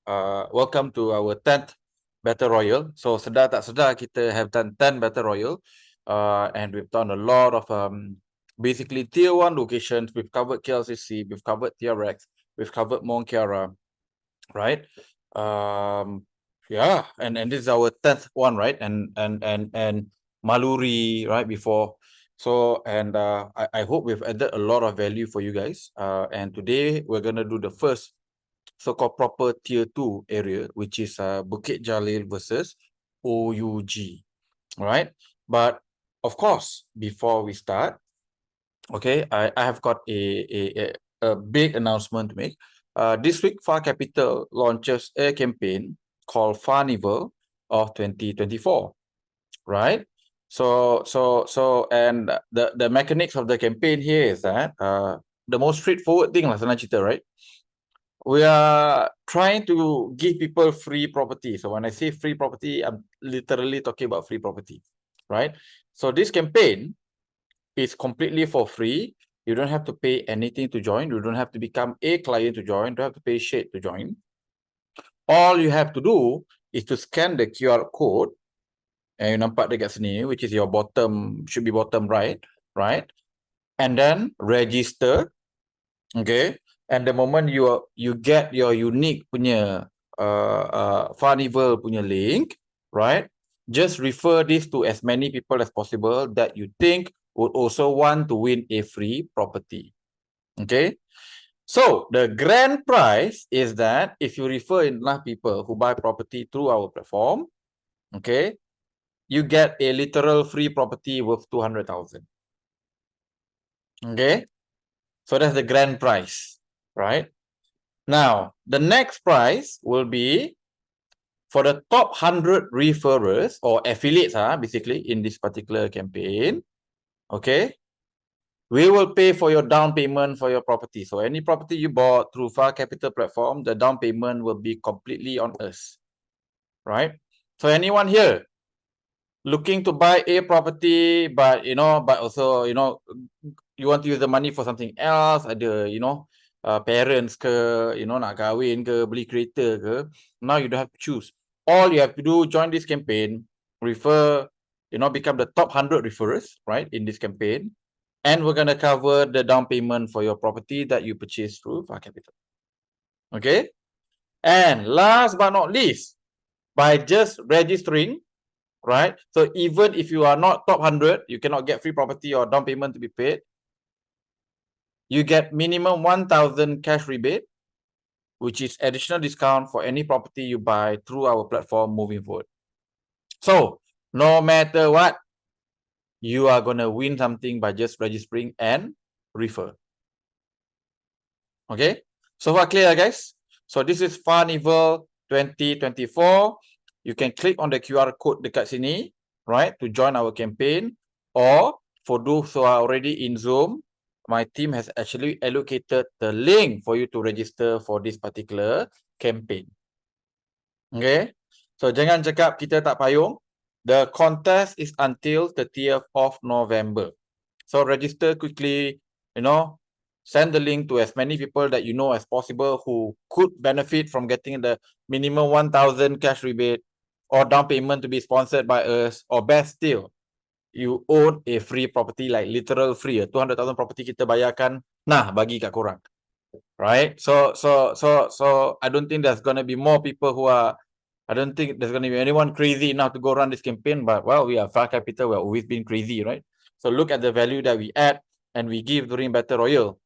welcome to our 10th Battle Royale. So sedar tak sedar kita have done 10 Battle Royale, and we've done a lot of basically tier 1 locations. We've covered KLCC, we've covered TRX, we've covered Mont Kiara, right? Yeah, and this is our 10th one, right? And Maluri, right, before. So I hope we've added a lot of value for you guys. And today we're gonna do the first so-called proper tier 2 area, which is Bukit Jalil versus OUG. All right. But of course, before we start, okay, I have got a big announcement to make. This week, Far Capital launches a campaign called Carnival of 2024, right? And the mechanics of the campaign here is that the most straightforward thing lah, senang cerita, right? We are trying to give people free property. So when I say free property, I'm literally talking about free property, right? So this campaign is completely for free. You don't have to pay anything to join. You don't have to become a client to join. You don't have to pay shit to join. All you have to do is to scan the QR code. And you nampak dekat sini, which is your bottom, should be bottom right, right? And then register, okay? And the moment you get your unique punya Carnival punya link, right? Just refer this to as many people as possible that you think would also want to win a free property. Okay? So the grand prize is that if you refer enough people who buy property through our platform, okay, you get a literal free property worth 200,000. Okay? So that's the grand prize, right? Now, the next prize will be for the top 100 referrers or affiliates, basically, in this particular campaign. Okay, we will pay for your down payment for your property. So any property you bought through Far Capital platform, the down payment will be completely on us, right? So anyone here looking to buy a property, but also you want to use the money for something else, ada parents ke, nak kahwin ke, beli kereta ke, now you don't have to choose. All you have to do, join this campaign, refer, become the top 100 referrers, right, in this campaign, and we're going to cover the down payment for your property that you purchase through Far Capital. Okay? And last but not least, by just registering, right, so even if you are not top 100, you cannot get free property or down payment to be paid, you get minimum 1,000 cash rebate, which is additional discount for any property you buy through our platform moving forward. So, no matter what, you are going to win something by just registering and refer. Okay? So far clear, guys? So this is Carnival 2024. You can click on the QR code dekat sini, right, to join our campaign. Or for those who are already in Zoom, my team has actually allocated the link for you to register for this particular campaign. Okay? So jangan cakap kita tak payung. The contest is until 30th of November. So register quickly, send the link to as many people that you know as possible who could benefit from getting the minimum 1,000 cash rebate or down payment to be sponsored by us, or best still, you own a free property, like literal free, 200,000 property kita bayarkan, nah bagi kat korang, right? So I don't think there's going to be more people who are, I don't think there's going to be anyone crazy enough to go run this campaign, but well, we are Far Capital, we've always been crazy, right? So look at the value that we add and we give during Battle Royale,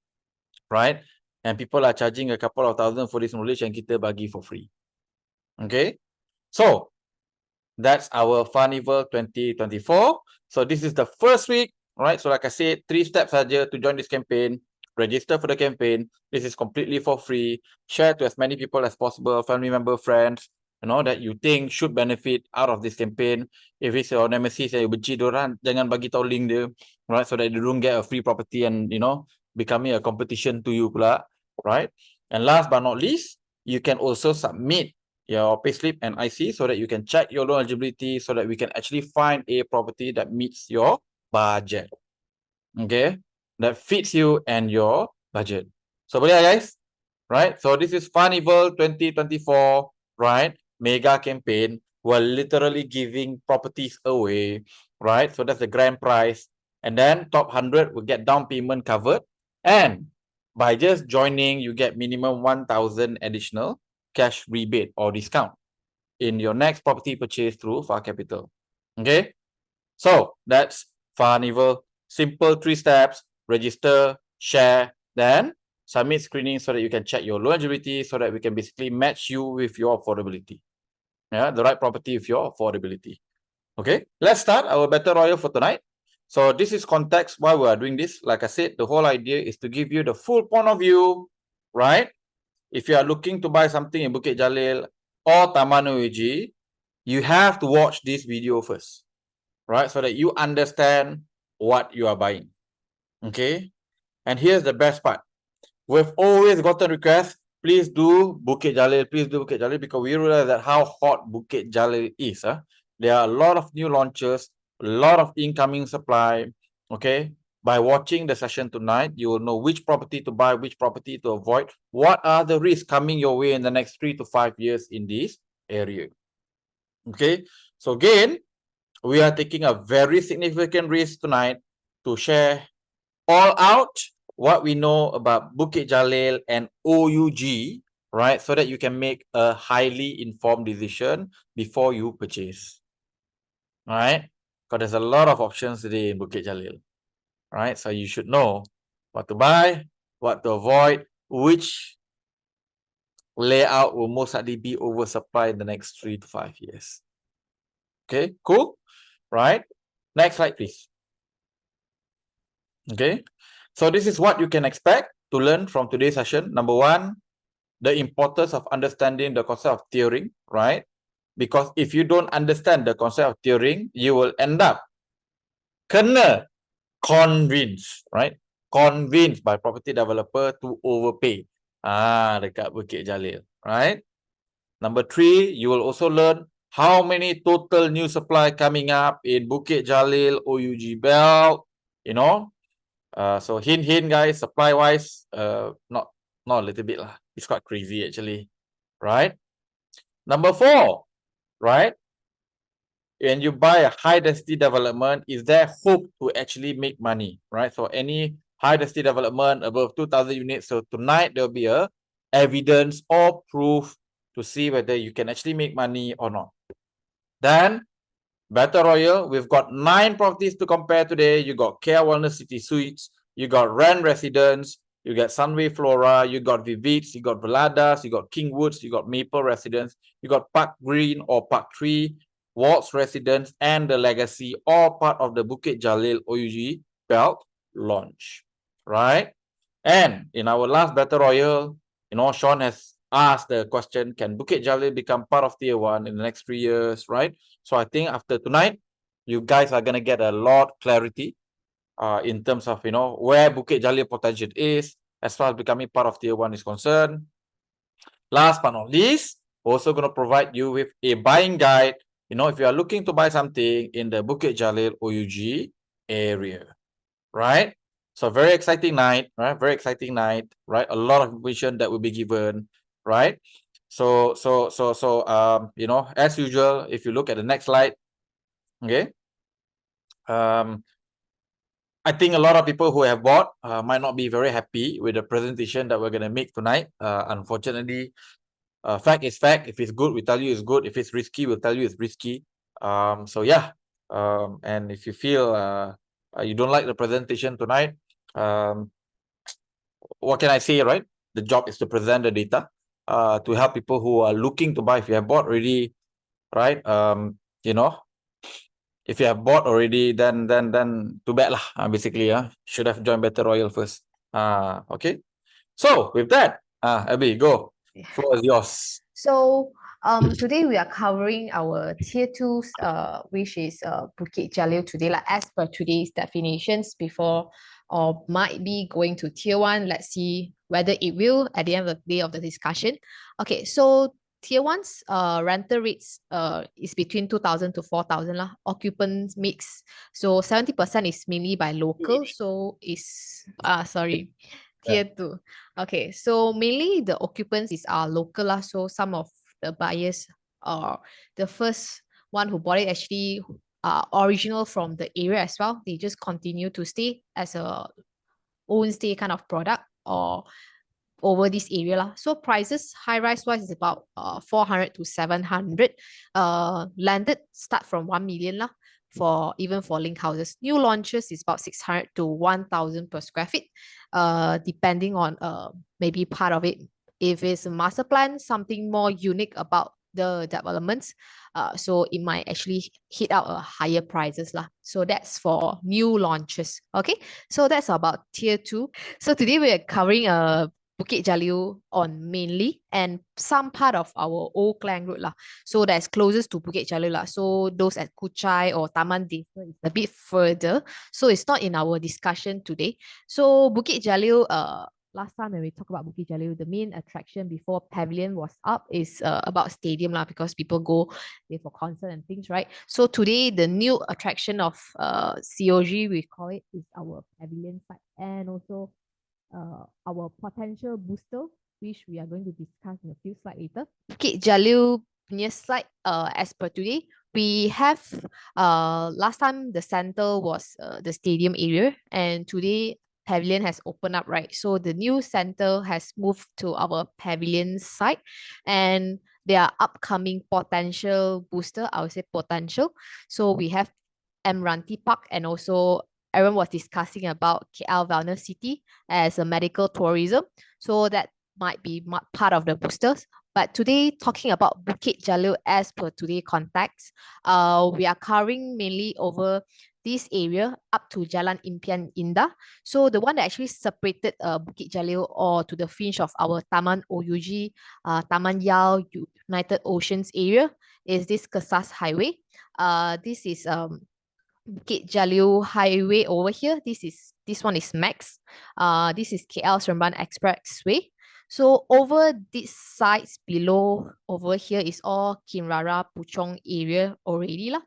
right? And people are charging a couple of thousand for this knowledge and kita bagi for free. Okay? So, that's our Carnival 2024. So this is the first week, right? So like I said, 3 steps saja to join this campaign. Register for the campaign. This is completely for free. Share to as many people as possible, family member, friends, that you think should benefit out of this campaign. If it's your nemesis yang you benci diorang, jangan bagi tahu link dia, right? So that they don't get a free property and, becoming a competition to you pula, right? And last but not least, you can also submit your payslip and IC so that you can check your loan eligibility so that we can actually find a property that meets your budget. Okay? That fits you and your budget. So boleh guys? right? So this is Carnival 2024, right? Mega campaign. We're literally giving properties away, right? So that's the grand prize. And then top 100 will get down payment covered. And by just joining, you get minimum 1,000 additional cash rebate or discount in your next property purchase through Far Capital. Okay? So that's Carnival. Simple 3 steps: register, share, then submit screening so that you can check your loan eligibility so that we can basically match you with your affordability. Yeah, the right property with your affordability. Okay, let's start our Battle Royale for tonight. So this is context why we are doing this. Like I said, the whole idea is to give you the full point of view, right? If you are looking to buy something in Bukit Jalil or Taman OUG, you have to watch this video first, right? So that you understand what you are buying. Okay. And here's the best part. We've always gotten requests, please do Bukit Jalil, because we realize that how hot Bukit Jalil is. There are a lot of new launches, a lot of incoming supply. Okay. By watching the session tonight, you will know which property to buy, which property to avoid. What are the risks coming your way in the next 3 to 5 years in this area? Okay. So again, we are taking a very significant risk tonight to share all out what we know about Bukit Jalil and OUG, right? So that you can make a highly informed decision before you purchase, right? Because there's a lot of options today in Bukit Jalil, right? So you should know what to buy, what to avoid, which layout will most likely be oversupplied in the next 3 to 5 years. Okay, cool, right? Next slide, please. Okay, so this is what you can expect to learn from today's session. Number one, the importance of understanding the concept of tiering, right? Because if you don't understand the concept of tiering, you will end up kena convinced, right? Convinced by property developer to overpay. Dekat Bukit Jalil, right? Number three, you will also learn how many total new supply coming up in Bukit Jalil, OUG belt, you know. So hint, guys, supply-wise, not a little bit lah. It's quite crazy actually, right? Number four, right? When you buy a high-density development, is there hope to actually make money, right? So any high-density development above 2,000 units. So tonight there'll be a evidence or proof to see whether you can actually make money or not. Then Battle Royale, we've got 9 properties to compare today. You got Care Wellness City Suites, you got Rent Residence, you got Sunway Flora, you got Vivids, you got Veladas, you got Kingwoods, you got Maple Residence, you got Park Green or Park 3, Waltz Residence, and the Legacy, all part of the Bukit Jalil OUG belt launch, right? And in our last Battle Royale, you know, Sean has asked the question, can Bukit Jalil become part of Tier 1 in the next 3 years, right? So I think after tonight, you guys are going to get a lot clarity in terms of, you know, where Bukit Jalil potential is as far as becoming part of Tier 1 is concerned. Last but not least, also going to provide you with a buying guide, you know, if you are looking to buy something in the Bukit Jalil OUG area, right? So very exciting night, right? Very exciting night, right? A lot of information that will be given, right? So, you know, as usual, if you look at the next slide, okay. I think a lot of people who have bought might not be very happy with the presentation that we're going to make tonight. Unfortunately, fact is fact. If it's good, we tell you it's good. If it's risky, we'll tell you it's risky. So yeah, and if you feel you don't like the presentation tonight, what can I say, right? The job is to present the data to help people who are looking to buy. If you have bought already, right? You know, if you have bought already, then too bad lah. Basically, should have joined Battle Royale first. Okay. So with that, Abby, go. Floor is yours. So today we are covering our tier 2, which is Bukit Jalil today, like as per today's definitions before, or might be going to tier 1. Let's see whether it will at the end of the day of the discussion. Okay, so tier 1's rental rates is between 2,000 to 4,000 lah. Occupant mix. So 70% is mainly by local. So is Tier 2. Okay, so mainly the occupants is our local lah. So some of the buyers are the first one who bought it actually original from the area as well. They just continue to stay as a own stay kind of product or over this area lah. So prices high rise wise is about 400 to 700. Landed start from 1 million lah for even for link houses. New launches is about 600 to 1,000 per square feet. Depending on maybe part of it. If it's a master plan, something more unique about the developments, so it might actually hit out a higher prices lah. So that's for new launches. Okay, so that's about tier 2. So today we are covering Bukit Jalil on mainly and some part of our old Klang Road lah. So that's closest to Bukit Jalil lah. So those at Kuchai or Taman is a bit further. So it's not in our discussion today. So Bukit Jalil, last time when we talk about Bukit Jalil, the main attraction before Pavilion was up is about stadium lah, because people go there for concert and things, right? So today the new attraction of COG, we call it, is our Pavilion site and also our potential booster, which we are going to discuss in a few slides later. Bukit Jalil punya slide, as per today, we have last time the center was the stadium area, and today Pavilion has opened up, right? So the new center has moved to our Pavilion site, and there are upcoming potential booster. I would say potential. So we have Admiralty Park, and also everyone was discussing about KL Wellness City as a medical tourism. So that might be part of the boosters. But today, talking about Bukit Jalil as per today context, we are covering mainly over this area up to Jalan Impian Indah. So the one that actually separated Bukit Jalil or to the fringe of our Taman OUG, Taman Yao, United Oceans area is this Kesas Highway. This is Bukit Jalil Highway over here. This one is Max. This is KL Seremban Expressway. So over these sides below over here is all Kinrara Puchong area already lah.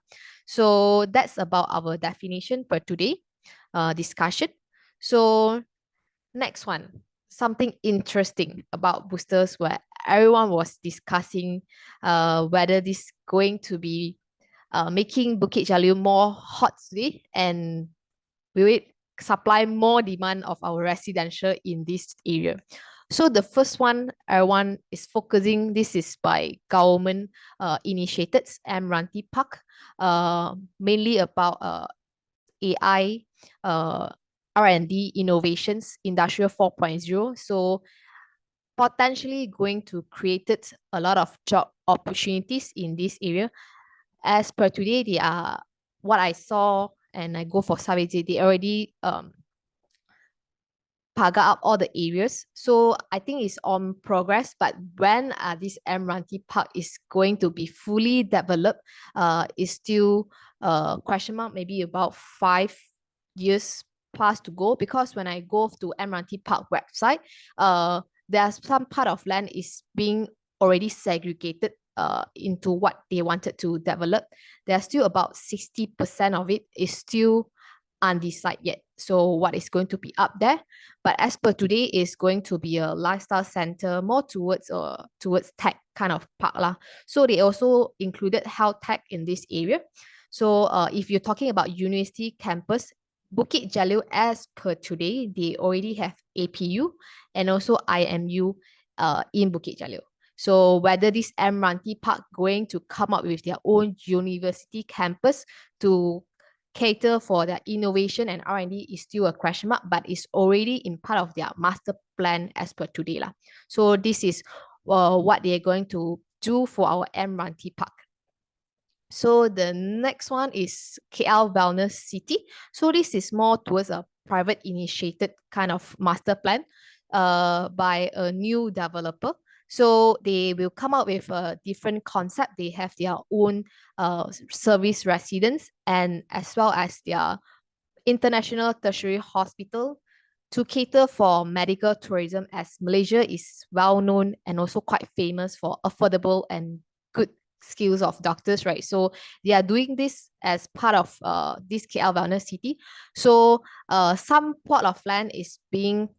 So that's about our definition for today discussion. So next one, something interesting about boosters where everyone was discussing whether this going to be making Bukit Jalil more hot today, and will it supply more demand of our residential in this area. So the first one everyone is focusing, this is by government initiated Admiralty Park, mainly about AI, R&D innovations, Industrial 4.0. So potentially going to create a lot of job opportunities in this area. As per today, they are what I saw, and I go for survey, they already paga up all the areas. So I think it's on progress, but when this Admiralty Park is going to be fully developed, is still question mark, maybe about 5 years plus to go, because when I go to Admiralty Park website, there's some part of land is being already segregated into what they wanted to develop. There's still about 60% of it is still undecided yet. So what is going to be up there? But as per today, is going to be a lifestyle center, more towards tech kind of park lah. So they also included health tech in this area. So if you're talking about university campus, Bukit Jalil as per today, they already have APU and also IMU in Bukit Jalil. So whether this Admiralty Park going to come up with their own university campus to cater for their innovation and R&D is still a question mark, but it's already in part of their master plan as per today lah. So this is what they're going to do for our Admiralty Park. So the next one is KL Wellness City. So this is more towards a private initiated kind of master plan by a new developer. So they will come up with a different concept. They have their own service residence and as well as their international tertiary hospital to cater for medical tourism, as Malaysia is well known and also quite famous for affordable and good skills of doctors, right? So they are doing this as part of this KL Wellness City. So some plot of land is being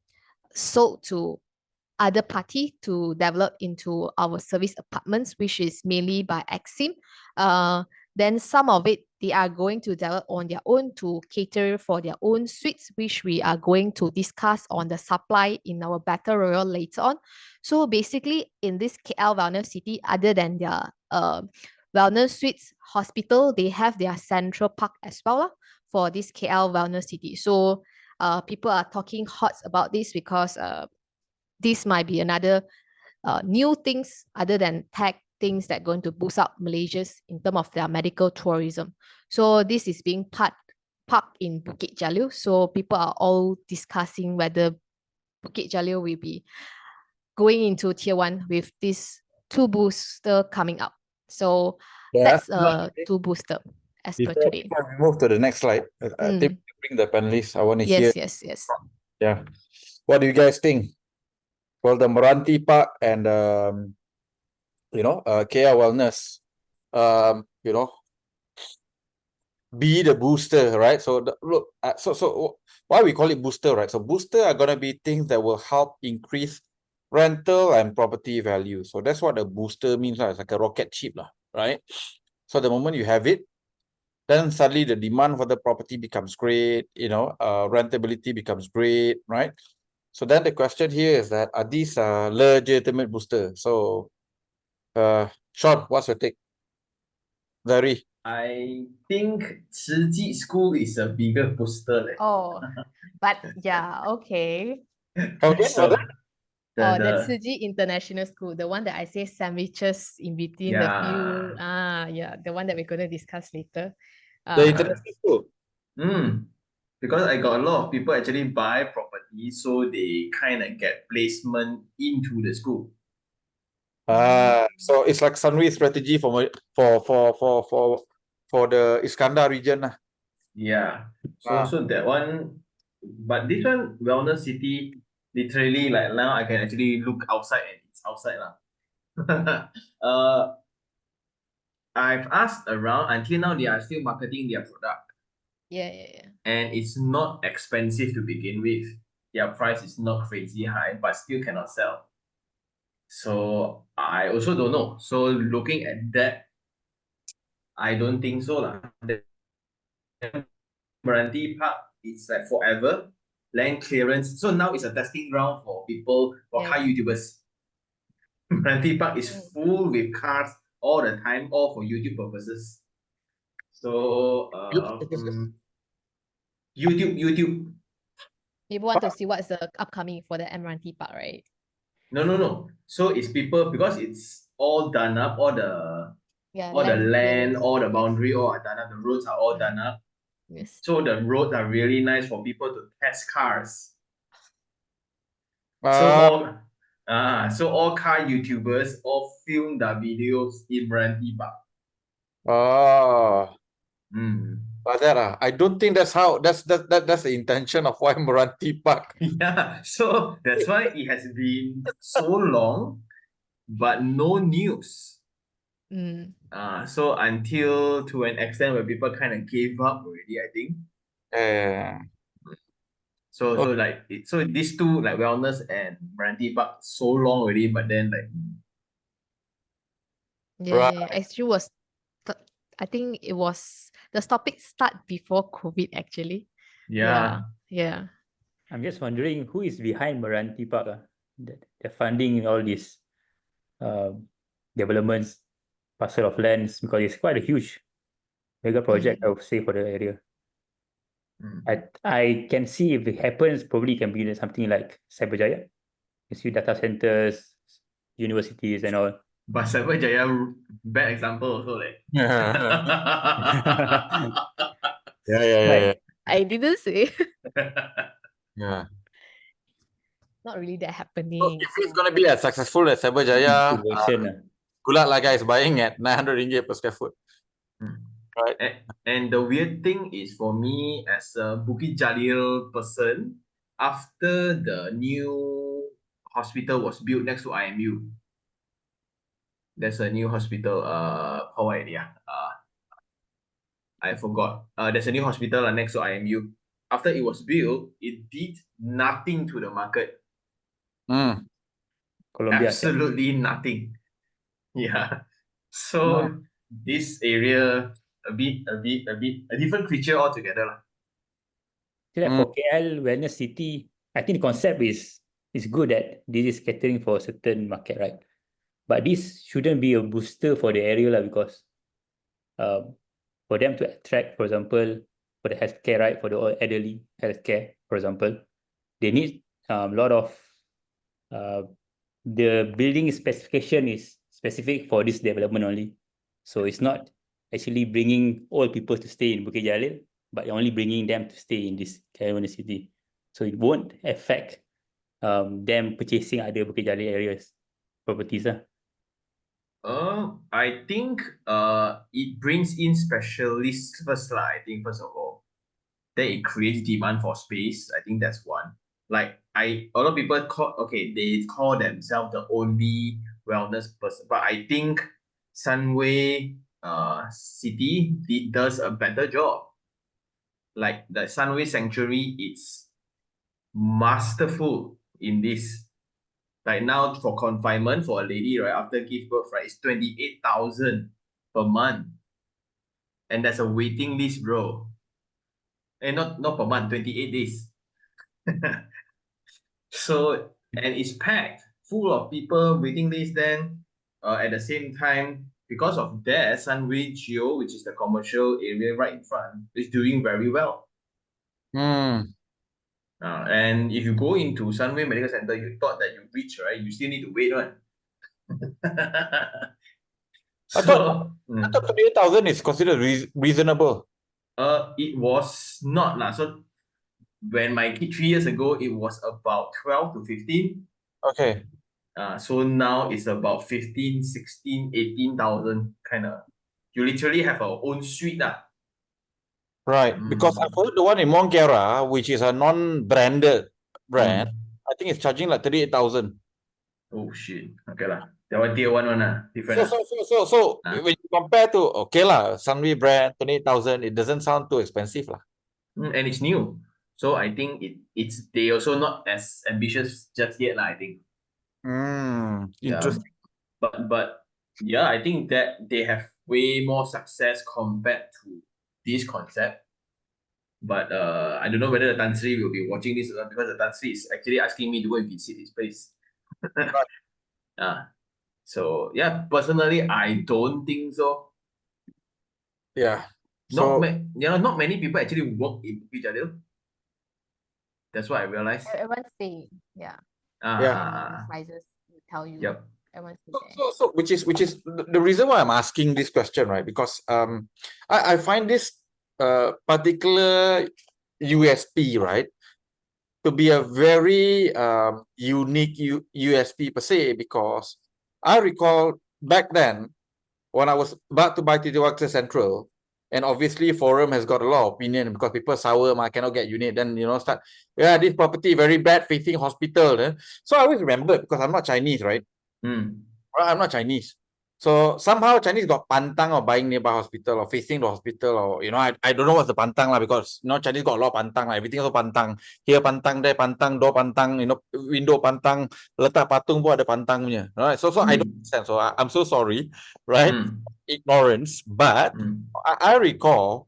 sold to other party to develop into our service apartments, which is mainly by Exim. Then some of it they are going to develop on their own to cater for their own suites, which we are going to discuss on the supply in our Battle Royale later on. So basically, in this KL Wellness City, other than their wellness suites hospital, they have their central park as well for this KL Wellness City. So people are talking hot about this because this might be another new things other than tech things that are going to boost up Malaysia's in terms of their medical tourism. So this is being parked in Bukit Jalil. So people are all discussing whether Bukit Jalil will be going into tier 1 with this 2 booster coming up. So that's two booster as per Before today. we move to the next slide, I think we bring the panelists. I want to hear. Yes. Yeah. What do you guys think? Well, the Meranti Park and KL Wellness, be the booster, right? So look, so why we call it booster, right? So booster are gonna be things that will help increase rental and property value. So that's what a booster means, right? It's like a rocket ship, right? So the moment you have it, then suddenly the demand for the property becomes great, rentability becomes great, right? So then the question here is that are these legitimate boosters? So Sean, what's your take? Very. I think Tzu Chi School is a bigger booster. Oh, but yeah, okay. Okay, So the Tzu Chi International School, the one that I say sandwiches in between the few. The one that we're going to discuss later. The international school. Because I got a lot of people actually buy property, so they kind of get placement into the school. So it's like Sunway strategy for the Iskandar region. Yeah. So that one, but this one, Wellness City, literally like now I can actually look outside and it's outside lah. I've asked around until now they are still marketing their product. Yeah. And it's not expensive to begin with. Their price is not crazy high, but still cannot sell. So I also don't know. So looking at that, I don't think so lah. Meranti Park, it's like forever land clearance. So now it's a testing ground for people, for car YouTubers. Meranti Park is full with cars all the time, all for YouTube purposes. So YouTube. People want to see what's the upcoming for the Meranti Park, right? No. So it's people because it's all done up, all the land, all the boundary, all are done up. The roads are all done up. Yes. So the roads are really nice for people to test cars. So all car YouTubers all film their videos in Meranti Park. Like that. I don't think that's the intention of why Meranti Park. Yeah, so that's why it has been so long, but no news. So until to an extent where people kind of gave up already, I think. So these two like Wellness and Meranti Park so long already, but then like actually I think it was the topic start before COVID actually. Yeah. I'm just wondering who is behind Meranti Park. They're funding all these developments, parcel of lands, because it's quite a huge mega project, I would say, for the area. I can see if it happens, probably it can be something like Cyberjaya. You see data centers, universities and all. But Cyberjaya, bad example also like. Yeah. I didn't say. Yeah. Not really that happening. So if it's gonna be as successful as Cyberjaya, good luck, guys, buying at 900 ringgit per square foot. Right. And the weird thing is for me as a Bukit Jalil person, after the new hospital was built next to IMU, there's a new hospital. I forgot. There's a new hospital next to IMU. After it was built, it did nothing to the market. Mm. Colombia. Absolutely nothing. Yeah. So this area a different creature altogether lah. So like for KL Wellness City, I think the concept is good that this is catering for a certain market, right? But this shouldn't be a booster for the area lah, because for them to attract, for example, for the healthcare, right, for the elderly healthcare, for example, they need a lot of the building specification is specific for this development only. So it's not actually bringing all people to stay in Bukit Jalil, but only bringing them to stay in this KL City. So it won't affect them purchasing other Bukit Jalil areas properties. I think it brings in specialists first lah. I think first of all, then it creates demand for space. I think that's one. Like a lot of people they call themselves the only wellness person, but I think Sunway City does a better job. Like the Sunway Sanctuary, it's masterful in this. Like now for confinement for a lady, right, after give birth, right, it's 28,000 per month. And there's a waiting list, bro. And not per month, 28 days. So, and it's packed, full of people, waiting list. Then at the same time, because of that, Sunway Geo, which is the commercial area right in front, is doing very well. And if you go into Sunway Medical Center, you thought that you reach, right? You still need to wait, right? I thought 38,000 is considered reasonable. It was not lah. So when my kid 3 years ago, it was about 12 to 15. Okay. So now it's about 15, 16, 18,000 kind of. You literally have our own suite lah. Right. Because I've heard the one in Monkera, which is a non-branded brand, I think it's charging like 38,000. Oh shit. Okay lah. That one tier one different. So when you compare to okay lah, Sunway brand 28,000, it doesn't sound too expensive lah. And it's new. So I think it's they also not as ambitious just yet lah, I think. Interesting. But yeah, I think that they have way more success compared to this concept. But I don't know whether the Tan Sri will be watching this because the Tan Sri is actually asking me to go and visit his place. So yeah, personally, I don't think so. Yeah. So Not many people actually work in Bukit Jalil. That's what I realized. Everyone's staying, yeah. Advisors will tell you. Yep. Everyone's so which is the reason why I'm asking this question, right? Because I find this particular USP, right, to be a very unique USP per se, because I recall back then when I was about to buy Titiwaksa Central, and obviously Forum has got a lot of opinion because people sour, cannot get unit, then start, this property very bad facing hospital. So I always remember, because I'm not Chinese, right? I'm not Chinese. So somehow Chinese got pantang of buying nearby hospital or facing the hospital, or I don't know what's the pantang lah, because Chinese got a lot of pantang lah. Everything also pantang. Here pantang, there pantang, door pantang, window pantang, letak patung pun ada pantang punya. Right? So I don't understand. So I'm so sorry, right? Ignorance. But I recall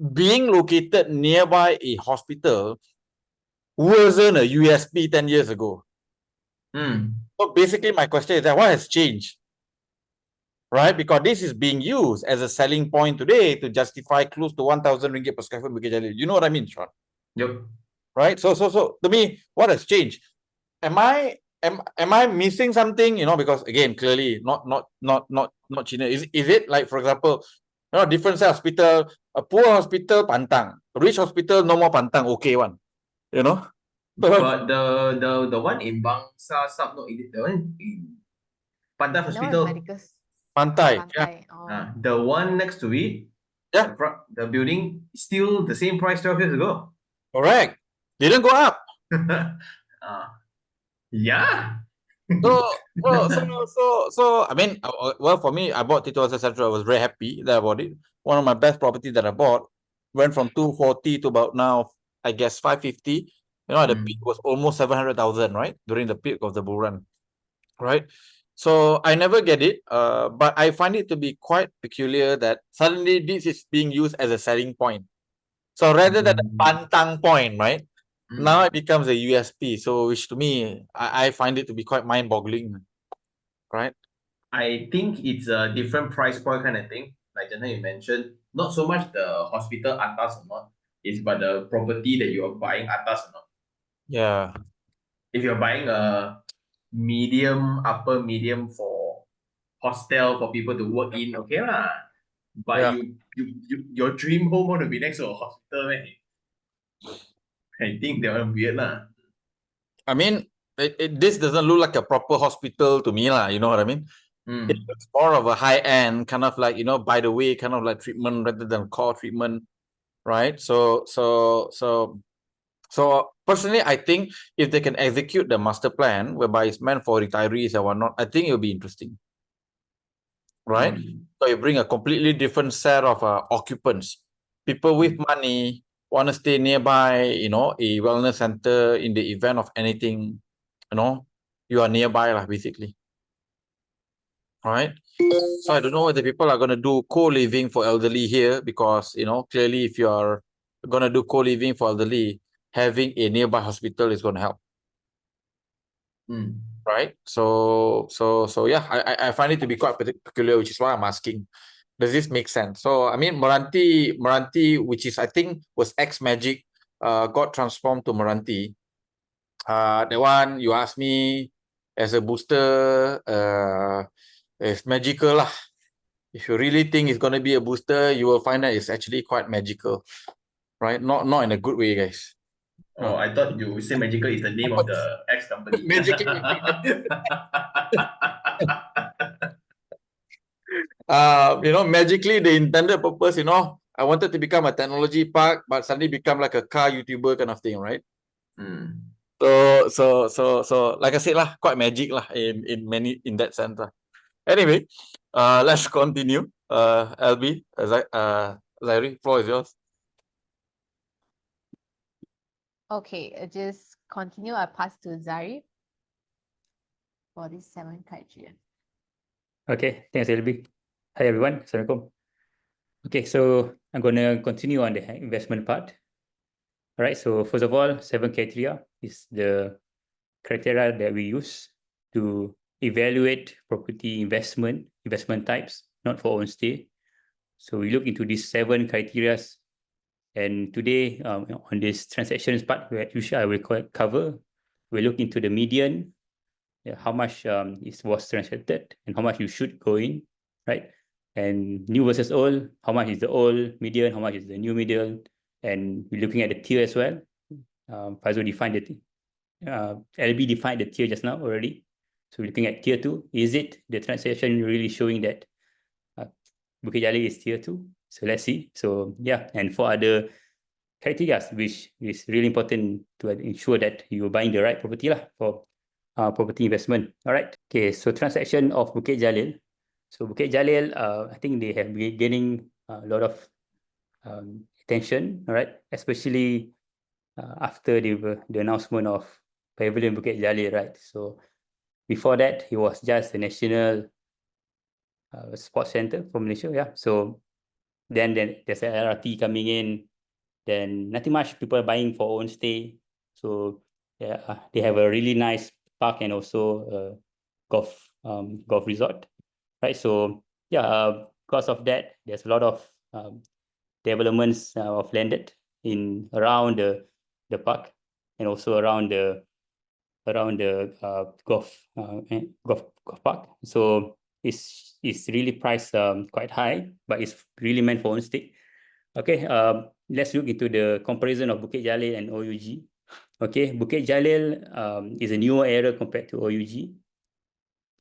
being located nearby a hospital wasn't a USP 10 years ago. So basically my question is that what has changed? Right? Because this is being used as a selling point today to justify close to 1,000 ringgit per square foot Bukit Jalil. You know what I mean, Sean? Yep. Right? So to me, what has changed? Am I missing something? Because again, clearly not China. Is it like, for example, different set hospital, a poor hospital pantang, a rich hospital no more pantang, okay one. But the one in Bangsa Sub, no, the one in Pantai Hospital. Pantai. Yeah. The one next to it, the building, still the same price 12 years ago. Correct. Didn't go up. Yeah. So I mean, well, for me, I bought Titiwaksa Central. I was very happy that I bought it. One of my best properties that I bought went from 240 to about now, I guess 550. You know, the peak was almost 700,000, right? During the peak of the bull run, right? So I never get it, but I find it to be quite peculiar that suddenly this is being used as a selling point. So rather than a pantang point, right? Now it becomes a USP. So which to me, I find it to be quite mind-boggling, right? I think it's a different price point kind of thing. Like just now you mentioned, not so much the hospital atas or not, it's but the property that you are buying atas or not. Yeah. If you're buying a medium, upper medium for hostel for people to work in, okay lah. But Yeah. your dream home want to be next to a hospital, man. I think that one weird lah. I mean, this doesn't look like a proper hospital to me, lah. You know what I mean? It looks more of a high-end kind of like, you know, by the way, kind of like treatment rather than core treatment, right? So personally, I think if they can execute the master plan whereby it's meant for retirees and whatnot, I think it'll be interesting, right? So you bring a completely different set of occupants, people with money want to stay nearby, you know, a wellness center in the event of anything, you know, you are nearby lah, basically. All right. So I don't know whether people are going to do co-living for elderly here because, you know, clearly if you are going to do co-living for elderly, having a nearby hospital is going to help. Right. So yeah, I find it to be quite peculiar, which is why I'm asking, does this make sense? So I mean, Meranti, which is I think was ex-Magic, got transformed to Meranti. That one you ask me as a booster, it's magical lah. If you really think it's going to be a booster, you will find that it's actually quite magical, right? Not in a good way, guys. Oh, I thought you say Magical is the name of the ex company. Magical. You know, magically the intended purpose, you know, I wanted to become a technology park, but suddenly become like a car YouTuber kind of thing, right? So like I said lah, quite magic lah in that sense lah. Anyway, let's continue. LB, Zairi, floor is yours. Okay, just continue. I pass to Zari for these 7 criteria. Okay, thanks, LB. Hi, everyone. Assalamualaikum. Okay, so I'm going to continue on the investment part. All right, so first of all, 7 criteria is the criteria that we use to evaluate property investment types, not for own stay. So we look into these 7 criteria, and today on this transactions part, which I will cover, we look into the median, how much was transacted and how much you should go in, right? And new versus old, how much is the old median, how much is the new median, and we're looking at the tier as well. Faizul defined the LB defined the tier just now already. So we're looking at tier 2. Is it the transaction really showing that Bukit Jalil is tier 2? So let's see. So yeah, and 4 other criteria, which is really important to ensure that you're buying the right property lah for property investment. All right. Okay, so transaction of Bukit Jalil. So Bukit Jalil, I think they have been gaining a lot of attention, all right, especially after the announcement of Pavilion Bukit Jalil, right? So before that, it was just the national sports center for Malaysia, yeah. So then there's an LRT coming in, then nothing much people buying for own stay. So yeah, they have a really nice park and also golf resort, right? So yeah, because of that, there's a lot of developments of landed in around the park and also around the golf park. So it's really priced quite high, but it's really meant for own stay. Okay, let's look into the comparison of Bukit Jalil and OUG. Okay, Bukit Jalil is a newer area compared to OUG.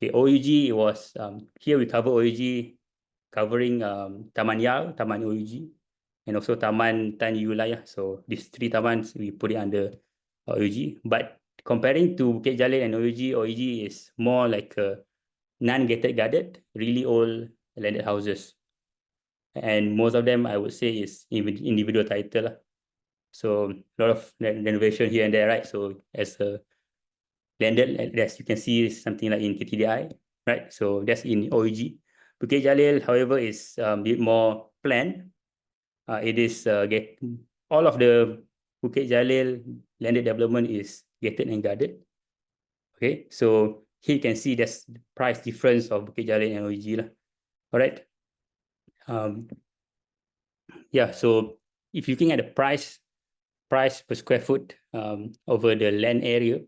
Okay, OUG was here we cover OUG, covering Taman Yao, Taman OUG, and also Taman Tan Yulayah. So these 3 tamans we put it under OUG. But comparing to Bukit Jalil and OUG is more like a non-gated guarded, really old landed houses. And most of them, I would say, is individual title. So a lot of renovation here and there, right? So as a landed, as you can see, something like in KTDI, right? So that's in OUG. Bukit Jalil, however, is a bit more planned. It is all of the Bukit Jalil landed development is gated and guarded. Okay, so here you can see there's the price difference of Bukit Jalil and OUG lah. All right. Yeah, so if you're looking at the price per square foot over the land area,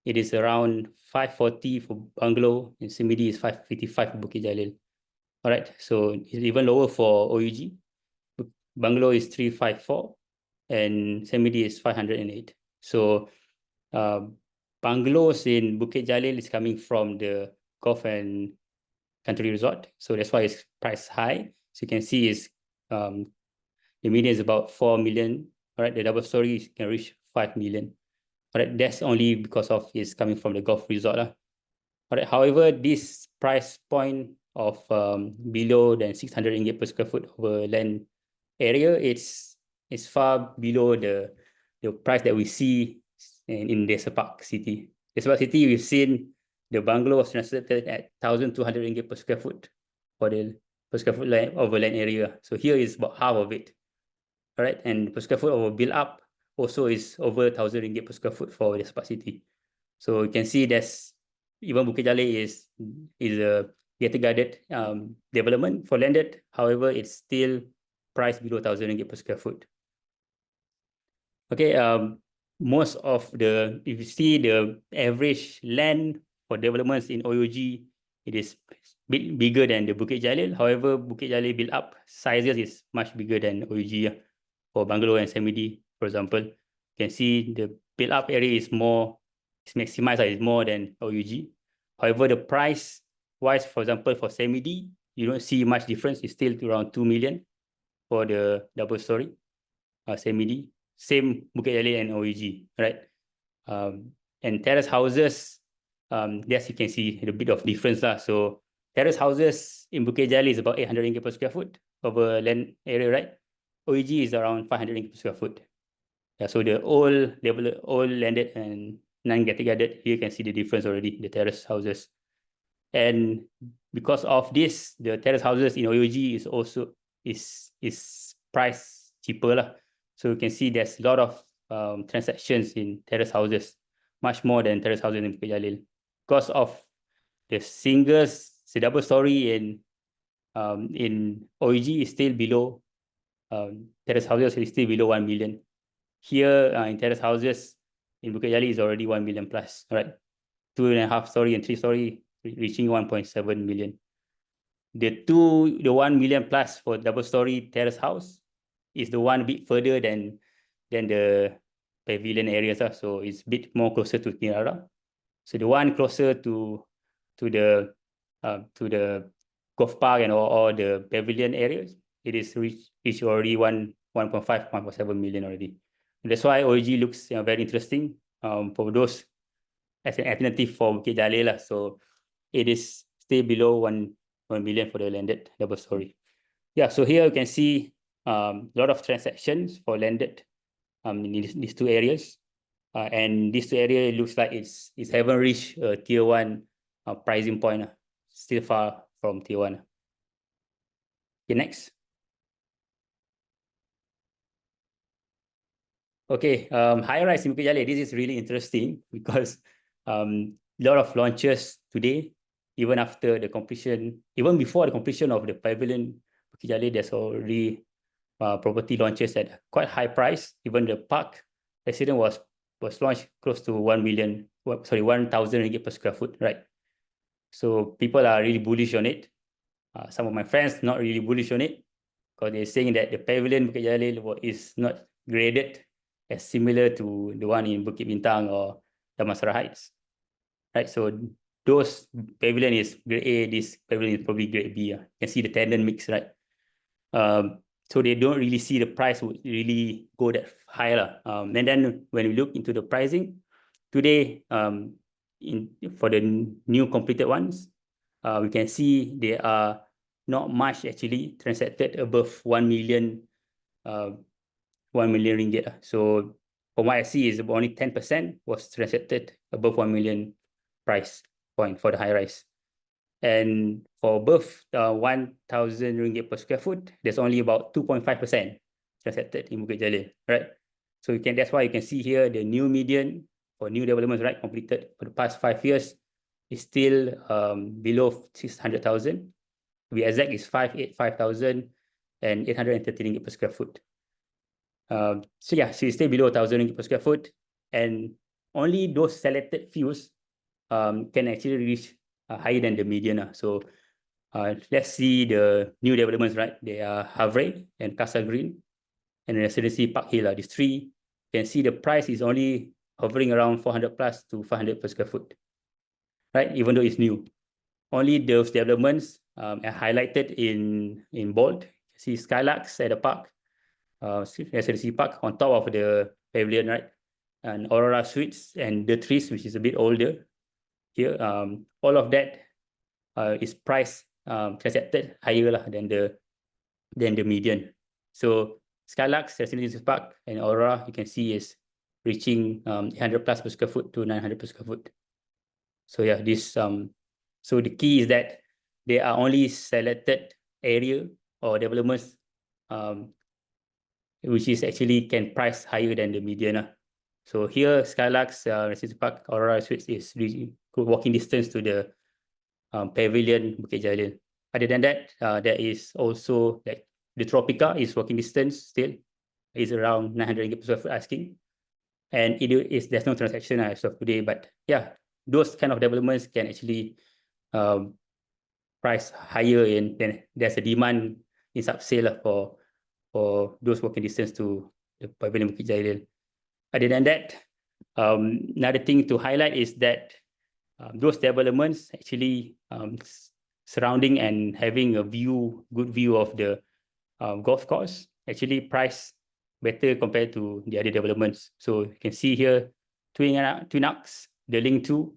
it is around 540 for bungalow, and CMD is 555 for Bukit Jalil. All right, so it's even lower for OUG. Bungalow is 354 and CMD is 508. So bungalows in Bukit Jalil is coming from the golf and country resort. So that's why it's priced high. So you can see is the median is about 4 million. All right, the double story can reach 5 million. All right, that's only because of it's coming from the golf resort lah. All right, however, this price point of below than 600 ringgit per square foot over land area, it's far below the price that we see in Desa Park City. Desa Park City, we've seen the bungalow was transacted at 1,200 ringgit per square foot for the per square foot land over land area. So here is about half of it. All right, and per square foot over build up also is over 1,000 ringgit per square foot for Desa Park City. So you can see there's even Bukit Jalil is a gated guarded development for landed. However, it's still priced below 1,000 ringgit per square foot. Okay, most of the, if you see the average land for developments in OUG, it is bit bigger than the Bukit Jalil. However, Bukit Jalil build up sizes is much bigger than OUG for bungalow and semi-D, for example. You can see the build up area is more, it's maximized, is more than OUG. However, the price wise, for example, for semi-D, you don't see much difference. It's still around 2 million for the double story semi-D. Same Bukit Jalil and OUG, right? And terrace houses, yes, you can see a bit of difference lah. So terrace houses in Bukit Jalil is about 800 ringgit per square foot over land area, right? OUG is around 500 ringgit per square foot. Yeah, so the old landed and non-gated guarded, here you can see the difference already, the terrace houses. And because of this, the terrace houses in OUG is also is priced cheaper lah. So you can see there's a lot of transactions in terrace houses, much more than terrace houses in Bukit Jalil. Because of the singles, the double story in OUG is still below, terrace houses is still below 1 million. Here in terrace houses in Bukit Jalil is already 1 million plus, right? 2.5 story and 3 story reaching 1.7 million. The 1 million plus for double story terrace house is the one a bit further than the pavilion areas. So it's a bit more closer to Kinara. So the one closer to the golf park and or the pavilion areas, it is reached already 1.5, 1.7 million already. And that's why OUG looks very interesting for those as an alternative for Bukit Jalil. So it is still below 1 million for the landed double story. Yeah, so here you can see a lot of transactions for landed in these two areas. And these two areas, it looks like it's haven't reached tier 1 pricing point. Still far from tier 1. Okay, next. Okay, high rise in Bukit Jalil. This is really interesting because a lot of launches today, even after the completion, even before the completion of the pavilion Bukit Jalil, there's already property launches at quite high price. Even the park resident was launched close to 1,000 ringgit per square foot, right? So people are really bullish on it. Some of my friends not really bullish on it because they're saying that the pavilion Bukit Jalil is not graded as similar to the one in Bukit Bintang or Damansara Heights, right? So those pavilion is grade A, this pavilion is probably grade B. You can see the tenant mix, right? So they don't really see the price would really go that high. And then when we look into the pricing, today for the new completed ones, we can see there are not much actually transacted above 1 million 1 million ringgit. So from what I see is only 10% was transacted above 1 million price point for the high rise. And for above 1,000 ringgit per square foot, there's only about 2.5% transacted in Bukit Jalil, right? So that's why you can see here the new median for new developments, right, completed for the past 5 years is still below 600,000. To be exact, is 585,000 and 830 ringgit per square foot. So yeah, so it's still below 1,000 ringgit per square foot, and only those selected fews can actually reach higher than the median. So let's see the new developments, right? They are Havre and Casa Green and Residency Park Hill. These three, you can see the price is only hovering around 400 plus to 500 per square foot, right? Even though it's new. Only those developments are highlighted in bold. You see Skylux at the park, Residency Park on top of the pavilion, right? And Aurora Suites and the trees, which is a bit older. Here, all of that is priced transacted higher than the median. So Skylux, Residency Park, and Aurora, you can see is reaching 800 plus per square foot to 900 per square foot. So yeah, this so the key is that there are only selected area or developments which is actually can price higher than the median. So here, Skylux, Residency Park, Aurora Suites is really good walking distance to the pavilion Bukit Jalil. Other than that, there is also like the Tropica is walking distance still, is around 900 ringgit per square foot asking, and there's no transaction as of today. But yeah, those kind of developments can actually price higher, and then there's a demand in sub-sale for those walking distance to the pavilion Bukit Jalil. Other than that, another thing to highlight is that those developments actually surrounding and having a good view of the golf course actually price better compared to the other developments. So you can see here, Twin Oaks, the Link 2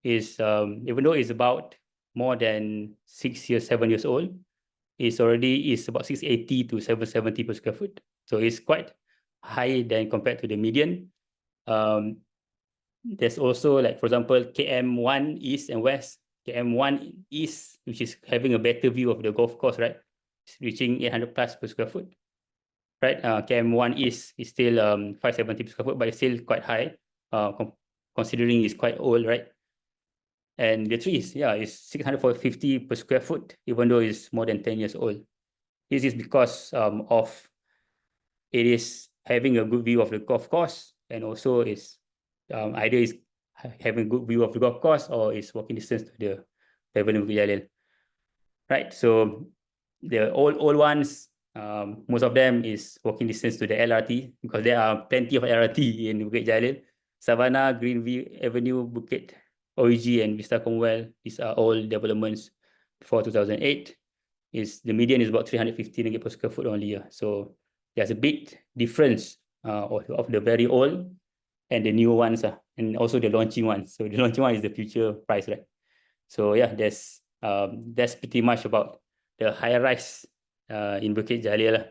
is, even though it's about more than 7 years old, is about 680 to 770 per square foot. So it's quite high than compared to the median. There's also, like, for example, KM1 East and West. KM1 East, which is having a better view of the golf course, right? It's reaching 800 plus per square foot, right? KM1 East is still 570 per square foot, but it's still quite high, considering it's quite old, right? And the trees, yeah, is 650 per square foot, even though it's more than 10 years old. This is because of it is having a good view of the golf course, and also is either is having a good view of the golf course or is walking distance to the pavilion Bukit Jalil, right? So the old ones, most of them is walking distance to the LRT, because there are plenty of LRT in Bukit Jalil. Savannah, Greenview Avenue, Bukit, OUG, and Vista Commonwealth. These are all developments before 2008. The median is about 350 ringgit per square foot only. So there's a big difference of the very old and the new ones, and also the launching ones. So the launching one is the future price, right? So yeah, that's pretty much about the high rise in Bukit Jalil.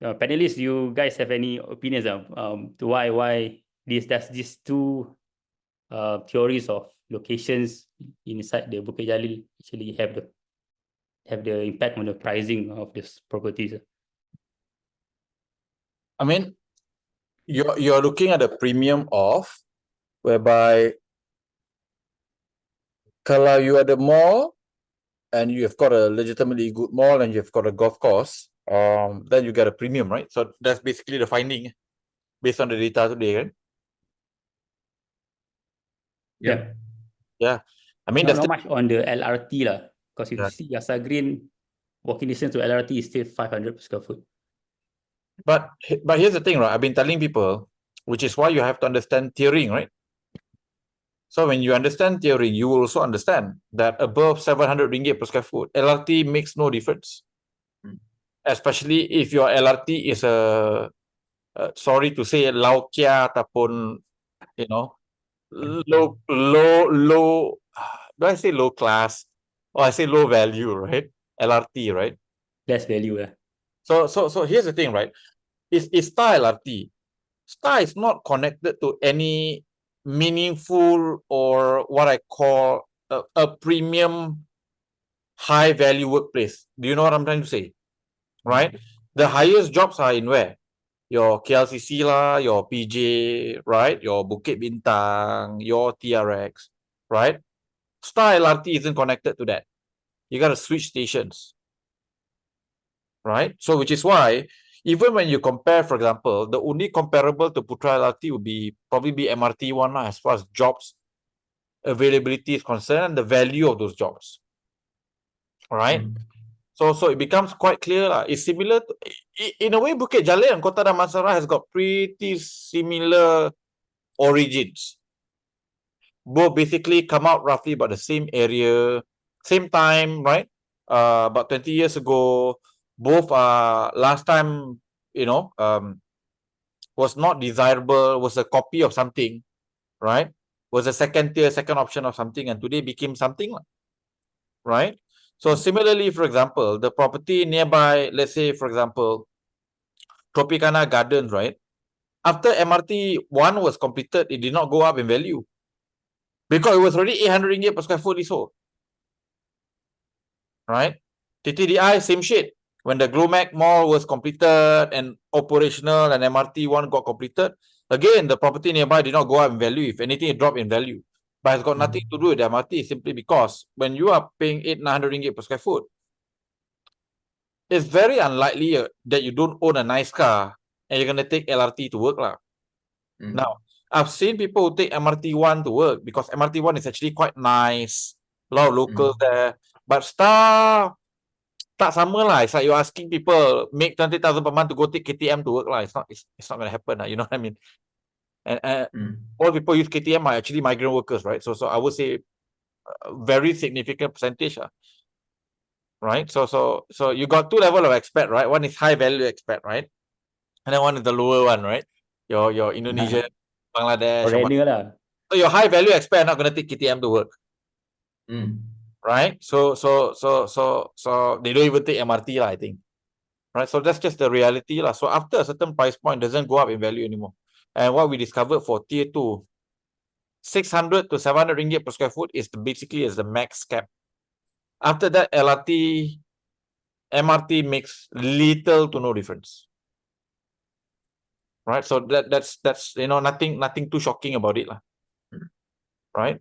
Panelists, you guys have any opinions to why these two theories of locations inside the Bukit Jalil actually have the impact on the pricing of these properties? I mean, you're looking at a premium of, whereby kalau you are the mall and you've got a legitimately good mall and you've got a golf course, then you get a premium, right? So that's basically the finding based on the data today, right? Yeah. I mean, not much on the LRT because you see Casa Green walking distance to LRT is still 500 per square foot. But here's the thing, right? I've been telling people, which is why you have to understand tiering, right? So when you understand tiering, you will also understand that above 700 ringgit per square foot, LRT makes no difference. Especially if your LRT is sorry to say, lau kia ataupun, you know, low, do I say low class? Or I say low value, right? LRT, right? Less value. So here's the thing, right? is Star LRT. Star is not connected to any meaningful or what I call a premium high value workplace. Do you know what I'm trying to say? Right? The highest jobs are in where? Your KLCC lah, your PJ, right? Your Bukit Bintang, your TRX, right? Star LRT isn't connected to that. You got to switch stations, right? So which is why even when you compare, for example, the only comparable to Putra LRT would be probably be MRT1 as far as jobs availability is concerned and the value of those jobs, right? So it becomes quite clear lah. It's similar to, in a way, Bukit Jalil and Kota Damansara has got pretty similar origins. Both basically come out roughly about the same area, same time, right? About 20 years ago. Both last time, was not desirable, was a copy of something, right? Was a second tier, second option of something, and today became something, right? So similarly, for example, the property nearby, let's say, for example, Tropicana Gardens, right? After MRT 1 was completed, it did not go up in value because it was already 800 ringgit per square foot leasehold, right? TTDI, same shit. When the Glomac Mall was completed and operational and MRT 1 got completed, again, the property nearby did not go up in value. If anything, it dropped in value. But it's got nothing to do with the MRT, simply because when you are paying 800-900 ringgit per square foot, it's very unlikely that you don't own a nice car and you're going to take LRT to work. Now, I've seen people who take MRT1 to work because MRT1 is actually quite nice. A lot of locals there. But Star, tak sama lah. It's like you're asking people make 20,000 per month to go take KTM to work lah. It's not going to happen. You know what I mean? And all people use KTM are actually migrant workers, right? So I would say a very significant percentage. Right? So you got two levels of expat, right? One is high value expat, right? And then one is the lower one, right? Your Indonesia, Bangladesh. So your high value expat are not going to take KTM to work. Right? So they don't even take MRT lah, I think. Right? So that's just the reality lah. So after a certain price point, it doesn't go up in value anymore. And what we discovered for tier 2, 600 to 700 ringgit per square foot is basically the max cap. After that, LRT, MRT makes little to no difference. Right? So that's nothing too shocking about it lah. Right?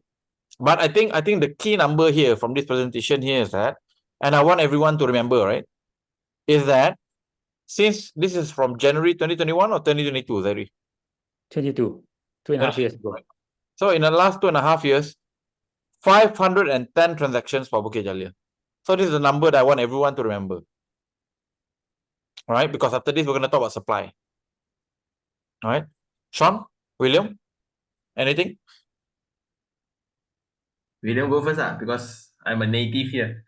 But I think the key number here from this presentation here is that, and I want everyone to remember, right, is that since this is from January 2021 or 2022, Zari? 22, 2.5 years ago. So in the last 2.5 years, 510 transactions for Bukit Jalil. So this is the number that I want everyone to remember. All right, because after this, we're going to talk about supply. All right, Sean, William, anything? William, go first, because I'm a native here.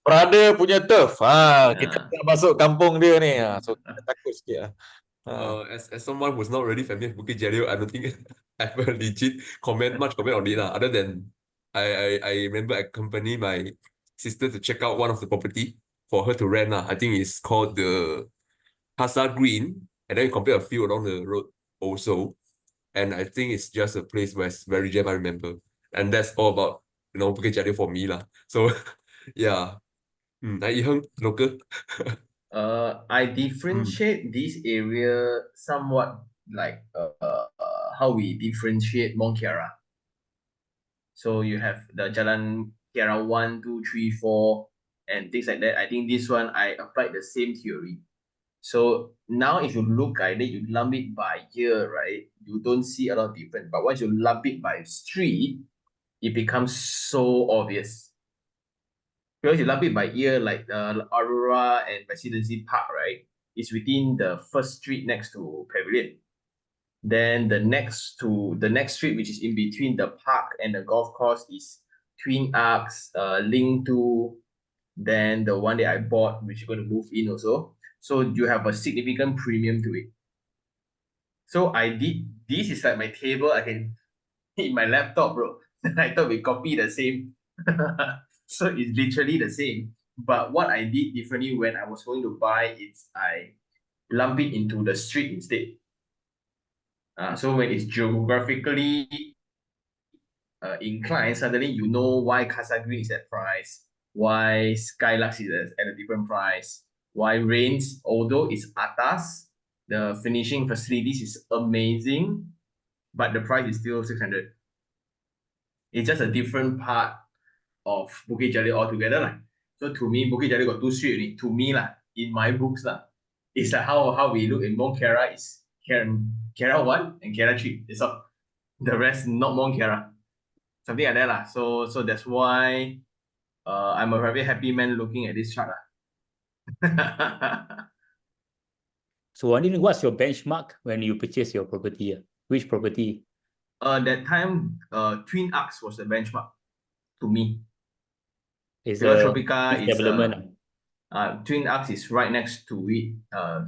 Prada punya turf. Kita nak masuk kampung dia ni. So kita takut sikit. As someone who's not really familiar with Bukit Jalil, I don't think I have a legit comment on it. Other than I remember I accompanied my sister to check out one of the property for her to rent. I think it's called the Hasa Green, and then you compare a few along the road also. And I think it's just a place where it's very jam, I remember. And that's all about, Bukit Jalil for me lah. So yeah. Iheng, local. I differentiate this area somewhat like how we differentiate Mont Kiara. So you have the Jalan Kiara 1, 2, 3, 4, and things like that. I think this one I applied the same theory. So now if you look at it, you lump it by year, right? You don't see a lot of difference. But once you lump it by street, it becomes so obvious. Because you lump it by year, like Aurora and Residency Park, right? It's within the first street next to Pavilion. Then the next street, which is in between the park and the golf course, is Twin Arcs, Link 2. Then the one that I bought, which is going to move in also. So you have a significant premium to it. So this is like my table. I can in my laptop, bro. I thought we copy the same. So it's literally the same. But what I did differently when I was going to buy, it's I lump it into the street instead. So when it's geographically inclined, suddenly you know why Casa Green is that price, why Skylux is at a different price, why Rains, although it's atas, the finishing facilities is amazing, but the price is still 600. It's just a different part of Bukit Jalil altogether. Like. So to me, Bukit Jalil got two streets only. To me, in my books, it's like how we look in Mont Kiara is Kiara 1 and Kiara 3. That's all. The rest not Mont Kiara. Something like that. So that's why I'm a very happy man looking at this chart. So wondering what's your benchmark when you purchase your property? Which property? That time, Twin Arcs was the benchmark to me. Is Because a Tropica is development. Twin Arcs is right next to it.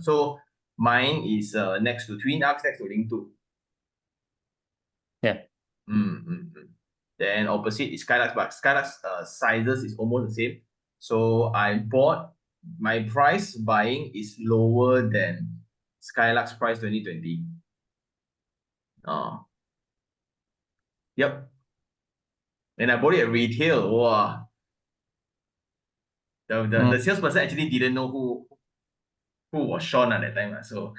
So mine is next to Twin Arcs, next to Link 2. Yeah. Then opposite is Skylux, but Skylux sizes is almost the same. So I bought, my price buying is lower than Skylux price 2020. Yep. And I bought it at retail. Wow. The salesperson actually didn't know who was Sean at that time. So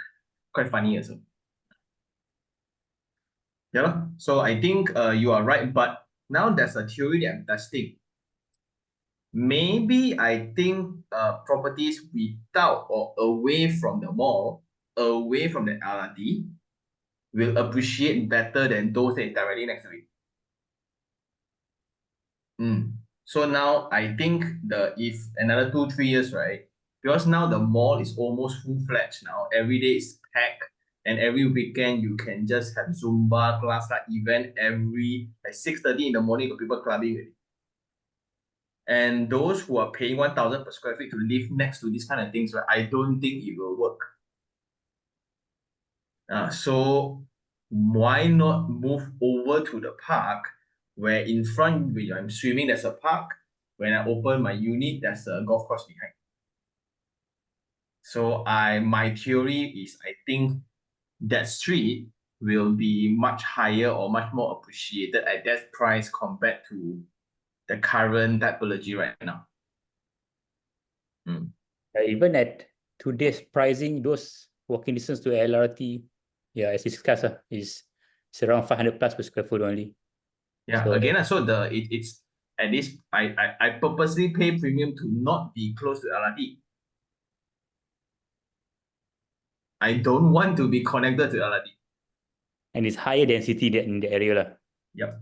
quite funny also. Yeah. So I think you are right, but now there's a theory that I'm testing. Maybe I think properties without or away from the mall, away from the LRT, will appreciate better than those that are directly next to it. So now I think if another 2-3 years, right? Because now the mall is almost full-fledged now. Every day is packed, and every weekend you can just have Zumba class event every 6:30 in the morning got people clubbing already. And those who are paying 1,000 per square feet to live next to these kind of things, right? I don't think it will work. So why not move over to the park where in front, when I'm swimming, there's a park. When I open my unit, there's a golf course behind. So my theory is I think that street will be much higher or much more appreciated at that price compared to the current typology right now. Even at today's pricing, those walking distance to LRT, as discussed, is around 500 plus per square foot only. Yeah, So, again, so it's at least I purposely pay premium to not be close to LRT. I don't want to be connected to LRT. And it's higher density in the area. Yep.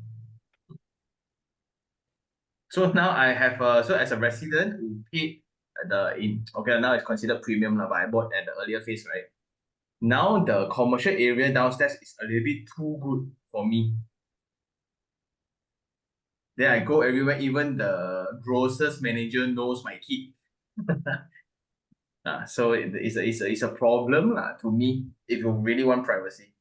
So now I have so as a resident who paid now it's considered premium but I bought at the earlier phase, right? Now the commercial area downstairs is a little bit too good for me. Then I go everywhere, even the grocer's manager knows my kid. So it's a problem to me if you really want privacy.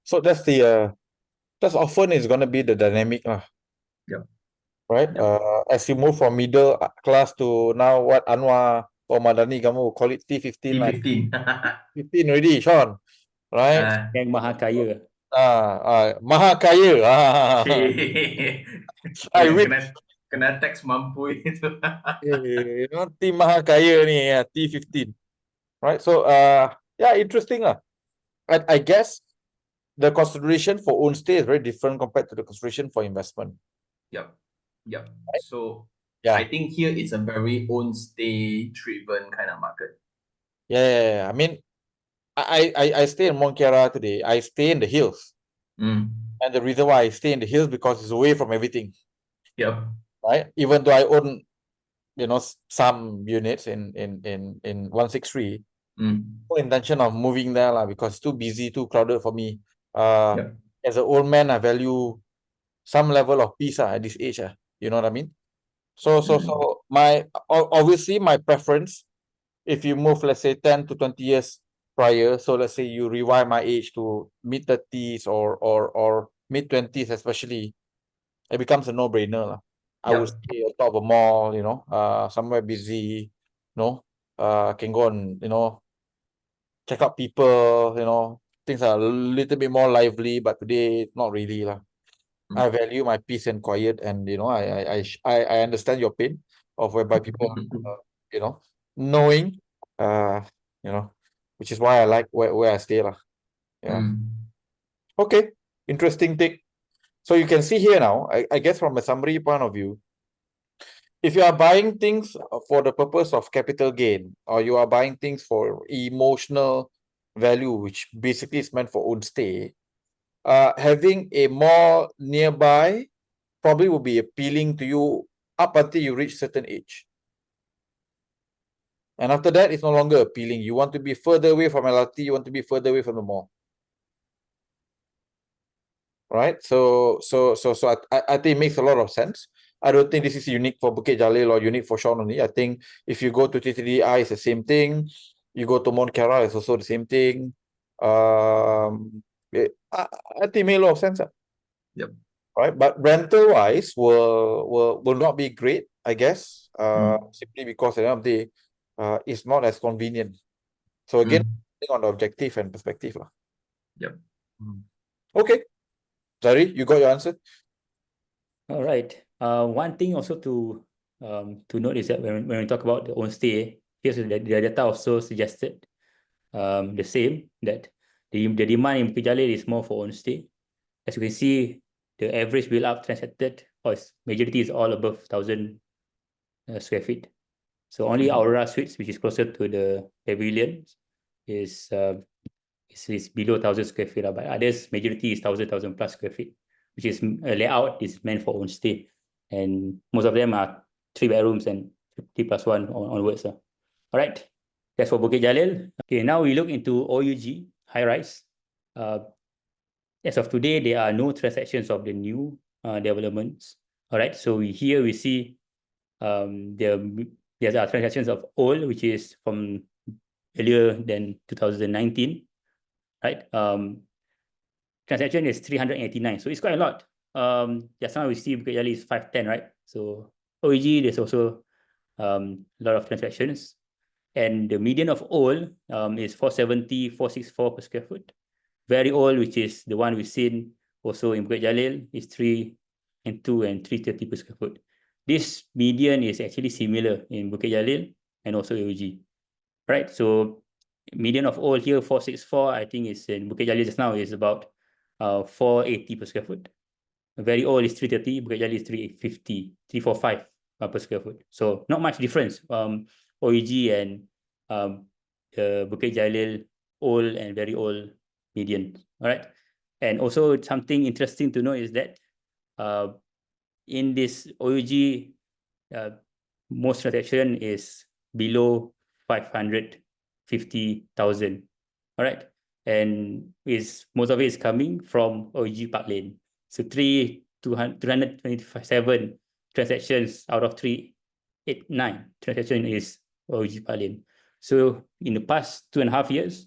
So that's often is gonna be the dynamic Yeah. right? As you move from middle class to now what Anwar or Madani Gamu call it T15 like T15. 15 already, Sean, right? Yang maha kaya. Maha kaya. I wish. Kena tax mampu itu. Team Maha Kaya ni, T15, right? So interesting I guess the consideration for own stay is very different compared to the consideration for investment. Yep. Right? So Yeah, I think here it's a very own stay driven kind of market. I mean, I stay in Mont Kiara today. I stay in the hills, and the reason why I stay in the hills because it's away from everything. Yep. Right. Even though I own, some units in 163, no intention of moving there because it's too busy, too crowded for me. Yep. As an old man, I value some level of peace at this age. You know what I mean? So obviously my preference, if you move, let's say 10 to 20 years prior, so let's say you rewind my age to mid-30s or mid-20s especially, it becomes a no-brainer lah. I would Yep. stay on top of a mall, somewhere busy, can go and, check out people, things are a little bit more lively, but today, not really lah. I value my peace and quiet, and, I understand your pain of whereby people, knowing, which is why I like where I stay lah. Yeah. Okay, interesting take. So you can see here now, I guess from a summary point of view, if you are buying things for the purpose of capital gain, or you are buying things for emotional value, which basically is meant for own stay, having a mall nearby probably will be appealing to you up until you reach certain age. And after that, it's no longer appealing. You want to be further away from LRT, you want to be further away from the mall. Right? So I think it makes a lot of sense. I don't think this is unique for Bukit Jalil or unique for Sean only. I think if you go to TTDI, it's the same thing. You go to Mount Kera, it's also the same thing. I think it made a lot of sense. Yep. Right? But rental-wise will not be great, I guess. Simply because at the end of the day, it's not as convenient. So again, think on the objective and perspective lah. Yep. Okay. Zari, you got your answer? All right. One thing also to note is that when we talk about the own stay, here's the data also suggested the same, that the demand in Bukit Jalil is more for own stay. As you can see, the average build up transacted, or majority is all above 1,000 square feet. So only Aurora Suites, which is closer to the pavilion, is below 1,000 square feet, but others majority is 1,000 plus square feet, which is a layout is meant for own stay, and most of them are 3 bedrooms and 50+1 onwards. All right, that's for Bukit Jalil. Okay, now we look into OUG high rise. As of today, there are no transactions of the new developments. All right, so here we see there's transactions of old, which is from earlier than 2019. Right, transaction is 389, so it's quite a lot. Just now we see Bukit Jalil is 510, right? So OEG, there's also a lot of transactions, and the median of old is 470, 464 per square foot. Very old, which is the one we've seen also in Bukit Jalil, is 302 and 330 per square foot. This median is actually similar in Bukit Jalil and also OEG, right? So median of all here 464, I think is in Bukit Jalil just now is about 480 per square foot. Very old is 330, Bukit Jalil is 350, 345 per square foot. So not much difference. OEG and Bukit Jalil old and very old median. All right. And also something interesting to know is that in this OUG, most transaction is below 550,000. All right. And most of it is coming from OUG Park Lane. So 327 transactions out of 389 transaction is OUG Park Lane. So in the past 2.5 years,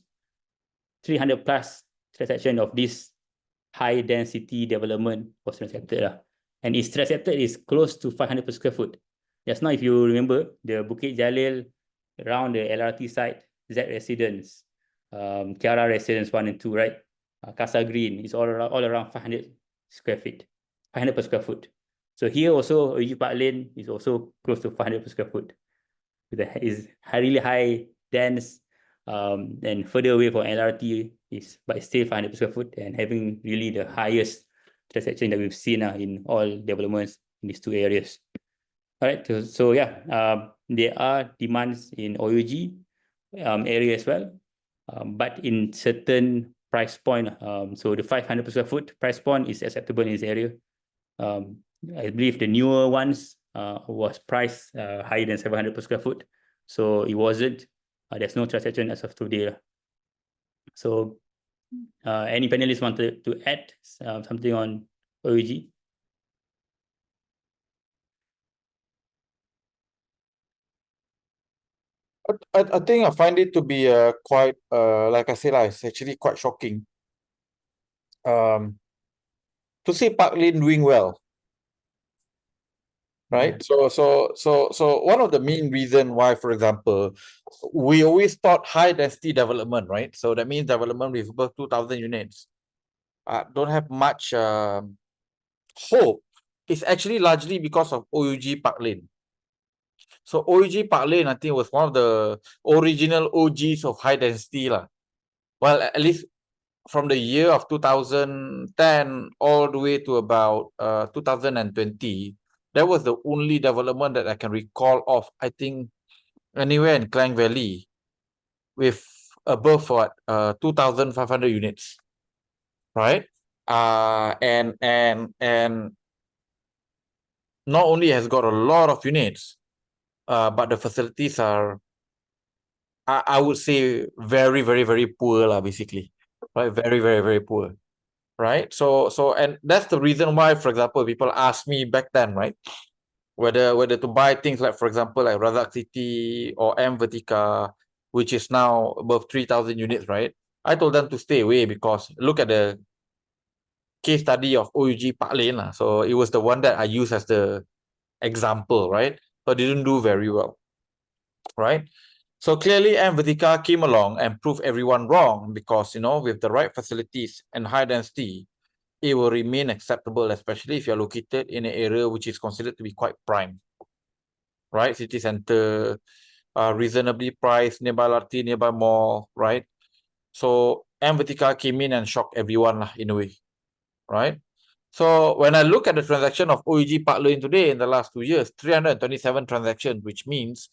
300 plus transaction of this high density development was transacted. And its transacted is close to 500 per square foot. Just now, if you remember, the Bukit Jalil around the LRT site, Z Residence, Kiara Residence 1 and 2, right? Casa Green is all around 500 square feet, 500 per square foot. So here also, OUG Park Lane is also close to 500 per square foot. Is really high, dense, and further away from LRT but it's still 500 per square foot and having really the highest transaction that we've seen in all developments in these two areas. All right, so yeah, there are demands in OUG area as well, but in certain price point. So the 500 per square foot price point is acceptable in this area. I believe the newer ones was priced higher than 700 per square foot. So it wasn't, there's no transaction as of today. So any panelists wanted to add something on OUG? I think I find it to be quite like I said, it's actually quite shocking to see Park Lane doing well. right? So one of the main reason why, for example, we always thought high density development, right? So that means development with above 2,000 units. Don't have much hope. It's actually largely because of OUG Park Lane. So OUG Park Lane, I think, was one of the original OGs of high density lah. Well, at least from the year of 2010 all the way to about 2020, that was the only development that I can recall of, I think, anywhere in Klang Valley with above 2,500 units, right? And not only has got a lot of units, but the facilities are, I would say, very, very, very poor lah, basically, right? Very, very, very poor, right? So and that's the reason why, for example, people asked me back then, right, whether to buy things like, for example, like Razak City or M Vertica, which is now above 3,000 units, right? I told them to stay away because look at the case study of OUG Park Lane lah. So it was the one that I used as the example, right? So it didn't do very well, right? So clearly M Vertica came along and proved everyone wrong because, you know, with the right facilities and high density, it will remain acceptable, especially if you're located in an area which is considered to be quite prime, right? City center, reasonably priced, nearby LRT, nearby mall, right? So M Vertica came in and shocked everyone lah, in a way, right? So when I look at the transaction of OUG Park Lane today in the last 2 years, 327 transactions, which means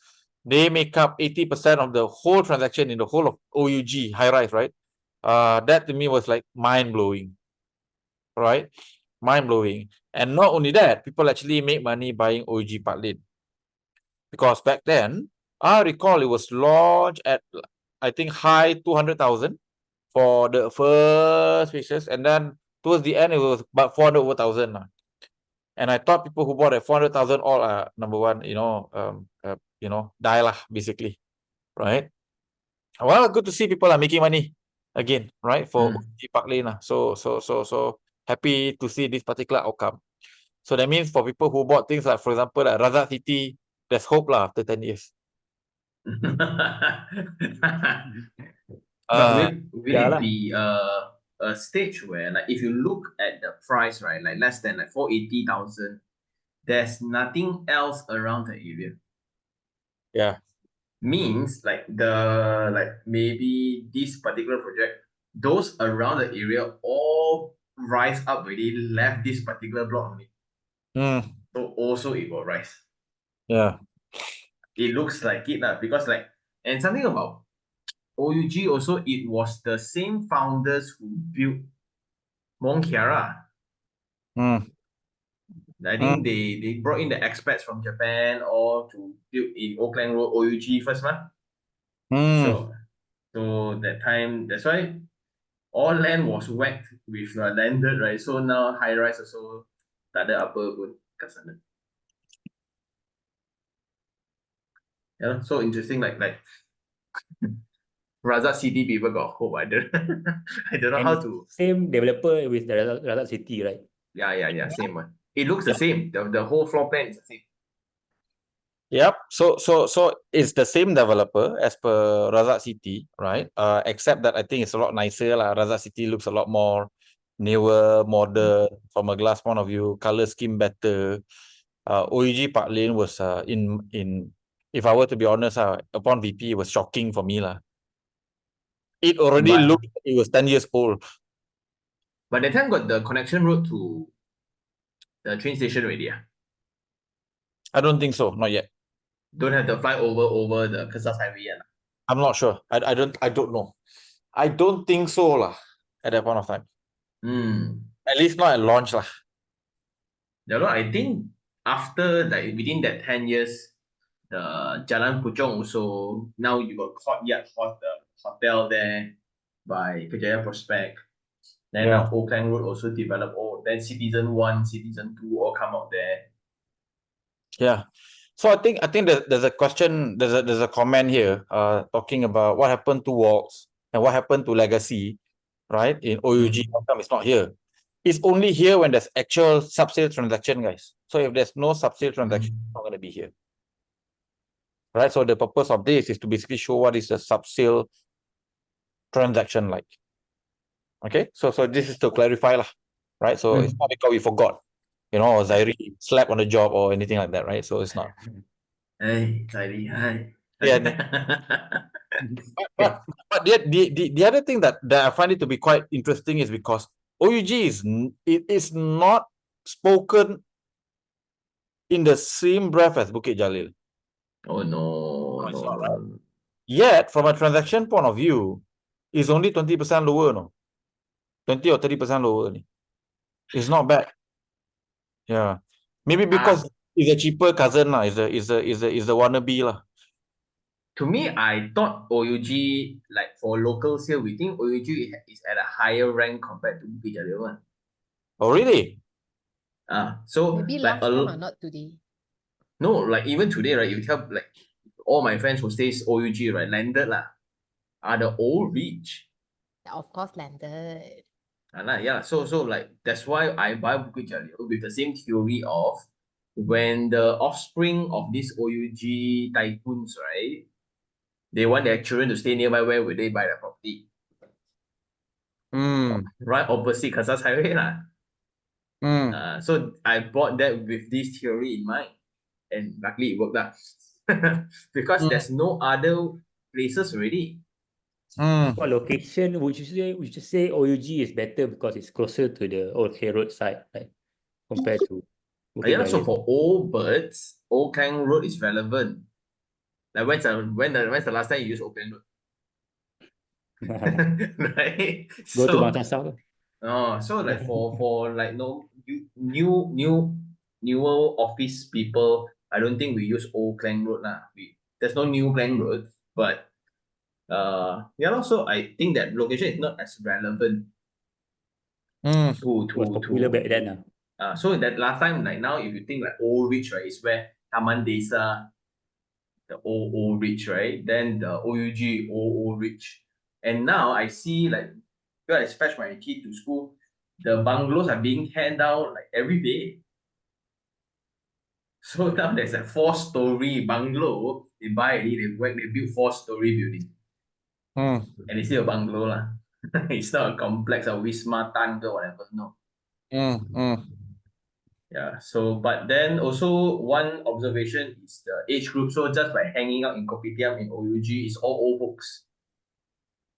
they make up 80% of the whole transaction in the whole of OUG high rise, right? That to me was like mind-blowing, right? Mind-blowing. And not only that, people actually make money buying OUG Park Lane. Because back then, I recall it was launched at, I think, high 200,000 for the first phases, and then towards the end it was about 400,000 lah. And I thought people who bought at 400,000 all are, number one, die lah, basically, right? Well, good to see people are making money again, right? For OUG Park Lane lah. So happy to see this particular outcome. So that means for people who bought things like, for example, like Razak City, there's hope lah after 10 years. But will yeah it lah. be a stage where, like, if you look at the price, right, like less than like 480,000, there's nothing else around the area. Yeah. Means like maybe this particular project, those around the area all rise up already, left this particular block only. So also it will rise. Yeah. It looks like it because like, and something about OUG also, it was the same founders who built Mont Kiara. I think they brought in the expats from Japan all to build in Oakland Road OUG first, man. So that time, that's why all land was whacked with landed, right? So now high rise also tak ada apa pun kat sana. Yeah, so interesting. Like Razak City people got hope. I don't know And how to. same developer with the Razak City, right? Yeah, same one. It looks the same. The whole floor plan is the same. Yep. So it's the same developer as per Razak City, right? Except that I think it's a lot nicer lah. Razak City looks a lot more newer, modern from a glass point of view. Color scheme better. OUG Park Lane was in if I were to be honest, upon VP, it was shocking for me lah. It already looked like it was 10 years old. But that time got the connection road to the train station already. I don't think so, not yet. Don't have the flyover over the Kesas Highway yet. I'm not sure. I don't know. I don't think so lah at that point of time. At least not at launch lah. Yeah, I think after, like, within that 10 years, the Jalan Puchong also, now you got Courtyard Hotel there by Kejaya Prospect. Then now Oakland Road also developed. Then Citizen 1, Citizen 2 all come out there. Yeah. So I think there's a question, there's a comment here talking about what happened to Walks and what happened to Legacy, right? In OUG, how come it's not here? It's only here when there's actual sub-sale transaction, guys. So if there's no sub-sale transaction, it's not going to be here. Right? So the purpose of this is to basically show what is a sub-sale transaction like. Okay, so this is to clarify lah, right? So it's not because we forgot, you know, or Zairi slept on the job or anything like that, right? So it's not. Hey, Zairi, hi. Yeah. But the other thing that I find it to be quite interesting is because OUG it is not spoken in the same breath as Bukit Jalil. Oh no, It's no, not, no. right? Yet, from a transaction point of view, it's only 20% lower, no? 20 or 30% lower. It's not bad. Yeah. Maybe because it's a cheaper cousin lah. Is a wannabe lah. To me, I thought OUG, like for locals here, we think OUG is at a higher rank compared to Bukit Jalil one. Oh really? So Maybe like last time or not today. no, like even today, right? You tell like all my friends who stays OUG, right, landed lah, are the old rich. Yeah, of course, landed. Yeah, so like that's why I buy Bukit Jalil with the same theory of when the offspring of these OUG tycoons, right, they want their children to stay nearby, where would they buy their property? Right opposite Kasas Highway lah. So I bought that with this theory in mind, and luckily it worked out because there's no other places already. What location would you say OUG is better because it's closer to the Old Hay Road side, right? Compared to Bukit So Jalil? for Old Birds, Old Klang Road is relevant. Like when's the last time you used Old Klang Road? Right? Go to Bang Tasau. So like for like newer office people, I don't think we use Old Klang Road lah. There's no New Klang Road, but so I think that location is not as relevant to Was popular back then. so that last time, like now, if you think like Old Ridge, right, is where Taman Desa, the old Ridge, right? Then the OUG old Ridge, and now I see like when I fetch my kid to school, the bungalows are being handed down like every day. So now there's a 4-story bungalow. They buy it, they build 4-story building, and it's still a bungalow lah. It's not a complex or Wisma Tan or whatever. No. Yeah, so but then also one observation is the age group. So just by hanging out in Kopitiam in OUG, it's all old folks.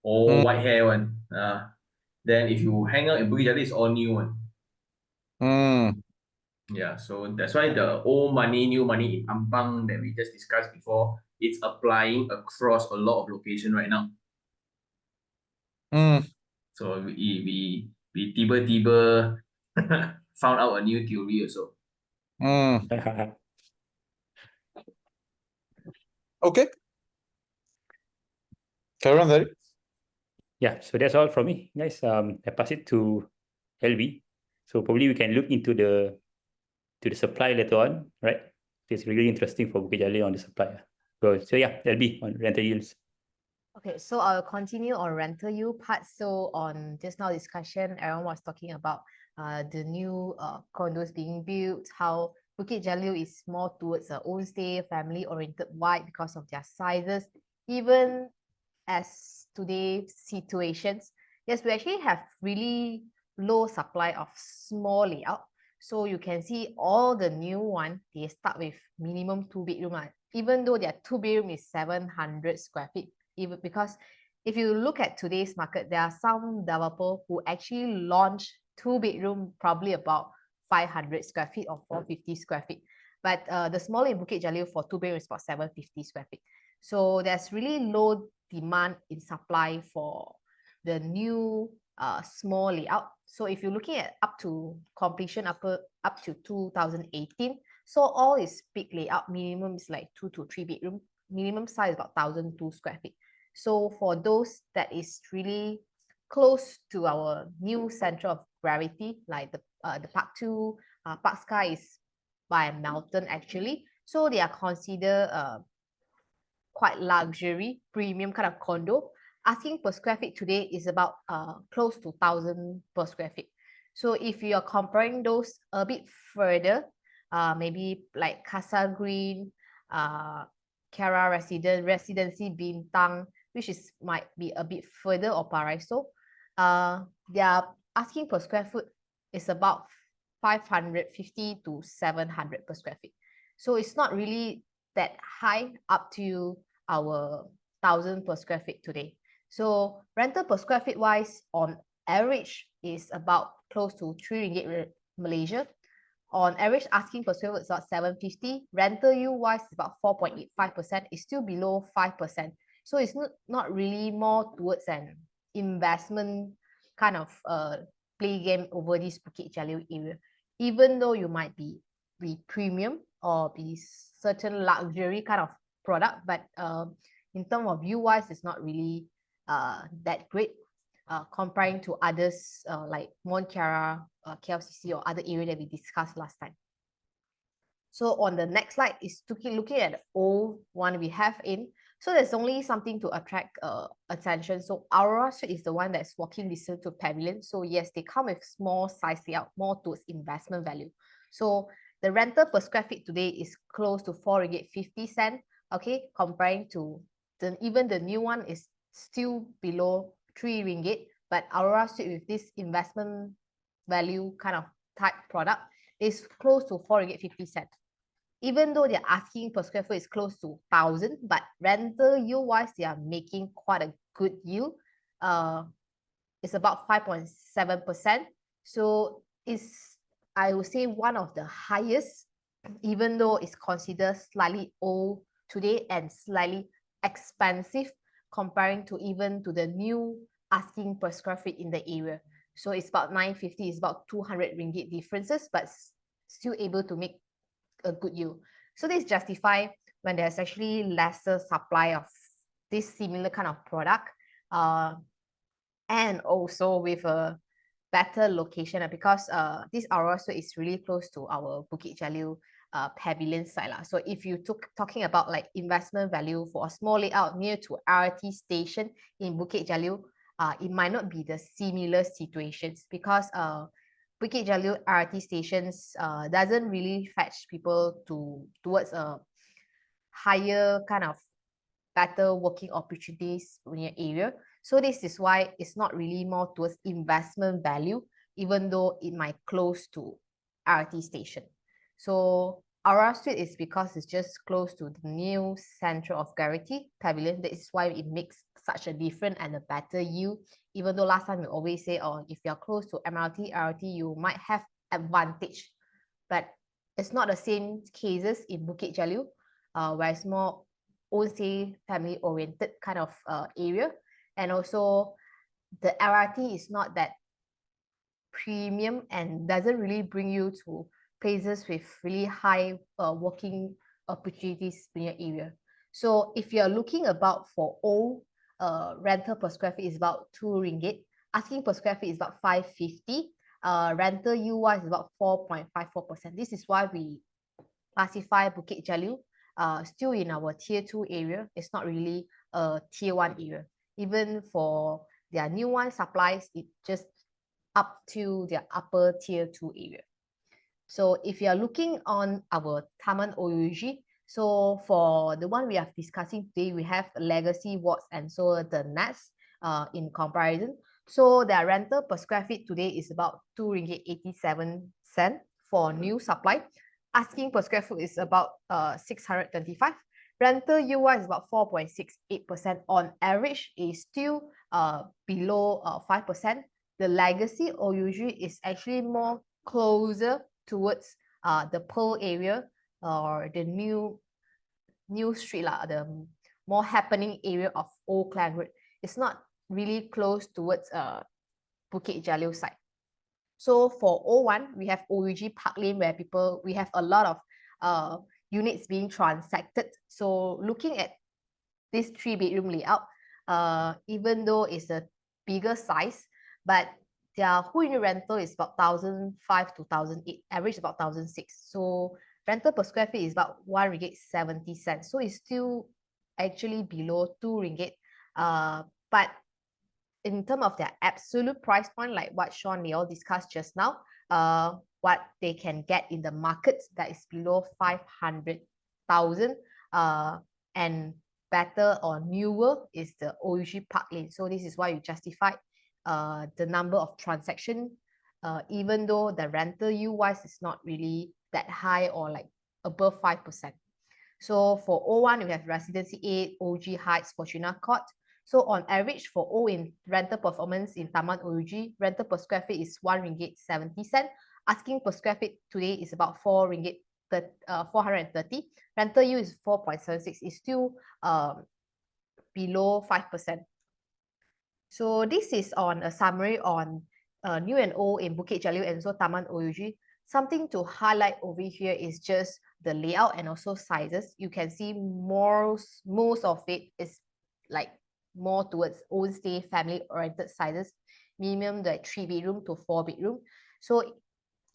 All white hair one. Then if you hang out in Bukit Jalil, it's all new one. Yeah, so that's why the old money, new money in Ampang that we just discussed before, it's applying across a lot of location right now. So we tiba-tiba found out a new theory also. Okay. Carry on, Zairi. Yeah, so that's all from me, guys. I pass it to LB. So probably we can look into the supply later on, right? It's really interesting for Bukit Jalil on the supply. So yeah, LB on rental yields. Okay, so I'll continue on rental yield part. So on just now discussion, everyone was talking about the new condos being built, how Bukit Jalil is more towards a own stay, family-oriented wide because of their sizes. Even as today's situations, yes, we actually have really low supply of small layout. So you can see all the new one, they start with minimum 2-bedroom. Even though their 2-bedroom is 700 square feet, even because if you look at today's market, there are some developers who actually launch 2-bedroom probably about 500 square feet or 450 square feet. But the smaller in Bukit Jalil for 2-bedroom is about 750 square feet. So there's really low demand in supply for the new small layout. So if you're looking at up to completion up to 2018, so all is big layout. Minimum is like 2 to 3 bedroom. Minimum size about 1,002 square feet. So for those that is really close to our new center of gravity, like the Park 2, Park Sky is by Melton actually. So they are considered quite luxury, premium kind of condo. Asking per square feet today is about close to 1,000 per square feet. So if you are comparing those a bit further, maybe like Casa Green, Kara Residency Bintang, which might be a bit further, or Paraiso. Their asking per square foot is about 550 to 700 per square feet. So it's not really that high up to our 1,000 per square feet today. So rental per square feet wise, on average, is about close to 3 ringgit Malaysia. On average, asking per square foot is about 750. Rental yield wise is about 4.85%. It's still below 5%. So it's not really more towards an investment kind of play game over this Bukit Jalil area. Even though you might be premium or be certain luxury kind of product, but in terms of view wise, it's not really that great comparing to others like Mont Kiara, KLCC, or other area that we discussed last time. So on the next slide is looking at the old one we have in. So there's only something to attract attention. So Aurora Suite is the one that's walking distance to Pavilion. So yes, they come with small size layout, more towards investment value. So the rental per square feet today is close to 4.50 ringgit. Okay, comparing to even the new one is still below 3 ringgit. But Aurora Suite with this investment value kind of type product is close to 4.50 ringgit. Even though they're asking per square foot is close to 1,000, but rental yield wise, they are making quite a good yield. It's about 5.7%. So it's, I would say, one of the highest, even though it's considered slightly old today and slightly expensive comparing to even to the new asking per square feet in the area. So it's about 950, it's about 200 ringgit differences, but still able to make a good yield. So this justify when there's actually lesser supply of this similar kind of product, and also with a better location, because this Aurora Suite is really close to our Bukit Jalil Pavilion site. So if you talking about like investment value for a small layout near to RT station in Bukit Jalil, it might not be the similar situations, because Bukit Jalil RT stations doesn't really fetch people towards a higher kind of better working opportunities in your area. So this is why it's not really more towards investment value, even though it might close to RT station. So Aurora Suite is because it's just close to the new Center of Gravity Pavilion. That is why it makes such a different and a better yield. Even though last time we always say, oh, if you're close to MRT, RT, you might have advantage. But it's not the same cases in Bukit Jalil, where it's more own say family oriented kind of area. And also the LRT is not that premium and doesn't really bring you to places with really high working opportunities in your area. So if you're looking about for all rental per square feet is about 2 ringgit, asking per square feet is about 550, rental yield wise is about 4.54%. This is why we classify Bukit Jalil still in our tier 2 area. It's not really a tier 1 area. Even for their new one supplies, it just up to their upper tier 2 area. So if you are looking on our Taman OUG, so for the one we are discussing today, we have legacy wards and so the nets in comparison. So their rental per square feet today is about 2.87 ringgit for new supply. Asking per square foot is about 625. Rental yield is about 4.68%. On average, is still below 5%. The legacy OUG is actually more closer towards the Pearl area or the new street, the more happening area of Old Klang Road. It's not really close towards Bukit Jalil side. So for O1, we have OUG Park Lane, where we have a lot of units being transacted. So looking at this 3-bedroom layout, even though it's a bigger size, but their whole unit rental is about 1,005 to 1,008, average about 1,006. So rental per square feet is about 1 ringgit 70 cents. So it's still actually below 2 ringgit. But in terms of their absolute price point, like what Sean they all discussed just now, what they can get in the market that is below 500,000, and better or newer is the OUG Park Lane. So this is why you justify the number of transaction, even though the rental yield wise is not really that high or like above 5%. So for O1, we have Residency 8, OG Heights, Fortuna Court. So on average for O in rental performance in Taman OUG, rental per square feet is RM1.70. Asking per square feet today is about RM430. Rental yield is 4.76. It's still below 5%. So this is on a summary on new and old in Bukit Jalil and also Taman OUG. Something to highlight over here is just the layout and also sizes. You can see most of it is like more towards own stay family oriented sizes, minimum like 3-bedroom to 4-bedroom. So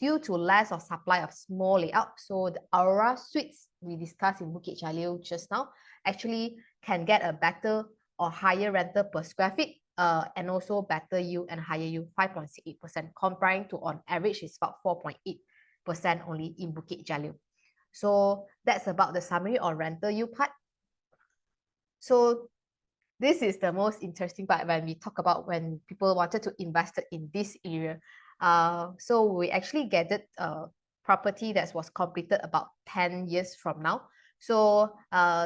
due to less of supply of small layout, so the Aura suites we discussed in Bukit Jalil just now actually can get a better or higher rental per square feet, and also better yield and higher yield, 5.68%, comparing to on average is about 4.8% only in Bukit Jalil. So that's about the summary on rental yield part. So this is the most interesting part when we talk about when people wanted to invest in this area. So we actually gathered a property that was completed about 10 years from now. So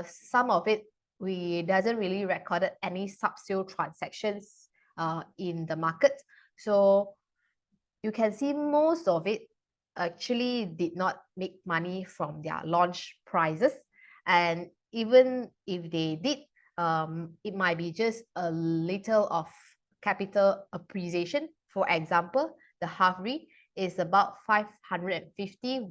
some of it, we doesn't really recorded any sub-sale transactions in the market. So you can see most of it actually did not make money from their launch prices. And even if they did, it might be just a little of capital appreciation. For example, the Havri is about 550,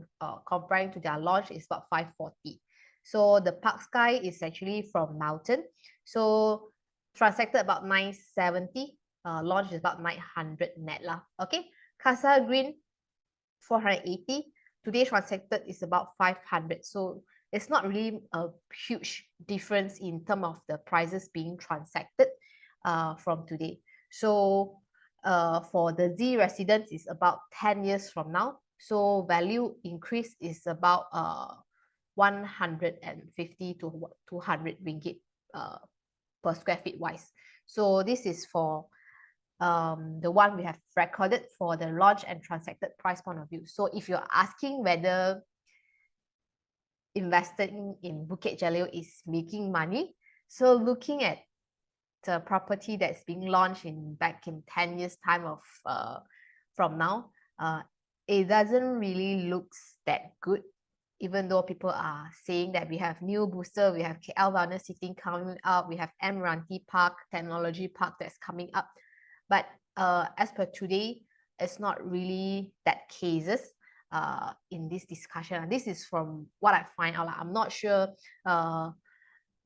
comparing to their launch is about 540. So the Park Sky is actually from Mountain. So transacted about 970, launch is about 900 net lah. Okay, Casa Green 480. Today transacted is about 500. So it's not really a huge difference in terms of the prices being transacted from today. So for the Z residence is about 10 years from now. So value increase is about 150 to 200 ringgit per square feet wise. So this is for the one we have recorded for the launch and transacted price point of view. So if you're asking whether investing in Bukit Jalil is making money, so looking at the property that's being launched back in 10 years time of from now, it doesn't really looks that good, even though people are saying that we have new booster, we have KL Wellness City coming up, we have Admiralty Park, Technology Park that's coming up. But as per today, it's not really that cases in this discussion. This is from what I find out. I'm not sure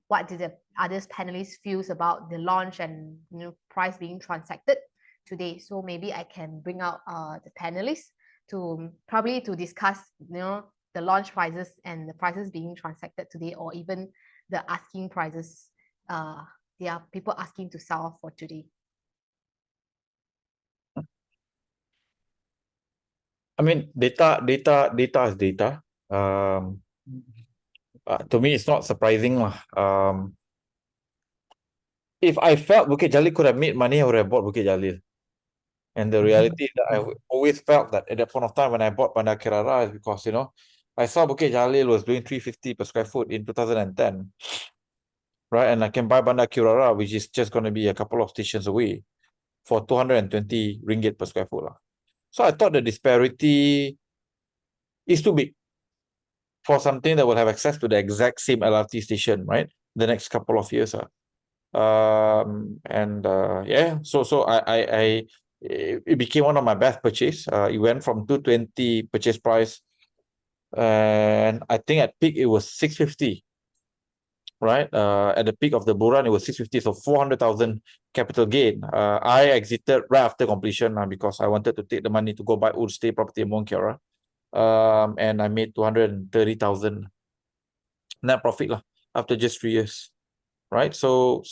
what did the others panelists feels about the launch and price being transacted today. So maybe I can bring out the panelists to probably to discuss the launch prices and the prices being transacted today, or even the asking prices there are people asking to sell for today. I mean, data is data. To me, it's not surprising lah. If I felt Bukit Jalil could have made money, I would have bought Bukit Jalil. And the reality is that I always felt that at that point of time when I bought Bandar Kirara is because, I saw Bukit Jalil was doing 350 per square foot in 2010. Right? And I can buy Bandar Kirara, which is just going to be a couple of stations away, for 220 ringgit per square foot. So I thought the disparity is too big for something that will have access to the exact same LRT station, right? The next couple of years. Yeah, so it became one of my best purchase. It went from 220 purchase price, and I think at peak it was 650. Right, at the peak of the bull run, it was 650, so 400,000 capital gain. I exited right after completion because I wanted to take the money to go buy old stay property in Mont Kiara. And I made 230,000 net profit after just 3 years. Right, so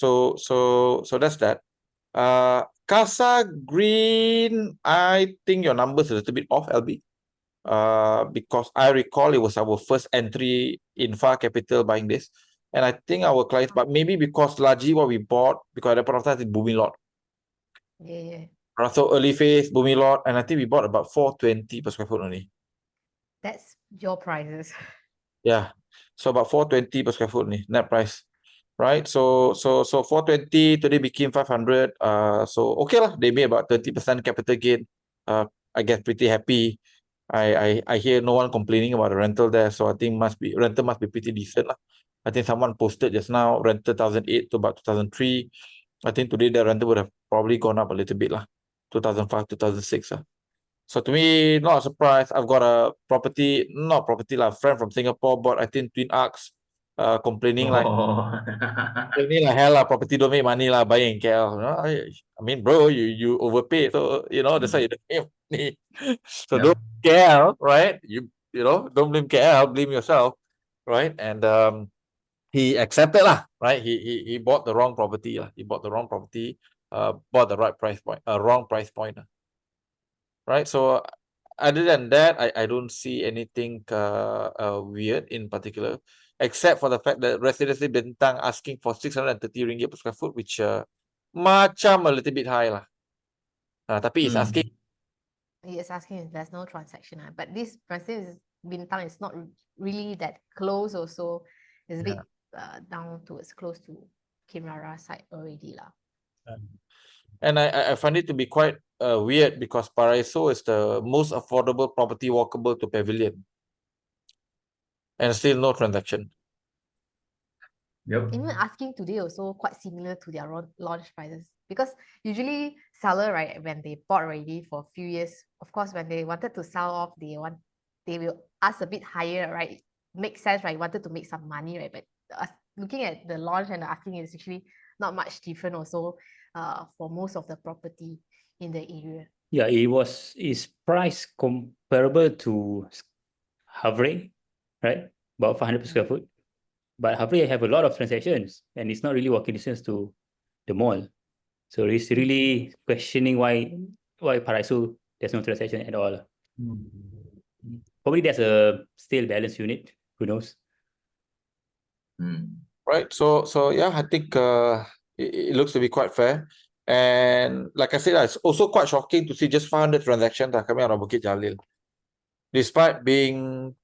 that's that. Casa Green, I think your numbers are a little bit off, LB. because I recall it was our first entry in Far Capital buying this. And I think our clients, but maybe because largely what we bought, because at that point of time, it's Bumi lot. Yeah. So early phase, Bumi lot, and I think we bought about 420 per square foot only. That's your prices. Yeah. So about 420 per square foot only, net price. Right? So 420 today became 500. So okay lah, they made about 30% capital gain. I get pretty happy. I hear no one complaining about the rental there, so I think rental must be pretty decent lah. I think someone posted just now rental 2008 to about 2003. I think today the rental would have probably gone up a little bit lah, 2005, 2006 lah. So to me, not a surprise. I've got a not property lah, friend from Singapore bought, I think, Twin Arcs, complaining like hell lah, property don't make money lah, buying in KL. You know, I mean, bro, you overpay, so that's why you don't make money. So Yep. don't KL, right? Don't blame KL, blame yourself, right? And he accepted lah, right? He bought the wrong property lah. He bought the wrong property, bought the right price point, wrong price point, right? So other than that, I don't see anything weird in particular, except for the fact that Residency Bintang asking for 630 ringgit per square foot, which macam a little bit high lah. Tapi it's asking. He is asking if there's no transaction. But this Residency Bintang is not really that close also. It's a bit down towards close to Kimrara side already lah. And I find it to be quite weird because Paraiso is the most affordable property walkable to Pavilion. And still no transaction. Yep. Even asking today also quite similar to their launch prices. Because usually seller, right, when they bought already for a few years, of course, when they wanted to sell off, they will ask a bit higher, right? Makes sense, right? Wanted to make some money, right? But looking at the launch and the asking is actually not much different also for most of the property in the area. Yeah, it's price comparable to Havre, right? About 500 per square foot. But Havre have a lot of transactions and it's not really walking distance to the mall. So it's really questioning why Paraiso there's no transaction at all. Probably there's a still balance unit, who knows? Right. So yeah, I think it looks to be quite fair. And like I said, it's also quite shocking to see just 500 transactions coming out of Bukit Jalil. Despite being,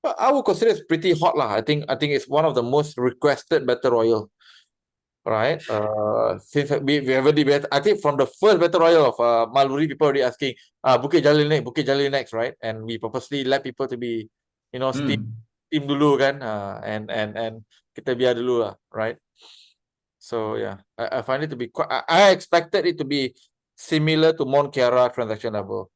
I would consider it's pretty hot lah. I think it's one of the most requested Battle Royale. Right. Since we have a debate, I think from the first Battle Royale of Maluri, people already asking Bukit Jalil next, right? And we purposely let people to be, steam dulu kan, and kita biar dulu lah, right? So yeah, I find it to be quite. I expected it to be similar to Mont Kiara transaction level.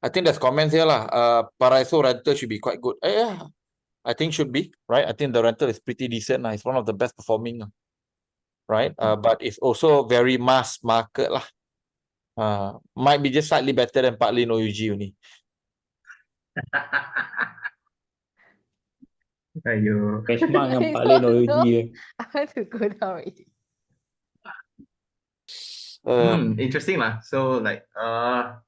I think there's comments here lah. Paraiso rental should be quite good. Yeah, I think should be, right? I think the rental is pretty decent. It's one of the best performing, right? But it's also very mass market lah. Might be just slightly better than Park Lane OUG only. Ayo. Benchmark yang Park Lane OUG. I want to go down already. Interesting lah. So like I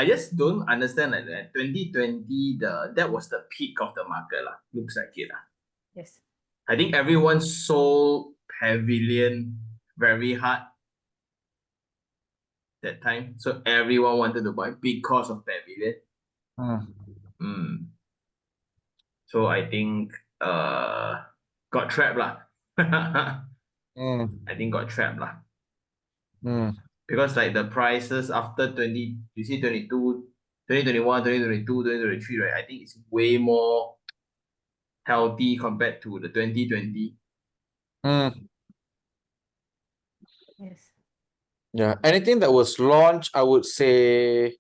just don't understand like that. 2020 that was the peak of the market lah. Looks like it lah. Yes. I think everyone sold Pavilion very hard that time. So everyone wanted to buy because of Pavilion. So I think got trapped lah. I think got trapped lah. Because like the prices after 2021, 2022, 2023, right? I think it's way more healthy compared to the 2020. Yes. Yeah, anything that was launched, I would say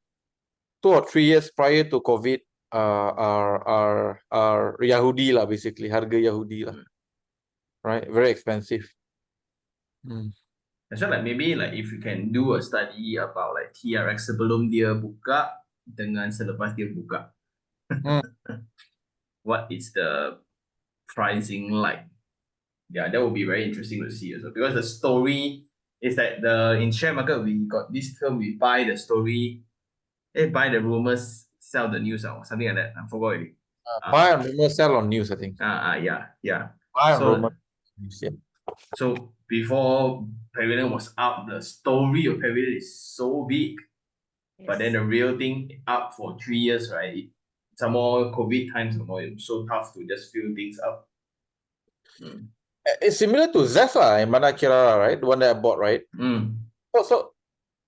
2 or 3 years prior to COVID are Yahudi lah, basically, harga Yahudi lah. Right, very expensive. That's why like maybe like if you can do a study about like TRX sebelum dia buka dengan selepas dia buka. What is the pricing like? yeah, that would be very interesting to see also, because the story is that in share market we got this term, we buy the story, buy the rumors, sell the news or something like that. I forgot already. Buy on rumor, sell on news, I think. Yeah. Buy on So rumor, news, yeah. so before Pavilion was up, the story of Pavilion is so big. But then the real thing up for 3 years, right? Some more COVID times, some more, it's so tough to just fill things up. It's similar to Zeph in Manakira, right? The one that I bought, right? So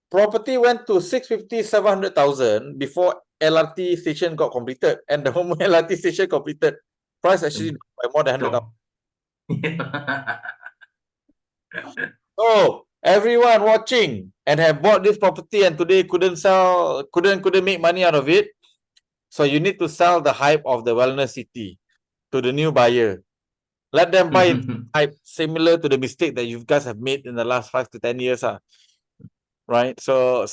property went to 650, 700,000 before LRT station got completed. And the moment LRT station completed, price actually dropped by more than 100,000. So everyone watching and have bought this property and today couldn't sell, couldn't make money out of it. So you need to sell the hype of the wellness city to the new buyer. Let them buy hype similar to the mistake that you guys have made in the last 5 to 10 years. Right? So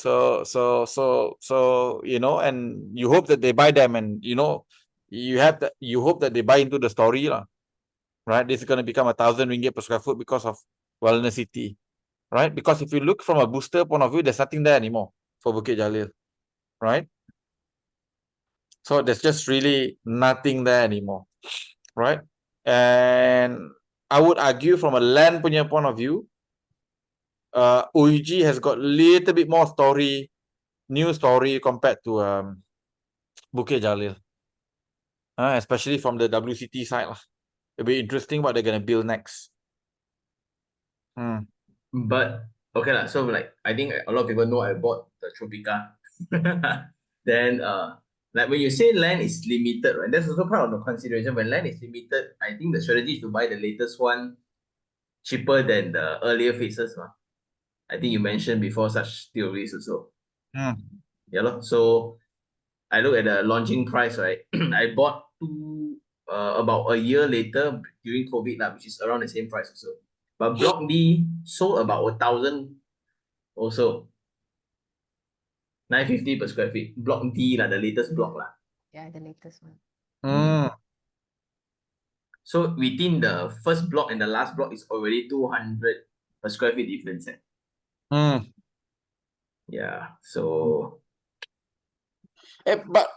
you know, and you hope that they buy them, and you know, you hope that they buy into the story. Right? This is going to become 1,000 ringgit per square foot because of wellness city. Right? Because if you look from a booster point of view, there's nothing there anymore for Bukit Jalil. Right? So there's just really nothing there anymore. Right? And I would argue from a land punya point of view, OUG has got little bit more story, new story compared to Bukit Jalil. Especially from the WCT side. It'll be interesting what they're going to build next. But okay lah, so like I think a lot of people know I bought the Tropica. Then like when you say land is limited, right? That's also part of the consideration. When land is limited, I think the strategy is to buy the latest one cheaper than the earlier phases. I think you mentioned before such theories also. Yeah, so I look at the launching price, right? I bought two about a year later during COVID, which is around the same price also. But Block D sold about 1,000 also. 950 per square feet. Block D, the latest block. Yeah, the latest one. So within the first block and the last block is already 200 per square feet difference. Yeah, so... But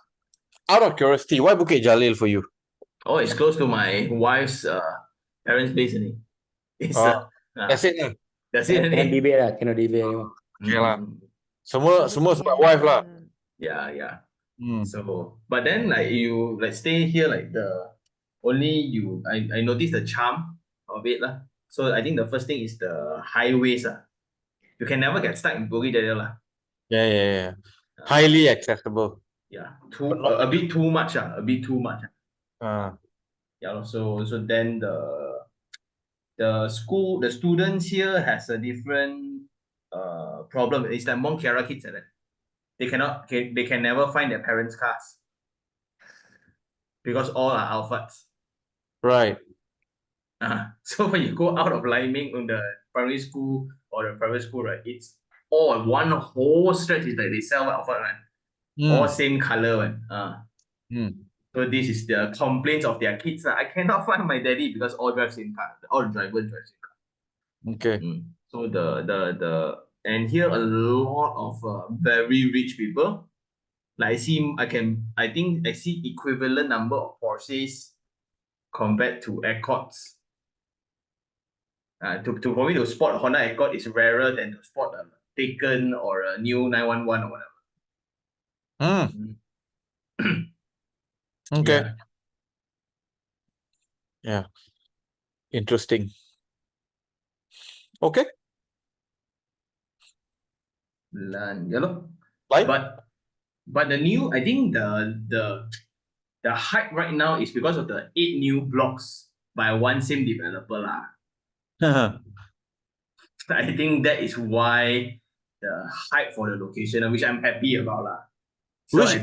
out of curiosity, why Bukit Jalil for you? Oh, it's close to my wife's parents' place. That's it. That's it. Cannot debate lah, cannot debate anymore. Okay lah. Semua sebab wife lah. Yeah. So, but then like you like stay here, like I noticed the charm of it lah. So I think the first thing is the highways. You can never get stuck in Bukit Jalil lah. Yeah. Highly accessible. Yeah, a bit too much. Yeah, so then the students here has a different problem. It's like Mont Kiara kids like that. They can never find their parents' cars because all are alphas. Right. So when you go out of Liming on the primary school or the private school, right, it's all one whole stretch is like they sell alpha, right? All same color one. So this is the complaints of their kids. I cannot find my daddy because all drive same car. All drivers drive same car. Okay. So and here a lot of very rich people. Like I think I see equivalent number of Porsches compared to Accords. For me to spot a Honda Accord is rarer than to spot a Taken or a new 911 or whatever. Okay. Yeah. Interesting. Okay. Like? But the new, I think the hype right now is because of the 8 new blocks by one same developer I think that is why the hype for the location, which I'm happy about So which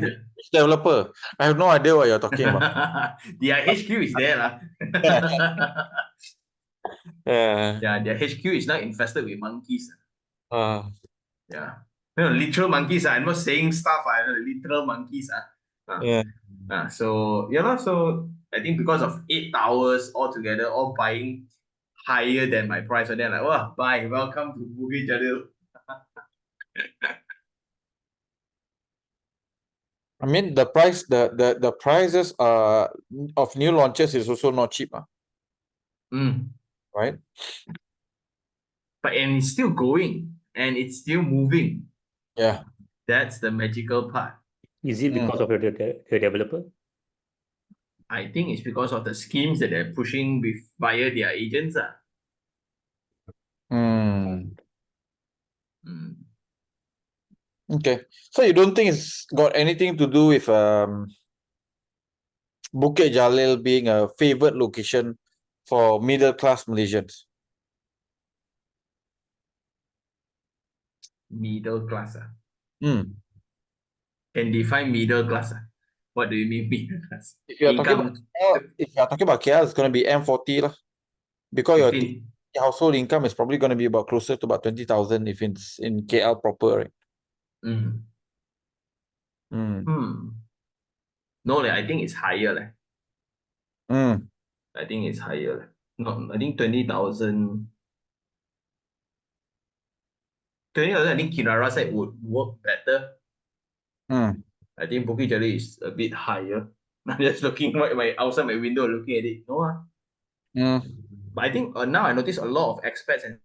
developer? I have no idea what you're talking about. Their HQ is there Yeah, their HQ is now infested with monkeys. Yeah, literal monkeys. I'm not saying stuff. Literal monkeys. So so I think because of 8 towers all together, all buying higher than my price. And then like, wow, bye, welcome to Bukit Jalil. I mean, the prices of new launches is also not cheap, right? But and it's still going and it's still moving. Yeah. That's the magical part. Is it because of the developer? I think it's because of the schemes that they're pushing via their agents. Okay. So you don't think it's got anything to do with Bukit Jalil being a favored location for middle class Malaysians? Middle class. Hmm. Can define middle class. What do you mean middle class? If you are talking about KL, it's going to be M40 lah. Because your 15. household income is probably going to be about closer to about 20,000 if it's in KL proper, right? No, I think it's higher. I think it's higher. No, I think 20,000. 20,000, I think Kinara side would work better. I think Bukit Jalil is a bit higher. I'm just looking right outside my window, looking at it. No, But I think now I notice a lot of expats and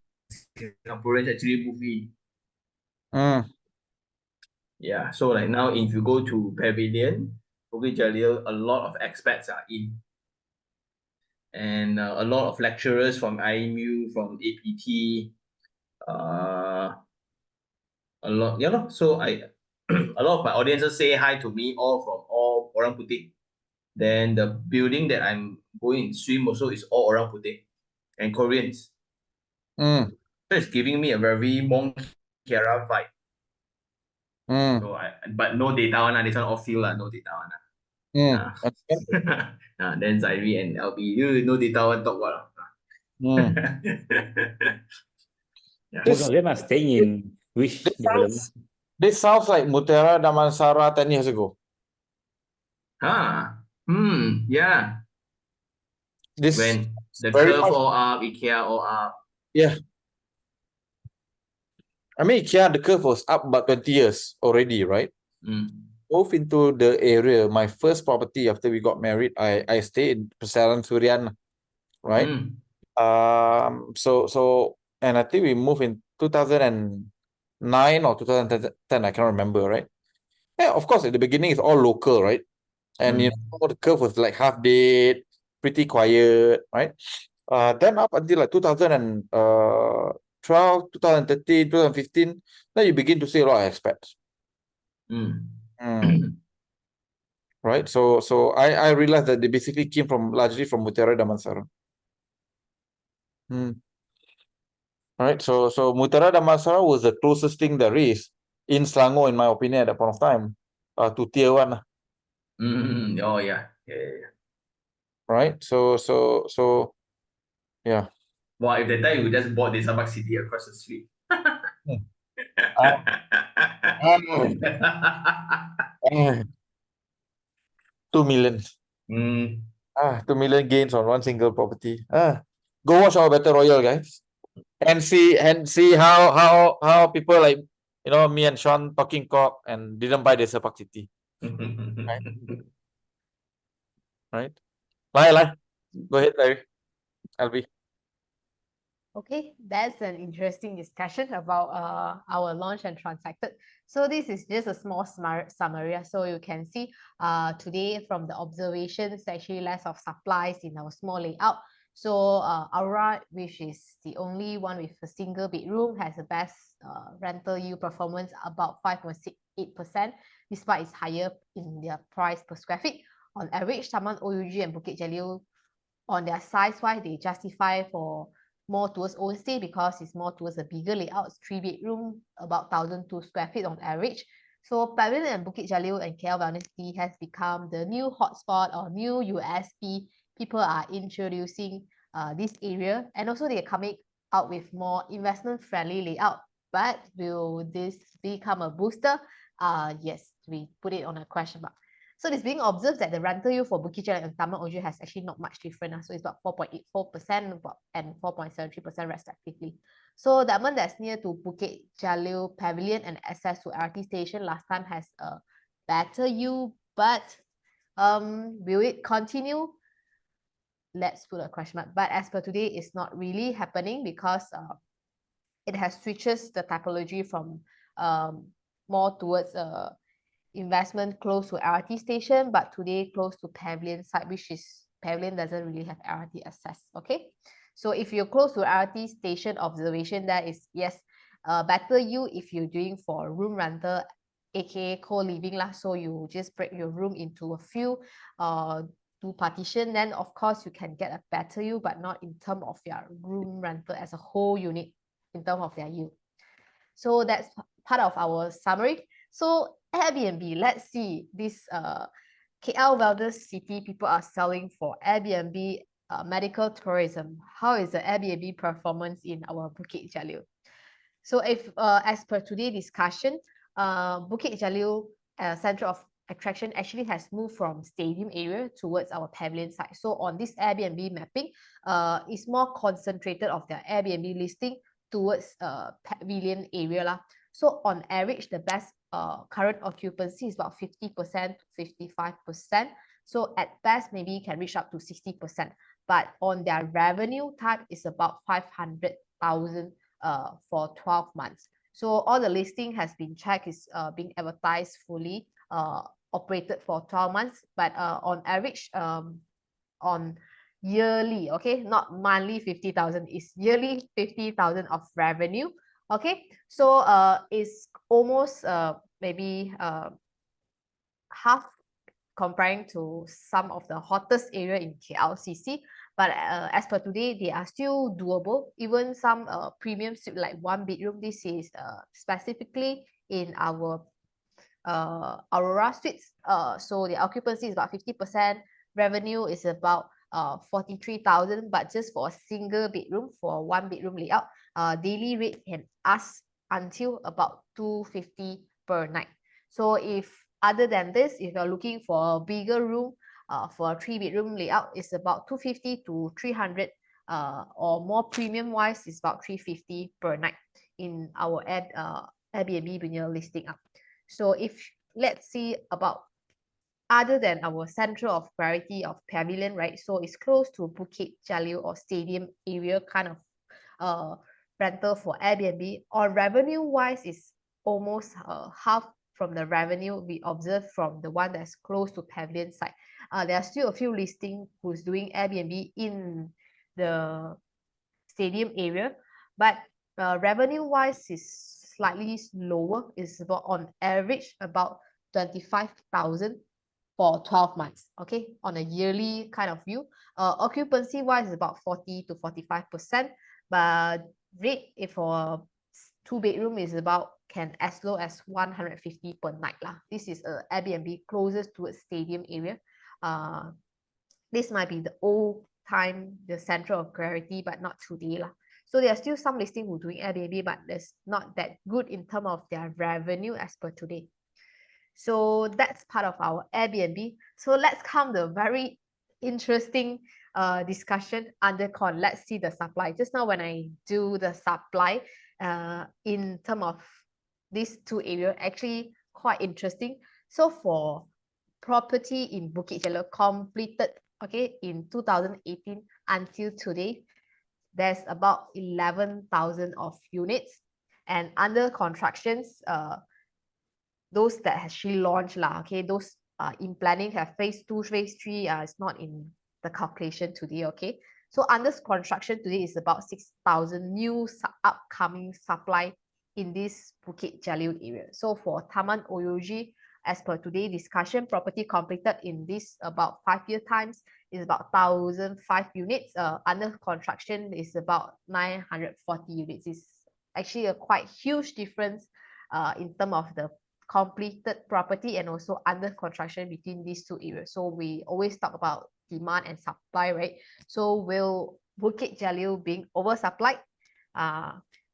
Singaporeans actually move in. Yeah, so like now if you go to Pavilion, Bukit Jalil, a lot of expats are in. And a lot of lecturers from IMU, from APT, a lot, so a lot of my audiences say hi to me, all from all Orang Putih. Then the building that I'm going to swim also is all Orang Putih and Koreans. So it's giving me a very Mong Kiara vibe. So but no data one, this one off field, no data one. Then Zairi and LB, you no data one talk what? Most of them are staying in which development? This sounds like Mutiara Damansara 10 years ago. Yeah. This When the very curve much, all up, IKEA all up. yeah. I mean, IKEA, the curve was up about 20 years already, right? Move into the area. My first property after we got married, I stayed in Pesaran Surian, right? So and I think we moved in 2009 or 2010, I can't remember, right? Yeah, of course, at the beginning it's all local, right? And you know, the curve was like half dead, pretty quiet, right? Then up until like 2012, 2013, 2015, then you begin to see a lot of expats. Right? So I realized that they basically came largely from Mutiara Damansara. Right? So Mutiara Damansara was the closest thing there is in Selangor, in my opinion, at that point of time, to tier 1. Oh yeah. Right? So yeah. Well, if that time you just bought the Sabak City across the street. 2 million. 2 million gains on one single property. Go watch our Battle Royale, guys, and see how people like me and Sean talking cock and didn't buy the Sepak City. Right? Lie. Go ahead, Larry. Albi. Okay, that's an interesting discussion about our launch and transacted. So this is just a small summary. So you can see today from the observations, actually less of supplies in our small layout. So Aura, which is the only one with a single bedroom, has the best rental yield performance, about 5.68%, despite it's higher in their price per square feet. On average, Taman, OUG and Bukit Jalil, on their size-wise, they justify for more towards own stay because it's more towards a bigger layout, 3-bedroom, about 1,002 square feet on average. So Pavilion and Bukit Jalil and KL Wellness City has become the new hotspot or new USP. People are introducing this area, and also they are coming out with more investment-friendly layout. But will this become a booster? Yes, we put it on a question mark. So it's being observed that the rental yield for Bukit Jalil and Taman OUG has actually not much different. So it's about 4.84% and 4.73% respectively. So the amount that's near to Bukit Jalil Pavilion and access to LRT station last time has a better yield, but will it continue? Let's put a question mark. But as per today, it's not really happening because it has switches the typology from more towards investment close to LRT station, but today close to Pavilion side, which is Pavilion doesn't really have LRT access. Okay, so if you're close to LRT station, observation there is yes, better you if you're doing for room rental, aka co-living lah. So you just break your room into a few do partition, then of course you can get a better yield, but not in terms of your room rental as a whole unit in terms of their yield. So that's part of our summary. So Airbnb, let's see this KL Wellness City, people are selling for Airbnb medical tourism. How is the Airbnb performance in our Bukit Jalil? So if as per today's discussion, Bukit Jalil center of attraction actually has moved from stadium area towards our pavilion side. So on this Airbnb mapping, it's more concentrated of their Airbnb listing towards pavilion area lah. So on average, the best current occupancy is about 50% to 55%. So at best, maybe can reach up to 60%. But on their revenue type is about 500,000 for 12 months. So all the listing has been checked, is being advertised fully, operated for 12 months. But on average, on yearly, okay, not monthly 50,000, is yearly 50,000 of revenue. Okay, so it's almost maybe half comparing to some of the hottest area in KLCC. But as per today, they are still doable. Even some premium suite like 1 bedroom, this is specifically in our Aurora suites. So the occupancy is about 50%, revenue is about 43,000, but just for a single bedroom, for 1 bedroom layout, daily rate can ask until about 250 per night. So if other than this, if you're looking for a bigger room, for a 3 bedroom layout, it's about 250 to 300, or more premium wise is about 350 per night in our Airbnb when you're listing up. So if let's see about other than our center of gravity of pavilion, right? So it's close to Bukit Jalil or stadium area kind of rental for Airbnb. Or revenue wise is almost half from the revenue we observe from the one that's close to pavilion side. There are still a few listings who's doing Airbnb in the stadium area, but revenue wise is slightly lower. It's about on average about 25,000 for 12 months, okay, on a yearly kind of view. Occupancy wise is about 40 to 45%, but rate if for a 2 bedroom is about can as low as 150 per night lah. This is a Airbnb closest towards stadium area. This might be the old time, the center of gravity, but not today lah. So there are still some listing who doing Airbnb, but it's not that good in terms of their revenue as per today. So that's part of our Airbnb. So let's come to a very interesting discussion under con. Let's see the supply. Just now when I do the supply in terms of these two areas, actually quite interesting. So for property in Bukit Jalil completed, okay, in 2018 until today, there's about 11,000 of units, and under constructions, those that has she launched lah, okay, those in planning have phase 2, phase 3, it's not in the calculation today, okay. So under construction today is about 6,000 new upcoming supply in this Bukit Jalil area. So for Taman OUG, as per today discussion, property completed in this about 5-year times is about 1,005 units. Under construction is about 940 units. It's actually a quite huge difference in terms of the completed property and also under construction between these two areas. So we always talk about demand and supply, right? So will Bukit Jalil being oversupplied?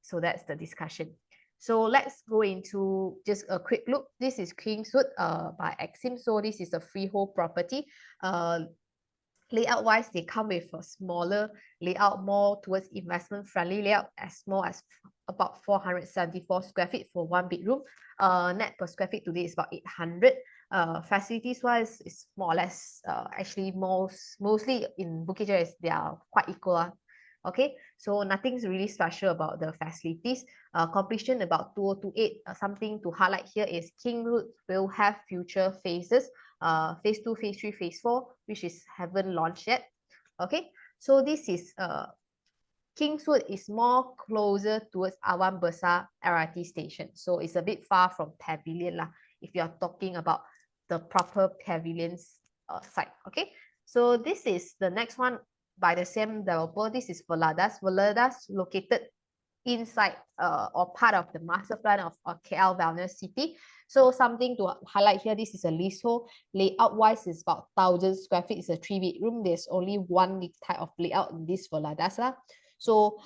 So that's the discussion. So let's go into just a quick look. This is Kingswood by Exim. So this is a freehold property. Layout wise, they come with a smaller layout, more towards investment friendly layout, as small as about 474 square feet for one bedroom. Net per square feet today is about 800. Facilities wise, it's more or less actually mostly in Bukit Jalil, they are quite equal. Okay, so nothing's really special about the facilities. Completion about 2028. Something to highlight here is Kingswood will have future phases. Phase 2, phase 3, phase 4, which is haven't launched yet. Okay, so this is Kingswood is more closer towards Awan Besar LRT station. So it's a bit far from Pavilion lah, if you are talking about the proper Pavilions site. Okay, so this is the next one by the same developer. This is Veladas. Veladas located inside or part of the master plan of KL Wellness City. So something to highlight here, this is a leasehold. Layout wise is about 1,000 square feet. It's a 3-bedroom. There's only one type of layout in this Veladas lah. So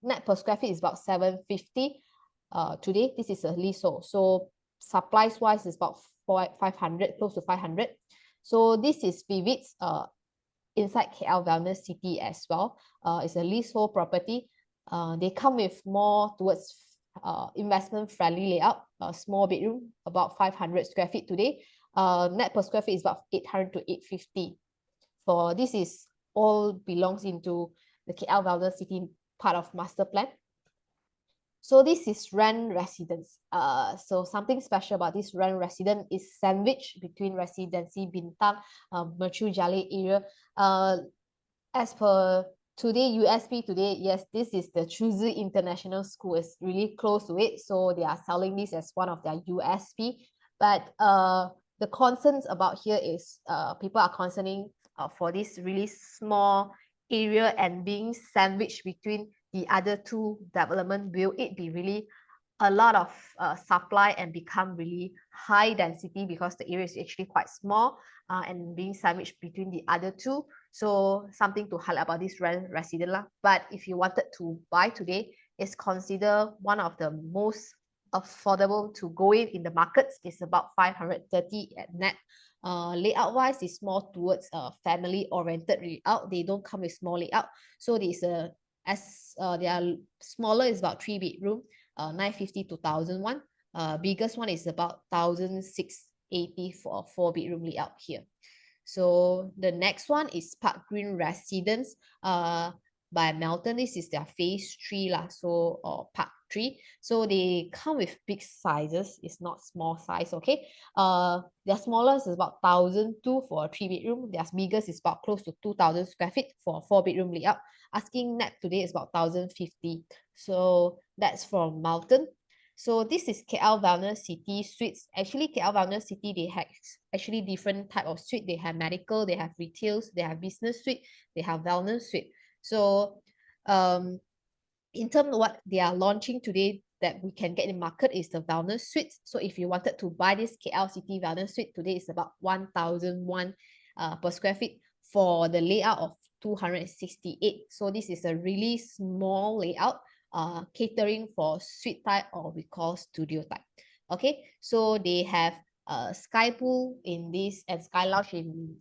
net per square feet is about 750. Today, this is a leasehold. So supplies wise is about 500, close to 500. So this is Vivid's inside KL Wellness City as well. It's a leasehold property. They come with more towards investment friendly layout, small bedroom, about 500 square feet today. Net per square feet is about 800 to 850. For this is all belongs into the KL Wellness City part of master plan. So this is rent residence. So something special about this rent residence is sandwiched between Residency Bintang, Mercu Jalil area. As per today, USP today, yes, this is the Chuzi International School. It's really close to it. So they are selling this as one of their USP. But the concerns about here is people are concerning for this really small area and being sandwiched between the other two development. Will it be really a lot of supply and become really high density because the area is actually quite small and being sandwiched between the other two? So something to highlight about this rent resident lah. But if you wanted to buy today, it's considered one of the most affordable to go in the markets. It's about 530 at net. Layout wise is more towards family oriented layout. They don't come with small layout. So there's they are smaller is about 3-bedroom, 950 to 1,001. Biggest one is about 1,680 for a 4-bedroom layout here. So the next one is Park Green Residence by Melton. This is their phase 3 lah, so or Park 3. So they come with big sizes. It's not small size, okay? Their smallest is about 1,002 for a 3-bedroom. Their biggest is about close to 2,000 square feet for a 4-bedroom layout. Asking net today is about 1,050. So that's from Melton. So this is KL Wellness City Suites. Actually, KL Wellness City, they have actually different type of suite. They have medical, they have retails, they have business suite, they have wellness suite. So in terms of what they are launching today that we can get in market is the wellness suite. So if you wanted to buy this KL City Wellness Suite today, is about 1,001 per square feet for the layout of 268. So this is a really small layout, catering for suite type or we call studio type. Okay, so they have sky pool in this and sky lounge in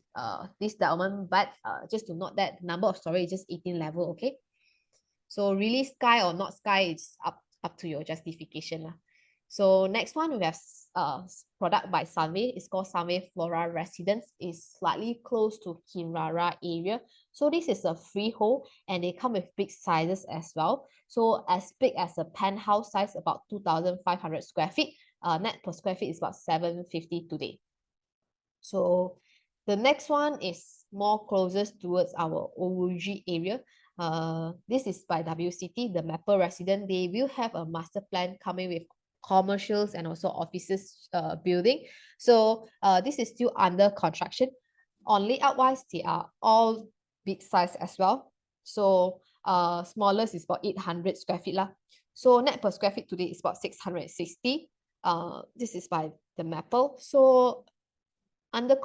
this development, but just to note that the number of story is just 18 level. Okay, so really sky or not sky, it's up to your justification lah. So next one we have product by Sunway. It's called Sunway Flora Residence. It's slightly close to Kinrara area. So this is a freehold and they come with big sizes as well. So as big as a penthouse size, about 2,500 square feet. Net per square feet is about 750 today. So the next one is more closest towards our OUG area. This is by WCT, the Maple Resident. They will have a master plan coming with commercials and also offices building. So this is still under construction. On layout wise, they are all big size as well. So smallest is about 800 square feet lah. So net per square feet today is about 660. This is by the Maple. So under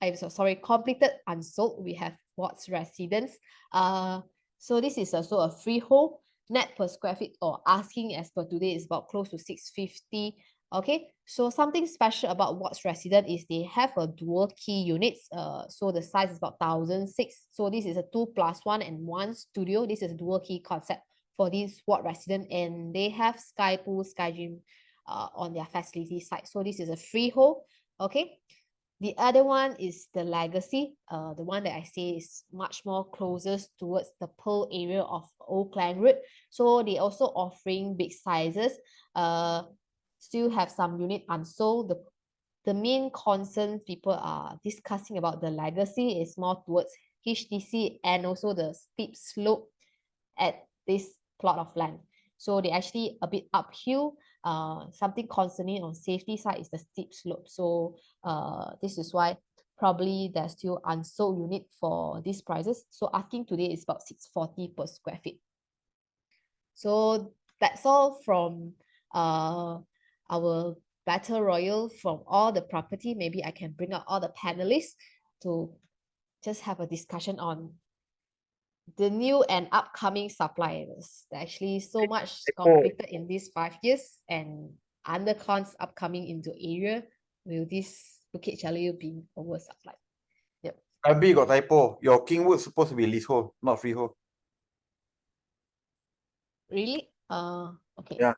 completed unsold, we have Watts Residence. So this is also a freehold. net per square feet or asking as per today is about close to 650. Okay, so something special about Watts Resident is they have a dual key units. So the size is about 1,006. So this is a 2+1 and 1 studio. This is a dual key concept for this Watts Resident, and they have sky pool, sky gym on their facility side. So this is a freehold. Okay. The other one is the Legacy. The one that I say is much more closest towards the Pearl area of Old Klang Road. So they also offering big sizes. Still have some unit unsold. The main concern people are discussing about the Legacy is more towards HDC and also the steep slope at this plot of land. So they actually a bit uphill. Something concerning on safety side is the steep slope. So this is why probably there's still unsold unit for these prices. So asking today is about 640 per square feet. So that's all from our Battle Royale from all the property. Maybe I can bring out all the panelists to just have a discussion on the new and upcoming suppliers. Actually, so much completed in these 5 years, and undercons upcoming into area. Will this Bukit Jalil be oversupplied? Yep. Abi got typo. Your Kingwood supposed to be leasehold, not freehold. Really? Okay. Yeah.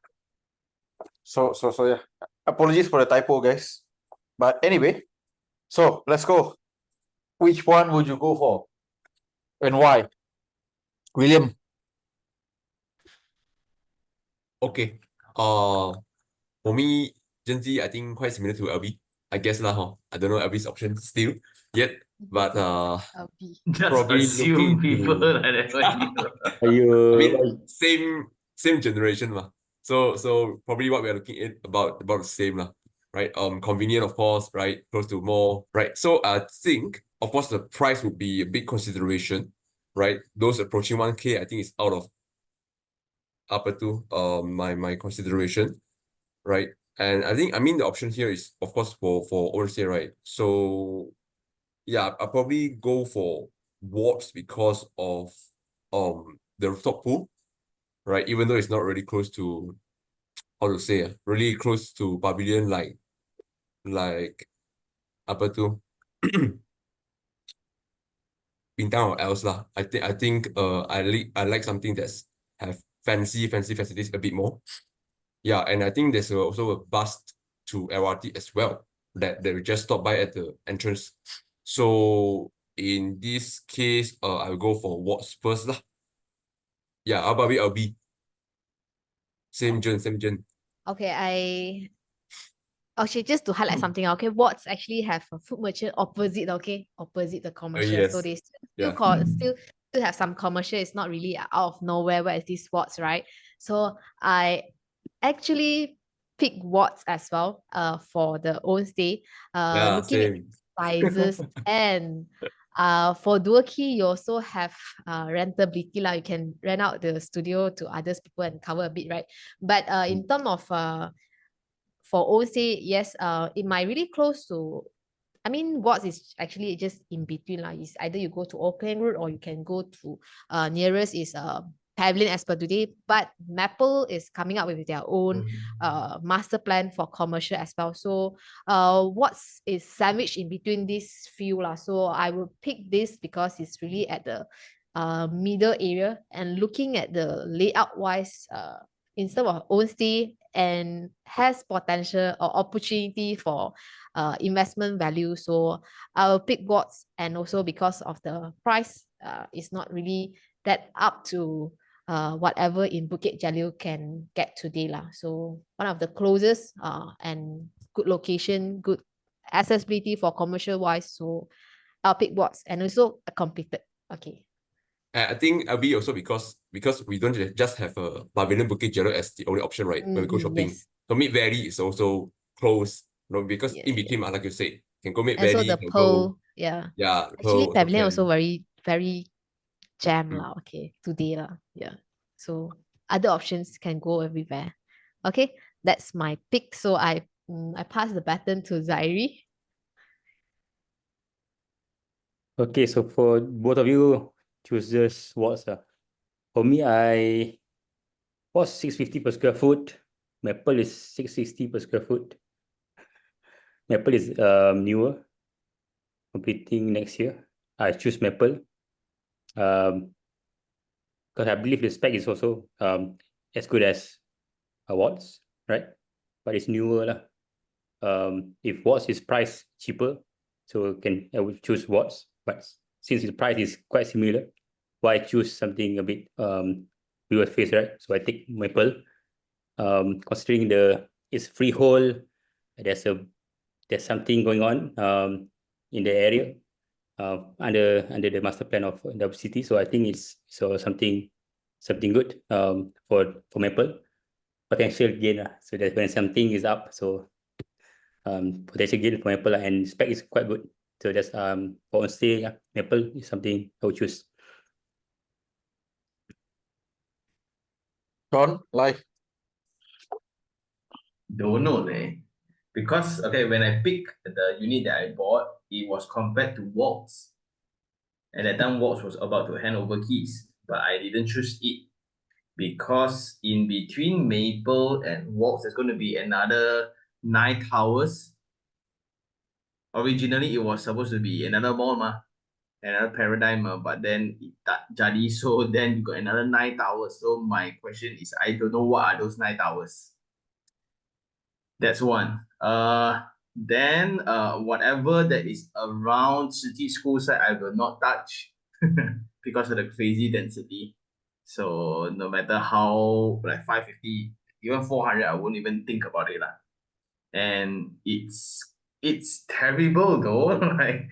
So yeah. Apologies for the typo, guys. But anyway, so let's go. Which one would you go for? And why? William. Okay. For me, Gen Z, I think quite similar to LB. I guess lah, huh? I don't know LB's option still yet, but Just probably assume looking people to- like that. Are you? I mean, same generation lah. So probably what we are looking at about the same lah, right? Convenient of course, right? Close to more, right? So I think of course the price would be a big consideration, right? Those approaching 1K, I think is out of upper to my consideration, right? And I mean the option here is of course for overseas, right? So yeah, I'll probably go for Wards because of the rooftop pool, right? Even though it's not really close to, how to say, really close to pavilion like apa tu Bintang or else lah. I think I like something that's have fancy facilities a bit more. Yeah, and I think there's also a bus to LRT as well that we just stop by at the entrance. So in this case, I will go for Wards first lah. Yeah, how about I'll be same gen. Okay, actually just to highlight something, okay, Watts actually have a food merchant opposite, okay, opposite the commercial. So yes. they still Yeah. still have some commercial. It's not really out of nowhere where is this Watts, right? So I actually pick Watts as well for the own stay. Yeah, Looking at same. sizes and for dual key you also have rentability lah. You can rent out the studio to others people and cover a bit, right? But in terms of for OC, yes, it might really close to, I mean, Watts is actually just in between lah. It's either you go to Auckland Road or you can go to nearest is Pavilion as per today. But Maple is coming up with their own master plan for commercial as well. So Watts is sandwiched in between these few lah. So I will pick this because it's really at the middle area, and looking at the layout wise, instead of own stay and has potential or opportunity for investment value. So I will pick Watts, and also because of the price, it's not really that up to whatever in Bukit Jalil can get today lah. So one of the closest and good location, good accessibility for commercial wise. So I'll pick Watts, and also a completed. Okay. I think I'll be also because we don't just have a Pavilion Bukit Jalil as the only option, right? When we go shopping. Yes. So Mid Valley is also close, you know, because Yeah, in between, like you said, can go Mid And so Valley, the can Pearl, go, yeah. yeah, Actually, Pearl Pavilion can. also very jam lah. Okay, today lah. Yeah. So other options can go everywhere. Okay, that's my pick. So I pass the baton to Zairi. Okay, so for both of you, choose just Watts. For me, I Was 650 per square foot. Maple is 660 per square foot. Maple is newer, completing next year. I choose Maple. Because I believe the spec is also as good as Watts, right? But it's newer lah. If Watts is priced cheaper, so I would choose Watts. But since the price is quite similar, why choose something a bit viewer face, right? So I take Maple. Considering it's freehold, there's something going on in the area under the master plan of the city. So I think it's something good for Maple. Potential gain. So that when something is up, so potential gain for Maple and spec is quite good. So that's for stay, yeah, Maple is something I would choose. John, live. Don't know, because when I picked the unit that I bought, it was compared to Waltz. At that time, Waltz was about to hand over keys, but I didn't choose it because in between Maple and Waltz, there's going to be another 9 towers. Originally, it was supposed to be another mall, another paradigm, but then it jadi, so then you got another 9 towers. So my question is, I don't know what are those 9 towers. That's one. Then whatever that is around city school side, I will not touch because of the crazy density. So no matter how like 550, even 400, I won't even think about it lah. And it's terrible though. Like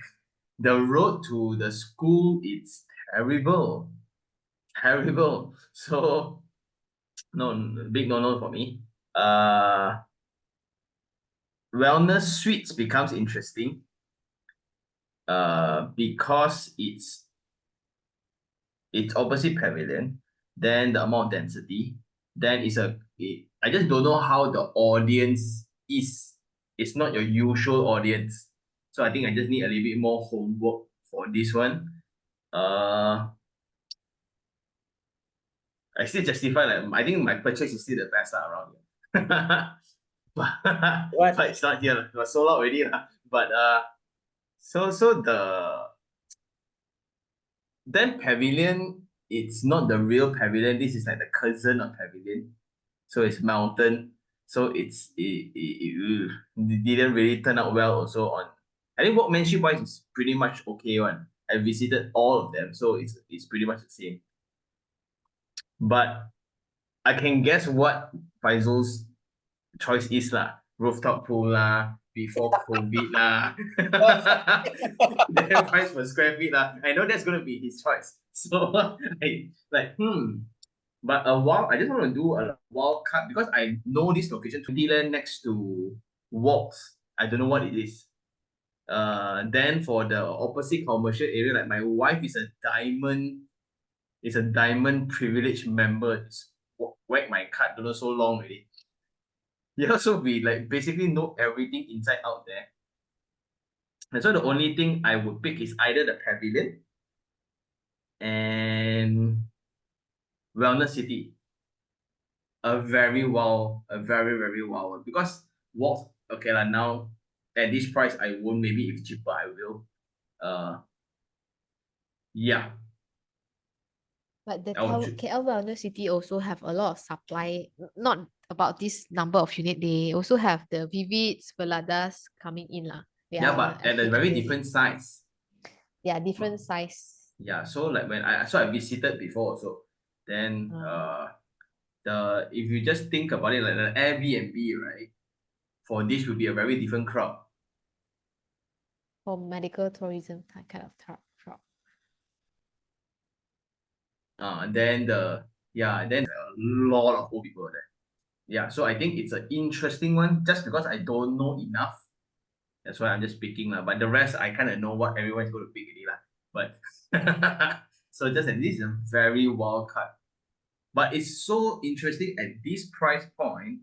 the road to the school, it's terrible. So no, big no for me. Wellness suites becomes interesting because it's opposite pavilion, then the amount of density, then I just don't know how the audience is. It's not your usual audience. So I think I just need a little bit more homework for this one. I still justify I think my purchase is still the best around here. But it's not here. It was sold out already. But so then pavilion, it's not the real pavilion. This is like the cousin of pavilion. So it's mountain. So it didn't really turn out well also on. I think workmanship wise is pretty much okay one. I visited all of them, so it's pretty much the same. But I can guess what Faizul's choice is lah. Rooftop pool lah, before COVID lah. The price per square feet lah. I know that's gonna be his choice. So but I just want to do a wild card because I know this location, 20 land next to Waltz. I don't know what it is. Then for the opposite commercial area, like my wife is a diamond privilege member. It's whack my card, don't know so long already. Yeah, so we basically know everything inside out there. And so the only thing I would pick is either the pavilion and Wellness City. A very, very wow one. Because what now at this price I won't, maybe if cheaper I will. Yeah. But the KL Wellness City also have a lot of supply, not about this number of unit. They also have the Vivids, Veladas coming in lah. Yeah, but at a very different size. Yeah, different size. Yeah, so like I visited before also. Then if you just think about it like the Airbnb, right? For this will be a very different crowd. For medical tourism kind of crowd. Then a lot of old people there. Yeah, so I think it's an interesting one just because I don't know enough. That's why I'm just picking lah. But the rest I kind of know what everyone's going to pick already lah. But so just that this is a very wild card. But it's so interesting at this price point,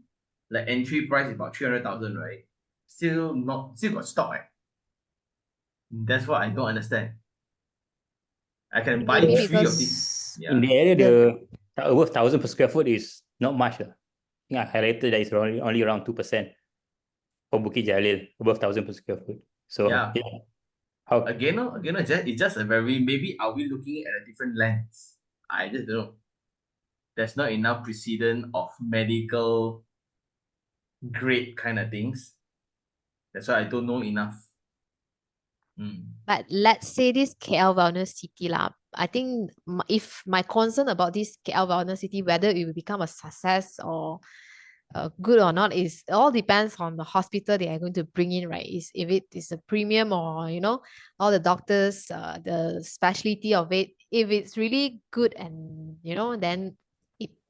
like entry price is about 300,000, right? Still got stock. That's what I don't understand. I can buy Maybe 3 of these. Yeah. In the area, the above 1,000 per square foot is not much. I think I highlighted that it's only around 2% for Bukit Jalil, above 1,000 per square foot. So Yeah. How Again, it's just a very, maybe are we looking at a different lens? I just don't know. There's not enough precedent of medical grade kind of things. That's why I don't know enough. But let's say this KL Wellness City lah. I think if my concern about this KL Wellness City, whether it will become a success or good or not, is all depends on the hospital they are going to bring in, right? Is if it is a premium or all the doctors, the specialty of it. If it's really good and then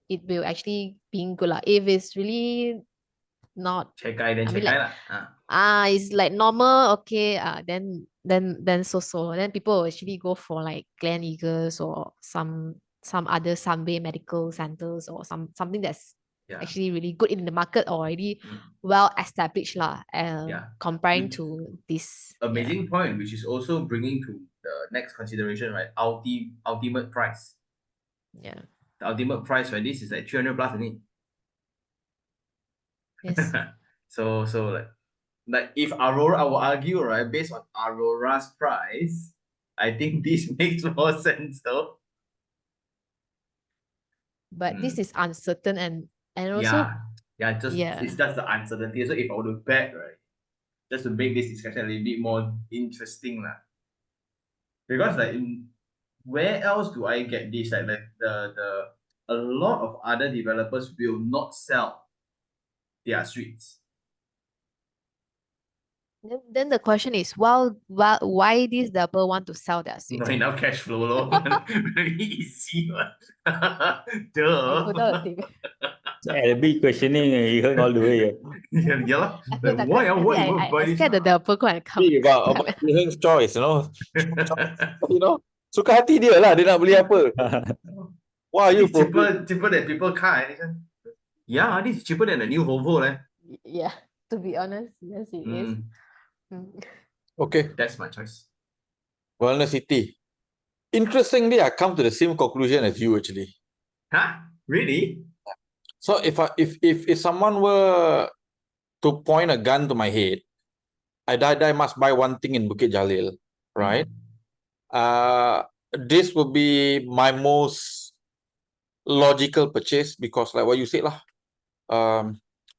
it will actually being good lah. If it's really not, it's like normal, okay, then then people will actually go for like Gleneagles or some other Sunway medical centers or something that's actually really good in the market or already well established lah, comparing to this amazing point, which is also bringing to the next consideration, right? Ultimate price. Yeah. The ultimate price, right? This is like 300 plus, isn't it? Yes. So like if Aurora, I will argue, right, based on Aurora's price, I think this makes more sense though. But this is uncertain and also it's just the uncertainty. So if I were to bet, right, just to make this discussion a little bit more interesting lah. Because like where else do I get this? Like a lot of other developers will not sell their streets. Then the question is, why this developer want to sell their streets? Not enough cash flow, lor. Very easy. Duh. a big questioning, you heard all the way. Yeah. Like, why I scared the developer go and come. About his choice, suka hati dia lah, dia nak beli apa. Why are you cheaper than people car? Yeah, this is cheaper than a new Volvo, eh? Yeah, to be honest, yes it is. Okay. That's my choice. Wellness City. Interestingly, I come to the same conclusion as you actually. Huh? Really? So if someone were to point a gun to my head, I must buy one thing in Bukit Jalil, right? This would be my most logical purchase because like what you said lah,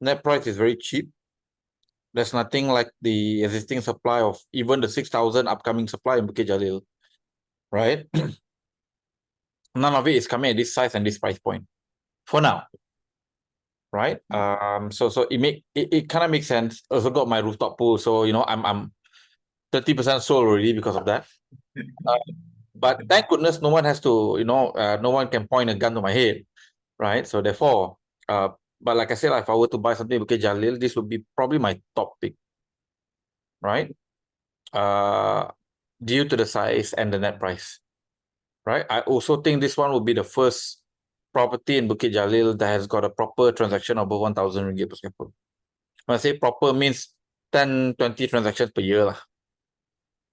net price is very cheap. There's nothing like the existing supply of even the 6,000 upcoming supply in Bukit Jalil, right? None of it is coming at this size and this price point for now, right? So it kind of makes sense. Also got my rooftop pool, so I'm 30% sold already because of that. But thank goodness no one has to, no one can point a gun to my head, right? So therefore, but like I said, if I were to buy something in Bukit Jalil, this would be probably my top pick, right? Due to the size and the net price, right? I also think this one will be the first property in Bukit Jalil that has got a proper transaction above 1,000 ringgit per square foot. When I say proper, means 10, 20 transactions per year,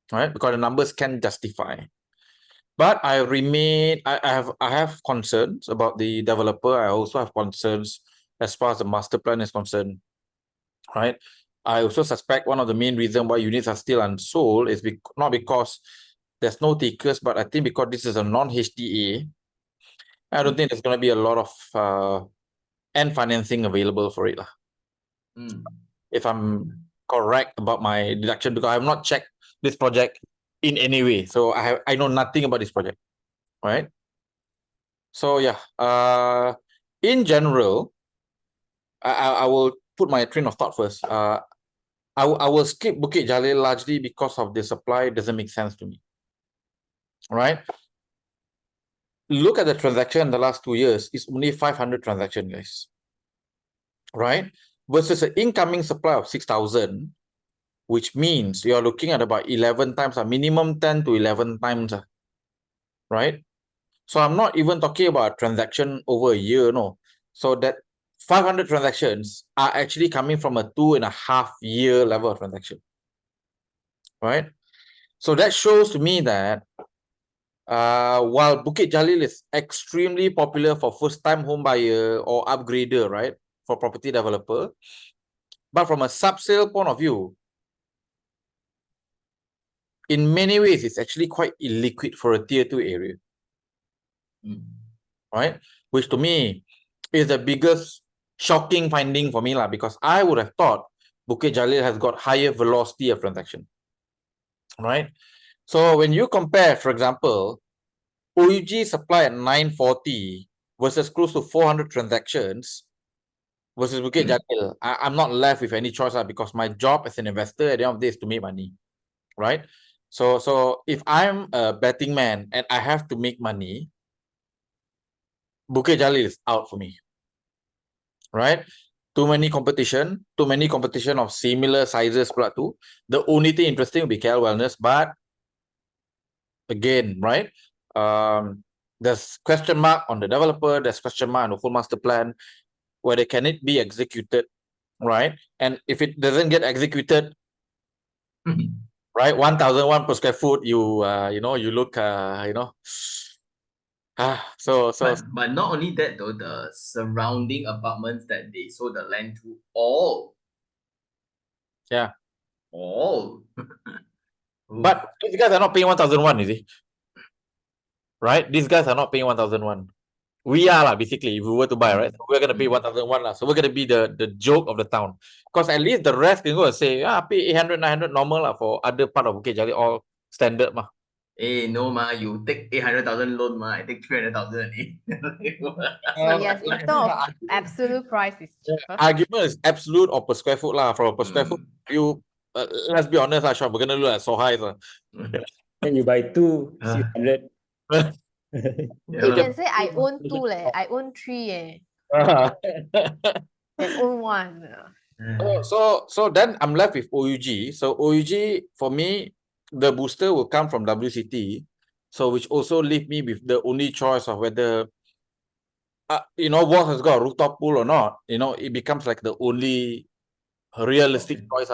right? Because the numbers can justify. But I have concerns about the developer. I also have concerns as far as the master plan is concerned, right? I also suspect one of the main reasons why units are still unsold is not because there's no takers, but I think because this is a non-HDA, I don't think there's going to be a lot of end financing available for it. If I'm correct about my deduction, because I have not checked this project in any way. So I know nothing about this project, right? So yeah, in general, I will put my train of thought first. I will skip Bukit Jalil largely because of the supply. It doesn't make sense to me, right? Look at the transaction in the last 2 years. It's only 500 transactions, guys, right? Versus an incoming supply of 6,000, which means you are looking at about 11 times, a minimum 10 to 11 times, right? So I'm not even talking about transaction over a year, no. So that 500 transactions are actually coming from a 2.5 year level of transaction, right? So that shows to me that while Bukit Jalil is extremely popular for first-time home buyer or upgrader, right, for property developer, but from a sub-sale point of view, in many ways, it's actually quite illiquid for a tier 2 area, right? Which to me is the biggest shocking finding for me, because I would have thought Bukit Jalil has got higher velocity of transaction, right? So when you compare, for example, OUG supply at 940 versus close to 400 transactions versus Bukit Jalil, I'm not left with any choice because my job as an investor at the end of the day is to make money, right? So if I'm a betting man and I have to make money, Bukit Jalil is out for me, right? Too many competition of similar sizes pula tu. The only thing interesting will be KL Wellness, but again, right? There's question mark on the developer, there's question mark on the full master plan, whether can it be executed, right? And if it doesn't get executed, right, 1,001 per square foot, you you look but not only that though, the surrounding apartments that they sold the land to all. Yeah. All. But these guys are not paying 1,001, you see. Right? These guys are not paying 1,001. We are basically, if we were to buy, right? So we're gonna pay 1,001 So we're gonna be the joke of the town. Because at least the rest can go and say, pay 800, 900 normal for other part of Bukit Jalil, all standard mah. No you take 800,000 loan I take 300,000 So yes, in terms of absolute price is cheaper. Argument is absolute or per square foot From a per square foot view, let's be honest Sean, we're gonna look at so high Then you buy 2, 600. You can say I own 2 I own 3 I own 1. So then I'm left with OUG. So OUG for me, the booster will come from WCT. So which also leave me with the only choice of whether Walls has got a rooftop pool or not. It becomes like the only realistic choice,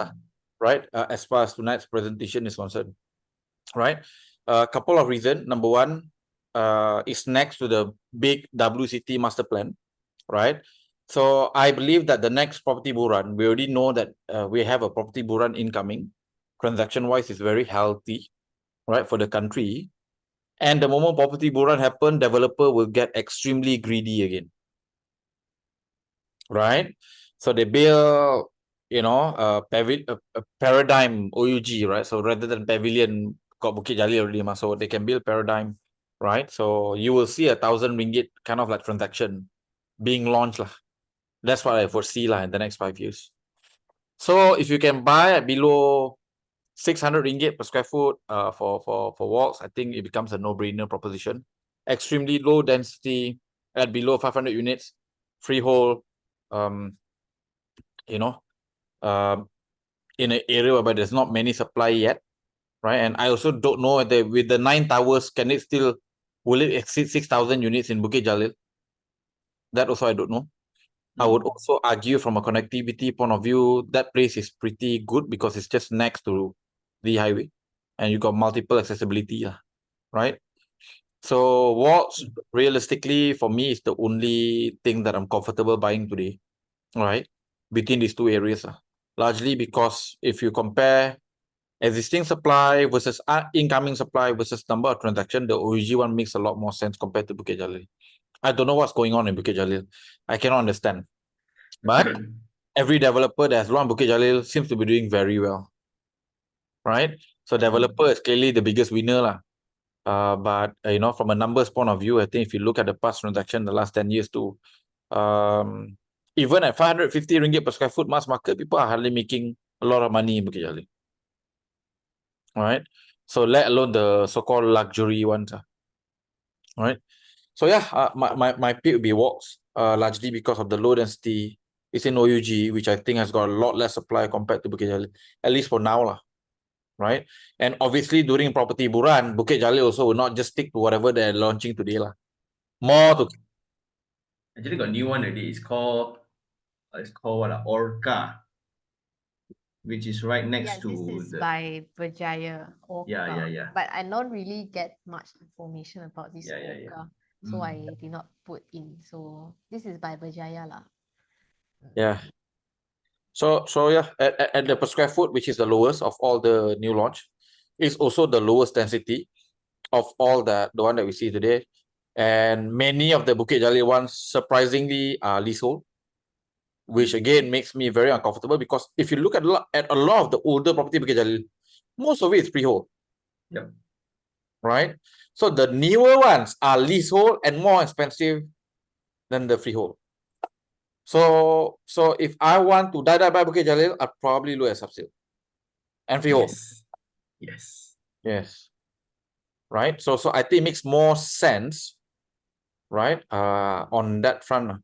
right? As far as tonight's presentation is concerned, right? A couple of reasons. Number one, it's next to the big WCT master plan, right? So I believe that the next property bull run, we already know that we have a property bull run incoming. Transaction-wise, is very healthy, right, for the country. And the moment property bull run happen, developer will get extremely greedy again, right? So they build, a paradigm OUG, right? So rather than pavilion, got Bukit Jalil already, so they can build paradigm, right? So you will see 1,000 ringgit kind of like transaction being launched lah. That's what I foresee in the next 5 years. So if you can buy at below 600 ringgit per square foot for walks, I think it becomes a no-brainer proposition. Extremely low density at below 500 units, freehold, in an area where there's not many supply yet, right? And I also don't know whether with the 9 towers, will it exceed 6,000 units in Bukit Jalil? That also I don't know. I would also argue from a connectivity point of view, that place is pretty good because it's just next to the highway and you got multiple accessibility, right? So walks, realistically, for me, is the only thing that I'm comfortable buying today, right? Between these two areas. Largely because if you compare existing supply versus incoming supply versus number of transactions, the OUG one makes a lot more sense compared to Bukit Jalil. I don't know what's going on in Bukit Jalil. I cannot understand. But every developer that has run Bukit Jalil seems to be doing very well, right? So developer is clearly the biggest winner. But from a numbers point of view, I think if you look at the past transaction, the last 10 years too, even at 550 ringgit per square foot mass market, people are hardly making a lot of money in Bukit Jalil. All right. So let alone the so-called luxury ones. All right. So yeah, my pick would be walks, largely because of the low density. It's in OUG, which I think has got a lot less supply compared to Bukit Jalil, at least for now, right? And obviously during property buran, Bukit Jalil also will not just stick to whatever they're launching today, More to actually got new one already. It's called what? Orca. which is right next this to is the by Berjaya. yeah. But I don't really get much information about this Yeah. Oka, so I did not put in. So this is by Berjaya lah. Yeah. So yeah, at the per square foot, which is the lowest of all the new launch, is also the lowest density of all the one that we see today. And many of the Bukit Jalil ones surprisingly are leasehold, which again makes me very uncomfortable, because if you look at a lot of the older property Bukit Jalil, most of it is freehold. Yep. Right? So the newer ones are leasehold and more expensive than the freehold. So if I want to buy Bukit Jalil, I'd probably look at subsale and freehold. Yes. Right? So I think it makes more sense, right? On that front.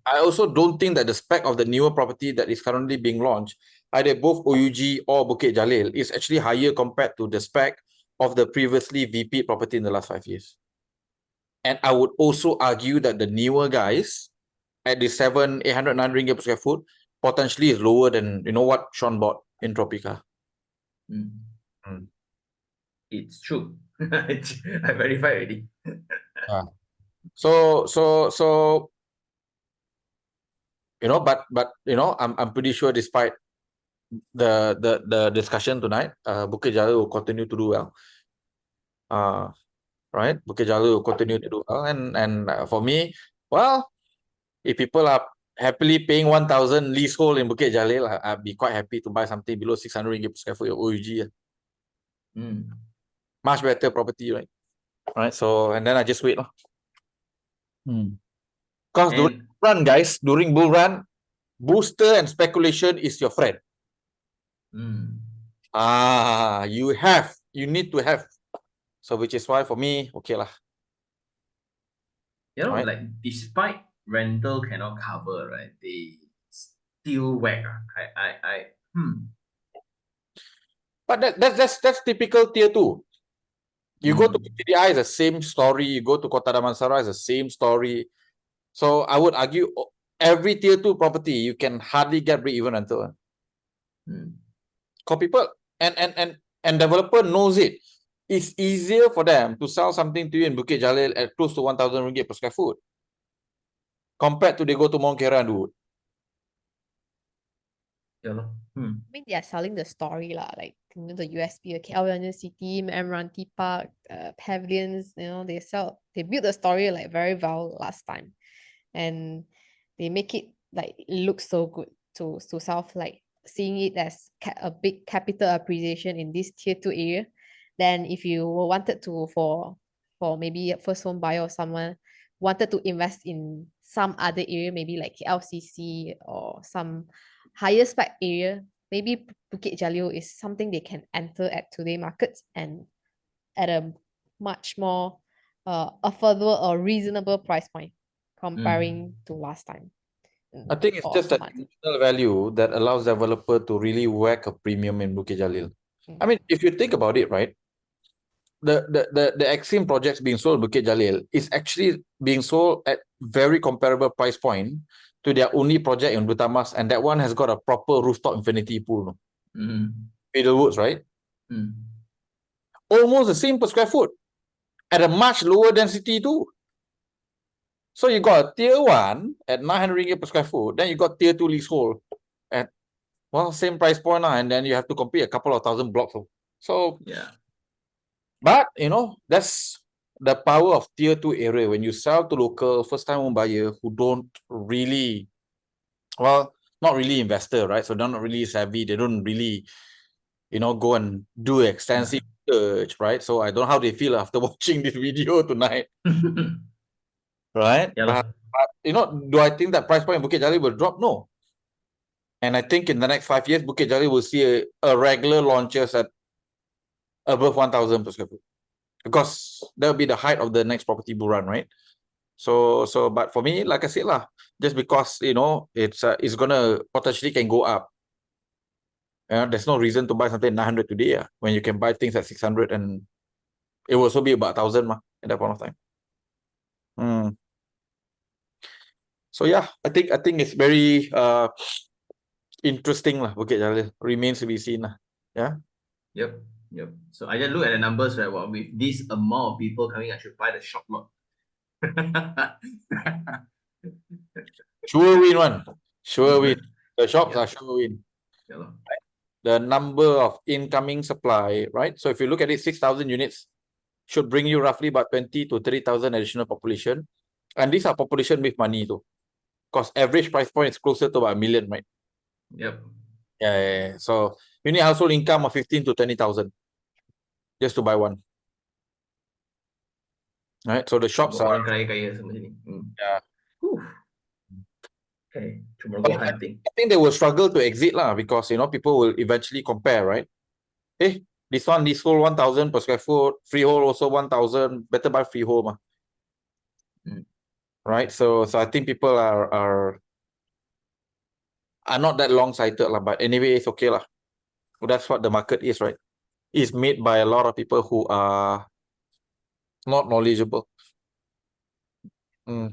I also don't think that the spec of the newer property that is currently being launched, either both OUG or Bukit Jalil, is actually higher compared to the spec of the previously VP property in the last 5 years. And I would also argue that the newer guys at the 700, 800, 900 ringgit per square foot potentially is lower than what Sean bought in Tropica. It's true. I verified already. So but I'm pretty sure, despite the discussion tonight, Bukit Jalil will continue to do well. Right? Bukit Jalil will continue to do well, and for me, well, if people are happily paying 1,000 leasehold in Bukit Jalil, I'd be quite happy to buy something below 600 ringgit per square foot OUG. Much better property, right? Right. So, and then I just wait. Because during run, guys, during bull run, booster and speculation is your friend. You need to have. So which is why for me, okay lah. Right? Like despite rental cannot cover, right? They still whack. But that's typical tier 2. You go to PTDI, it's the same story. You go to Kota Damansara, it's the same story. So I would argue every tier 2 property, you can hardly get break-even rental. Because people and developer knows it. It's easier for them to sell something to you in Bukit Jalil at close to 1,000 ringgit per square foot compared to they go to Mount Kera and do it. I mean, they are selling the story lah, like the USP, KL City, Admiralty Park, pavilions. They build the story like very well last time, and they make it like look so good to South, like seeing it as a big capital appreciation in this tier 2 area. Then if you wanted to for maybe a first home buyer or someone wanted to invest in some other area, maybe like LCC or some higher spec area, maybe Bukit Jalil is something they can enter at today markets and at a much more affordable or reasonable price point comparing to last time. I think it's just that additional value that allows developer to really whack a premium in Bukit Jalil. I mean, if you think about it, right? The Exim projects being sold in Bukit Jalil is actually being sold at very comparable price point to their only project in Butamas, and that one has got a proper rooftop infinity pool. Middlewoods, right? Almost the same per square foot at a much lower density too. So you got a tier 1 at 900 ringgit per square foot, then you got tier 2 leasehold at, well, same price point, and then you have to complete a couple of thousand blocks. So yeah. But that's the power of tier 2 area. When you sell to local first-time home buyer who don't really, well, not really investor, right? So they're not really savvy. They don't really, go and do extensive research, right? So I don't know how they feel after watching this video tonight. Right? Yeah. But do I think that price point in Bukit Jalil will drop? No. And I think in the next 5 years, Bukit Jalil will see a regular launches at above 1,000 per square foot, because that'll be the height of the next property bull run, right? So but for me, like I said lah, just because it's gonna potentially can go up. There's no reason to buy something at 900 today, when you can buy things at 600, and it will also be about 1,000 at that point of time. So yeah, I think it's very interesting lah. Bukit Jalil remains to be seen lah. Yeah. Yep. So I just look at the numbers, right? Well, with this amount of people coming, I should buy the shop lot. Sure win one. Sure win. The shops are sure win. Yeah, lor. The number of incoming supply, right? So if you look at it, 6,000 units should bring you roughly about 20 to 30,000 additional population. And these are population with money too. Because average price point is closer to about 1 million, right? Yep. Yeah. So you need household income of 15 to 20,000 just to buy one. Right? So the shops are... Orang kaya-kaya semua sini. Yeah. Whew. Okay, tomorrow go hunting. I think they will struggle to exit lah, because people will eventually compare, right? This one leasehold 1,000 per square foot, freehold also 1,000. Better buy freehold, mah. Right? So I think people are not that long sighted lah, but anyway, it's okay lah. That's what the market is, right? It's made by a lot of people who are not knowledgeable. I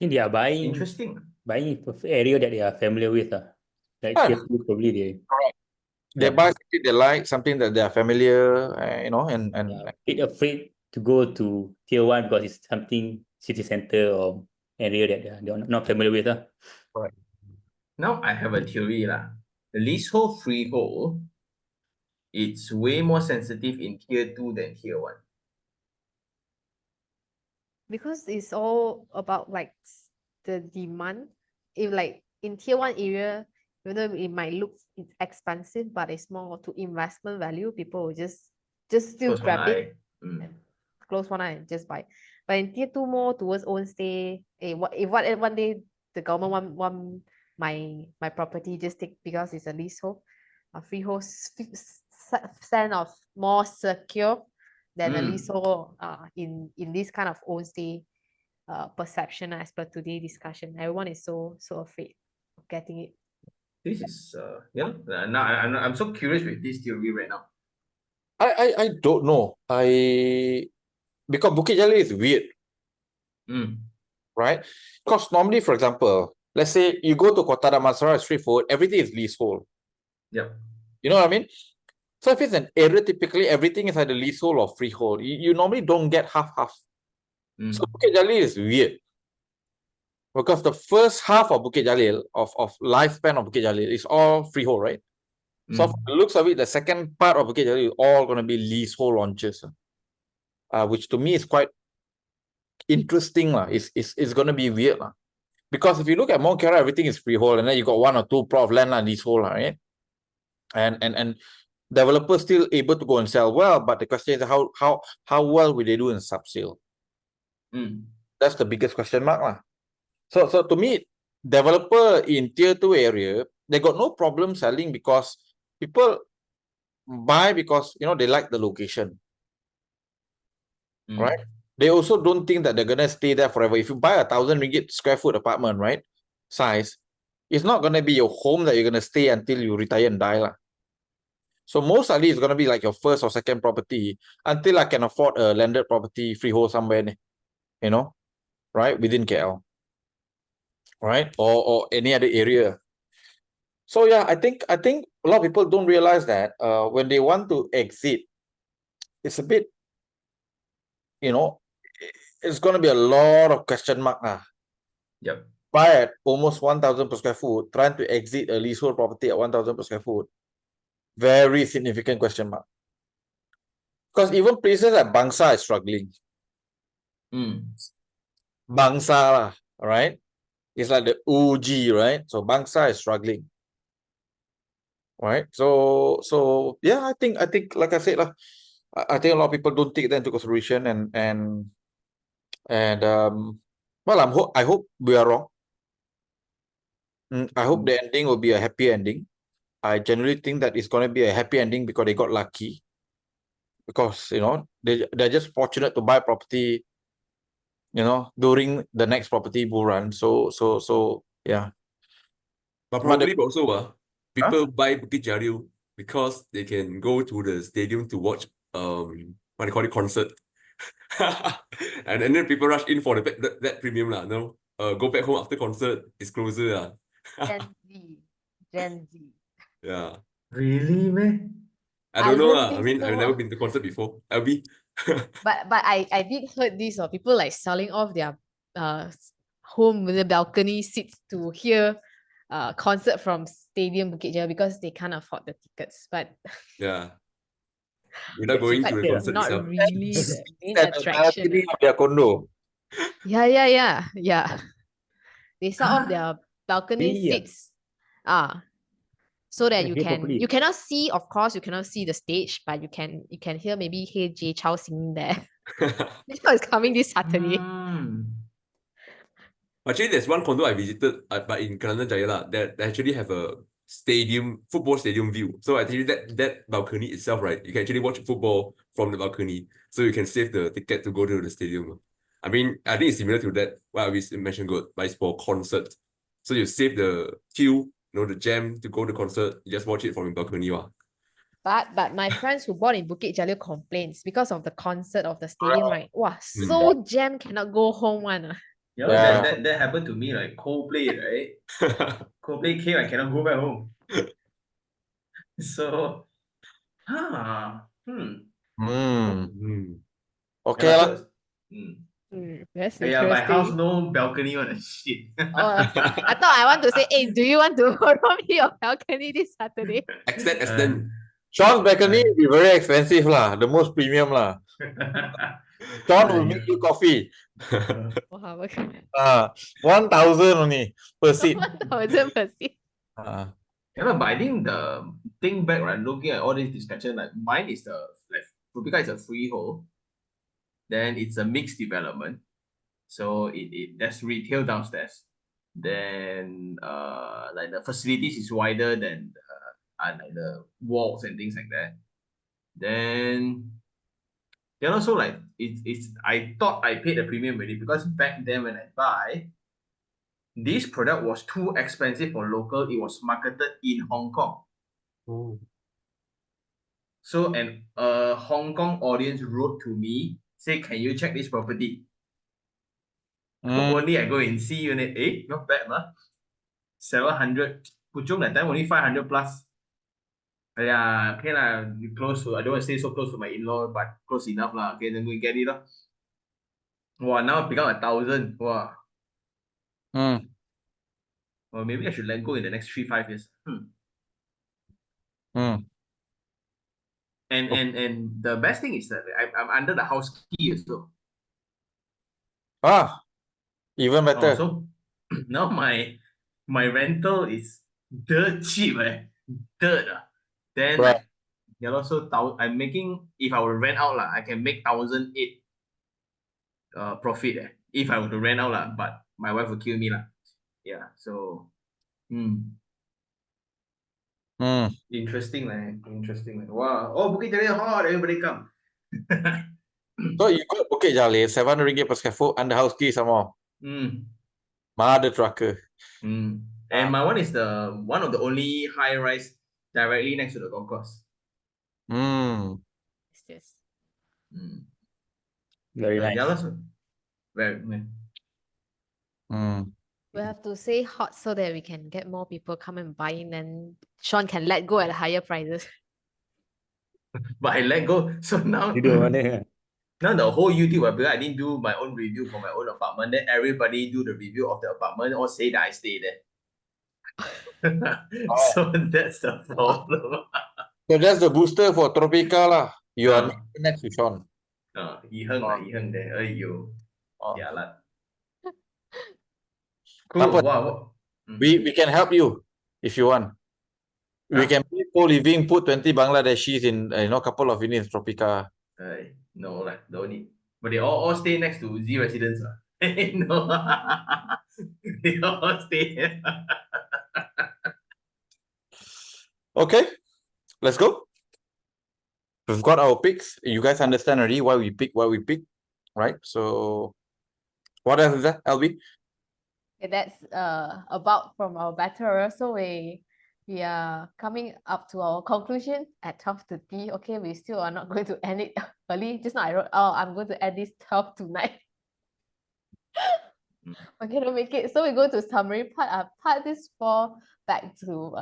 think they are buying Interesting. area that they are familiar with. Like Yeah. tier 2 probably they They buy something they like, something that they are familiar, and are a bit afraid to go to tier 1 because it's something city center or area that they are not familiar with. Now I have a theory lah. The leasehold freehold, it's way more sensitive in tier 2 than tier 1. Because it's all about like the demand. If like in tier 1 area, even though it might look expensive, but it's more to investment value, people will just still Close grab one it, eye. and close one eye and just buy. But in tier 2 more towards own stay, if one day the government want my property, just take, because it's a leasehold, a freehold sense of more secure than a leasehold in this kind of own stay perception. As per today's discussion, everyone is so afraid of getting it. This is now I'm so curious with this theory right now. I don't know. Because Bukit Jalil is weird, right? Because normally, for example, let's say you go to Kota Damansara street food, everything is leasehold. Yep. You know what I mean? So if it's an area, typically everything is either leasehold or freehold. You normally don't get half. So Bukit Jalil is weird. Because the first half of Bukit Jalil, of lifespan of Bukit Jalil, is all freehold, right? So from the looks of it, the second part of Bukit Jalil is all going to be leasehold launches. Which to me is quite interesting. It's going to be weird. Because if you look at Mount Kiara, everything is freehold, and then you got 1 or 2 plot of land and leasehold, right? And developers still able to go and sell well, but the question is how well will they do in subsale? That's the biggest question mark. So to me, developer in tier 2 area, they got no problem selling, because people buy because they like the location. Right? They also don't think that they're gonna stay there forever. If you buy 1,000 ringgit square foot apartment, right, size, it's not gonna be your home that you're gonna stay until you retire and die. So most likely it's gonna be like your first or second property until I can afford a landed property freehold somewhere, right, within KL, right, or any other area. So yeah, I think a lot of people don't realize that when they want to exit, it's a bit, it's going to be a lot of question mark. Yep. Buy at almost 1,000 per square foot, trying to exit a leasehold property at 1,000 per square foot. Very significant question mark. Because even places like Bangsa is struggling. Bangsa, right? It's like the OUG, right? So Bangsa is struggling. Right? So yeah, I think like I said, I think a lot of people don't take that into consideration, and well, I hope we are wrong. I hope the ending will be a happy ending. I generally think that it's going to be a happy ending because they got lucky. Because they're just fortunate to buy property, during the next property bull run. So yeah. But probably also people buy Bukit Jalil because they can go to the stadium to watch what they call it, concert. and then people rush in for that premium . Go back home after concert, it's closer . Gen Z. Yeah. Really, man? I don't I know don't lah. I think mean, I've so. never been to concert before. LB. But I did heard this of people like selling off their home with the balcony seats to hear concert from Stadium Bukit Jalil because they can't afford the tickets. But Yeah. Without going to the But concert not itself. really the main At the attraction. balcony of their condo. Yeah. They sell off Huh? their balcony Really, seats. So that you hear can properly. cannot see, of course, you cannot see the stage, but you can hear maybe Hey Jay Chow singing there. This one is coming this Saturday. Actually, there's one condo I visited, but in Kelana Jaya lah, that actually have a football stadium view. So actually, that balcony itself, right, you can actually watch football from the balcony. So you can save the ticket to go to the stadium. I mean, I think it's similar to that what we mentioned good, but it's for concert. So you save the queue, the jam to go to concert. You just watch it from the balcony. Wah. But my friends who bought in Bukit Jalil complains because of the concert of the stadium, right? Wow, Mm. so jam cannot go home one. Yeah, Yeah. that happened to me, like Coldplay, right? Coldplay came, I cannot go back home. So, Hmm. Mm. Okay Yeah, lah. so, That's yeah, my house interesting. no balcony on shit. Oh, I thought I want to say, hey, do you want to borrow me your balcony this Saturday? Extend. Sean's balcony will be very expensive lah. The most premium lah. Sean will make you coffee. Wow, okay. 1,000 only per seat. 1,000 per seat. Yeah, but I think the thing back, right, looking at all this discussion, like mine is Rupika is a freehold, then it's a mixed development. So there's retail downstairs. Then like the facilities is wider than like the walls and things like that. Then also like it's I thought I paid a premium already because back then when I buy, this product was too expensive for local. It was marketed in Hong Kong. Oh. So a Hong Kong audience wrote to me, say, can you check this property? Only I go and see unit. Not bad, ma. 700. Puchong that time only 500 plus. Yeah, okay lah. Close to, I don't want to say so close to my in-law, but close enough lah. Okay, then we get it lah. Wow, now it become 1,000. Wow. Well, maybe I should let go in the next 3-5 years. And the best thing is that I'm under the house key as well. Even better. So now my rental is dirt cheap, dirt. Then Right. yeah, also I'm making, if I were to rent out lah, I can make 1,008 profit if I were to rent out lah, but my wife will kill me lah. Yeah, so interesting lah. Wow. Oh, Bukit Jalil hot, everybody come. So you got Bukit Jalil, 700 ringgit per square foot under house key some more. Mother trucker. And my one is the one of the only high rise directly next to the golf course. Yes. Very nice. Yeah, very. We have to say hot so that we can get more people come and buy in, and Sean can let go at higher prices. But I let go. So now, now the whole YouTube, because I didn't do my own review for my own apartment, then everybody do the review of the apartment or say that I stay there. So that's the problem. So that's the booster for Tropica lah. You are next to Sean. Iheng there. Aiyo. Yeah, lah. Cool. Cool. Wow. We can help you if you want. We can pay co-living, put 20 Bangladeshis in a couple of units Tropica. No, don't need. But they all stay next to Z residents. No. They all stay. Okay, let's go. We've got our picks. You guys understand already why we pick what we pick, right? So what else is that, LB? Okay, that's about from our Battle Royale. So we are coming up to our conclusion at 12:30. Okay, we still are not going to end it early. Just now I wrote, I'm going to end this 12 to 9. Okay, to make it. So we go to summary part. I'll part this four back to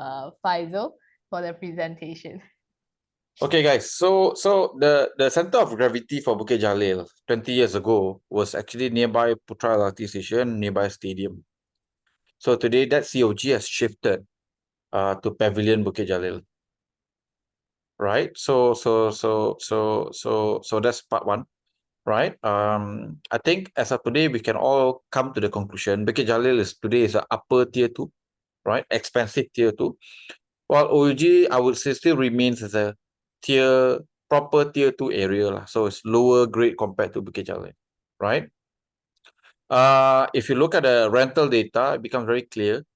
Faizul for the presentation. Okay, guys. So the center of gravity for Bukit Jalil 20 years ago was actually nearby Putra LRT station, nearby stadium. So today that COG has shifted to Pavilion Bukit Jalil. Right? So that's part one. Right? I think as of today, we can all come to the conclusion Bukit Jalil today is an upper tier 2, right? Expensive tier 2. While OUG, I would say, still remains as a proper tier 2 area lah. So it's lower grade compared to Bukit Jalil, right? If you look at the rental data, it becomes very clear.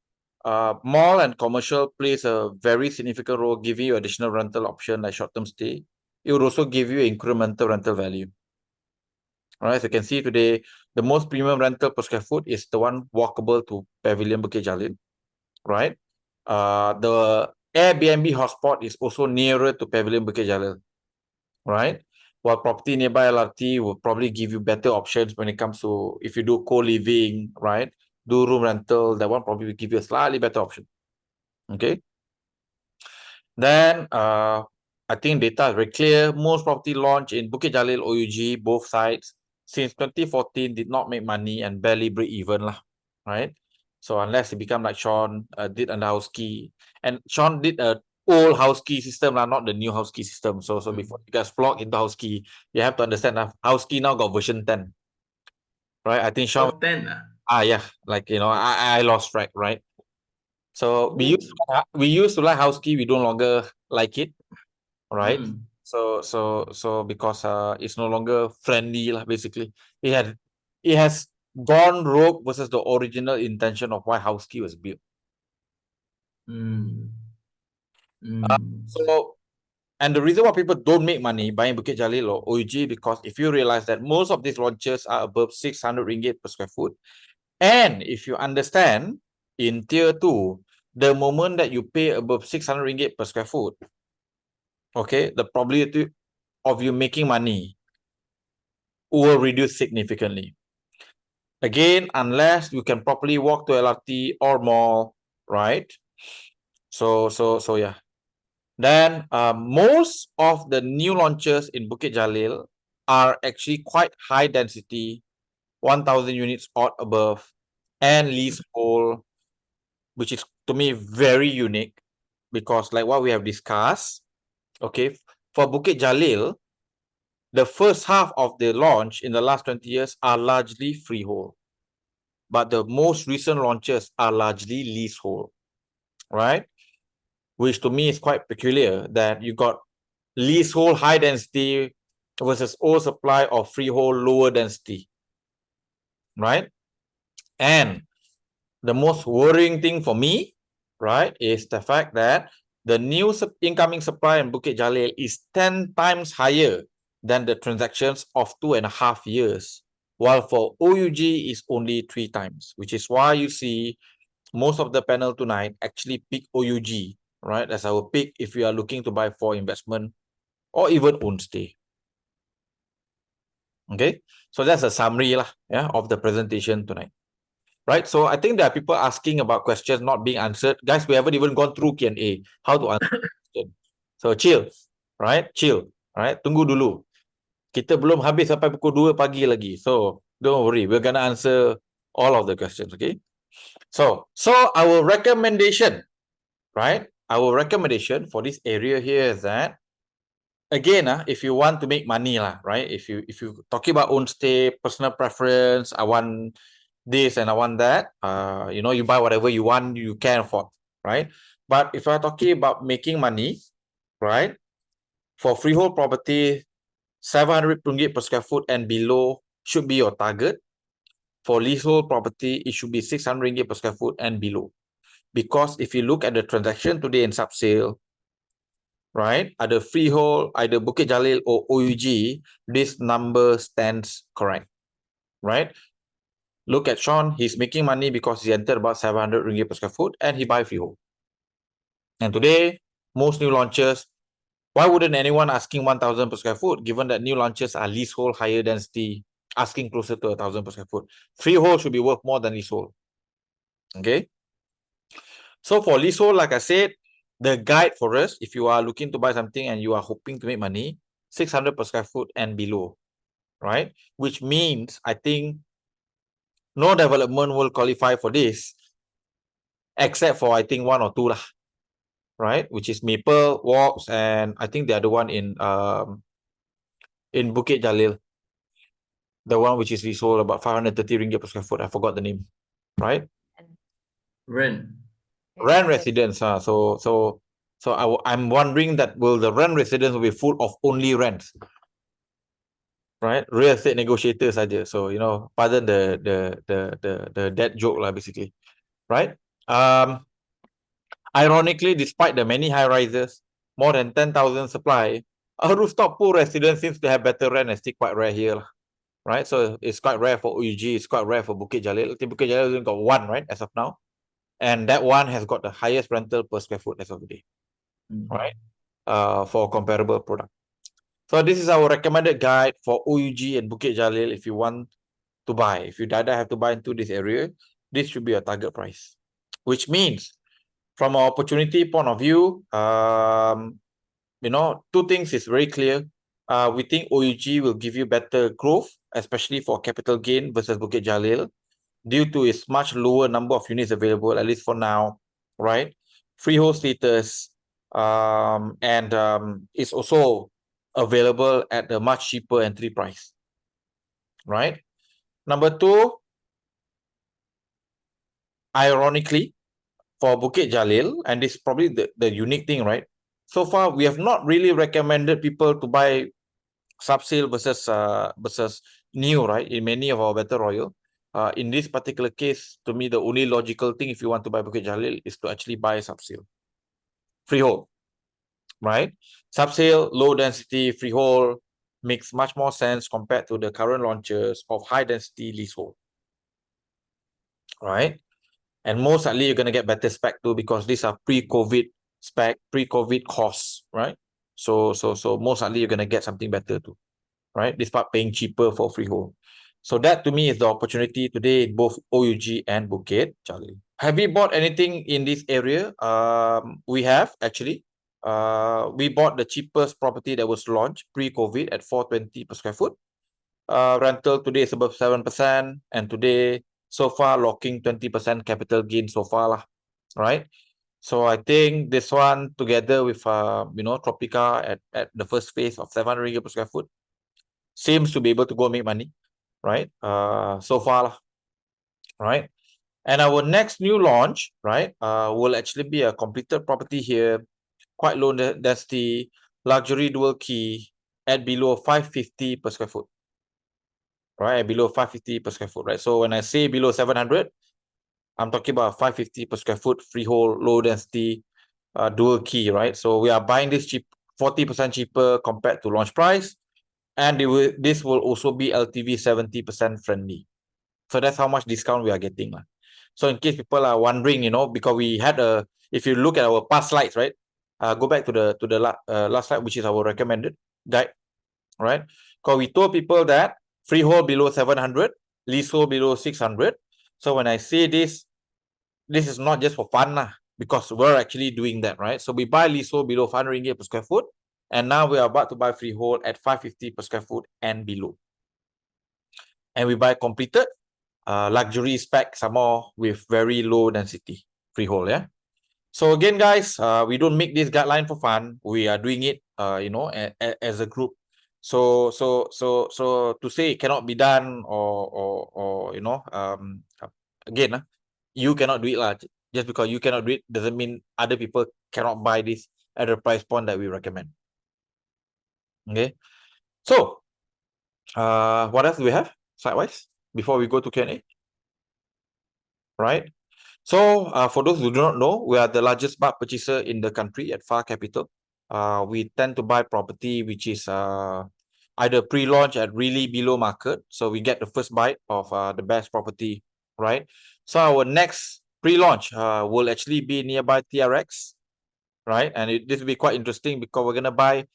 Mall and commercial plays a very significant role, giving you additional rental option like short-term stay. It would also give you incremental rental value. All right, so you can see today, the most premium rental per square foot is the one walkable to Pavilion Bukit Jalil, right? The Airbnb hotspot is also nearer to Pavilion Bukit Jalil, right? While property nearby LRT will probably give you better options when it comes to if you do co-living, right? Do room rental, that one probably will give you a slightly better option. Okay. Then I think data is very clear. Most property launch in Bukit Jalil, OUG, both sides, since 2014 did not make money and barely break even lah, right? So unless it become like Sean did under house key, and Sean did a old house key system lah, not the new house key system. So before you guys flock into house key, you have to understand that house key now got version 10, right? I think Sean 10. yeah, like I lost track, right? So we used to like house key, we no longer like it, right? So because it's no longer friendly lah, basically. It has gone rogue versus the original intention of why house key was built. So, and the reason why people don't make money buying Bukit Jalil or OUG, because if you realize that most of these launches are above 600 ringgit per square foot, and if you understand in tier 2, the moment that you pay above 600 ringgit per square foot, okay, the probability of you making money will reduce significantly. Again, unless you can properly walk to LRT or mall, right? So yeah. Then most of the new launches in Bukit Jalil are actually quite high density, 1,000 units or above, and leasehold, which is to me very unique because like what we have discussed, okay, for Bukit Jalil, the first half of the launch in the last 20 years are largely freehold, but the most recent launches are largely leasehold, right? Which to me is quite peculiar that you got leasehold high density versus oversupply of freehold lower density, right? And the most worrying thing for me, right, is the fact that the new incoming supply in Bukit Jalil is 10 times higher than the transactions of 2.5 years, while for OUG is only 3 times, which is why you see most of the panel tonight actually pick OUG, right, as our pick if you are looking to buy for investment or even own stay. Okay, so that's a summary lah, yeah, of the presentation tonight. Right, so I think there are people asking about questions not being answered. Guys, we haven't even gone through Q&A. How to answer question. So chill, right? Chill, right? Tunggu dulu. Kita belum habis sampai pukul 2 pagi lagi. So don't worry, we're gonna answer all of the questions, okay? So our recommendation, right? Our recommendation for this area here is that, again, if you want to make money lah, right? If you talking about own stay, personal preference, I want this and I want that, you buy whatever you want, you can afford, right? But if I'm talking about making money, right, for freehold property, 700 ringgit per square foot and below should be your target. For leasehold property, it should be 600 ringgit per square foot and below. Because if you look at the transaction today in sub-sale, right, either freehold, either Bukit Jalil or OUG, this number stands correct, right? Look at Sean, he's making money because he entered about 700 ringgit per square foot and he buy freehold. And today, most new launches, why wouldn't anyone asking 1,000 per square foot given that new launches are leasehold higher density asking closer to 1,000 per square foot. Freehold should be worth more than leasehold. Okay. So for leasehold, like I said, the guide for us, if you are looking to buy something and you are hoping to make money, 600 per square foot and below, right? Which means I think no development will qualify for this, except for I think one or two lah, right? Which is Maple, Walks, and I think the other one in Bukit Jalil. The one which is leasehold about 530 ringgit per square foot. I forgot the name, right? Rent. Rent residence. So I'm wondering that will the rent residence will be full of only rents, right? Real estate negotiators saja. So pardon the dead joke lah, basically, right? Ironically, despite the many high rises, more than 10,000 supply, a rooftop pool residence seems to have better rent and still quite rare here lah. Right, so it's quite rare for OUG, it's quite rare for Bukit Jalil. I think Bukit Jalil only got one, right, as of now, and that one has got the highest rental per square foot as of today, right? For comparable product. So this is our recommended guide for OUG and Bukit Jalil. If you want to buy, if you either have to buy into this area, this should be a target price. Which means, from an opportunity point of view, two things is very clear. We think OUG will give you better growth, especially for capital gain versus Bukit Jalil, due to its much lower number of units available, at least for now, right? Freehold status, and it's also available at a much cheaper entry price, right? Number two, ironically, for Bukit Jalil, and this is probably the unique thing, right? So far, we have not really recommended people to buy sub-sale versus new, right? In many of our Battle Royale. In this particular case, to me, the only logical thing if you want to buy Bukit Jalil is to actually buy sub-sale. Freehold, right? Sub-sale, low density, freehold makes much more sense compared to the current launches of high density leasehold, right? And most likely you're going to get better spec too, because these are pre-COVID spec, pre-COVID costs, right? So most likely you're going to get something better too, right? Despite paying cheaper for freehold. So that to me is the opportunity today in both OUG and Bukit Jalil. Have we bought anything in this area? We have actually. We bought the cheapest property that was launched pre-COVID at 420 per square foot. Rental today is above 7%, and today so far locking 20% capital gain so far lah, right? So I think this one together with Tropica at the first phase of 700 ringgit per square foot seems to be able to go make money, right? So far lah, right? And our next new launch, right, will actually be a completed property here, quite low density, luxury dual key at below 550 per square foot. Right, below 550 per square foot, right? So when I say below 700, I'm talking about 550 per square foot, freehold, low density, dual key, right? So we are buying this cheap, 40% cheaper compared to launch price, and this will also be LTV 70% friendly. So that's how much discount we are getting. So in case people are wondering, because we had if you look at our past slides, right? Go back to the last slide, which is our recommended guide, right? Because we told people that freehold below 700, leasehold below 600. So when I say this is not just for fun lah, because we're actually doing that, right? So we buy leasehold below 500 ringgit per square foot, and now we are about to buy freehold at 550 per square foot and below. And we buy completed luxury spec some more with very low density freehold, yeah. So again, guys, we don't make this guideline for fun. We are doing it, as a group. So to say it cannot be done, or again, you cannot do it lah. Just because you cannot do it doesn't mean other people cannot buy this at the price point that we recommend. Okay. So, what else do we have sidewise before we go to Q&A? Right. So, for those who do not know, we are the largest bulk purchaser in the country at Far Capital. We tend to buy property which is either pre-launch at really below market, so we get the first bite of the best property, right? So our next pre-launch will actually be nearby TRX, right? And this will be quite interesting because we're gonna buy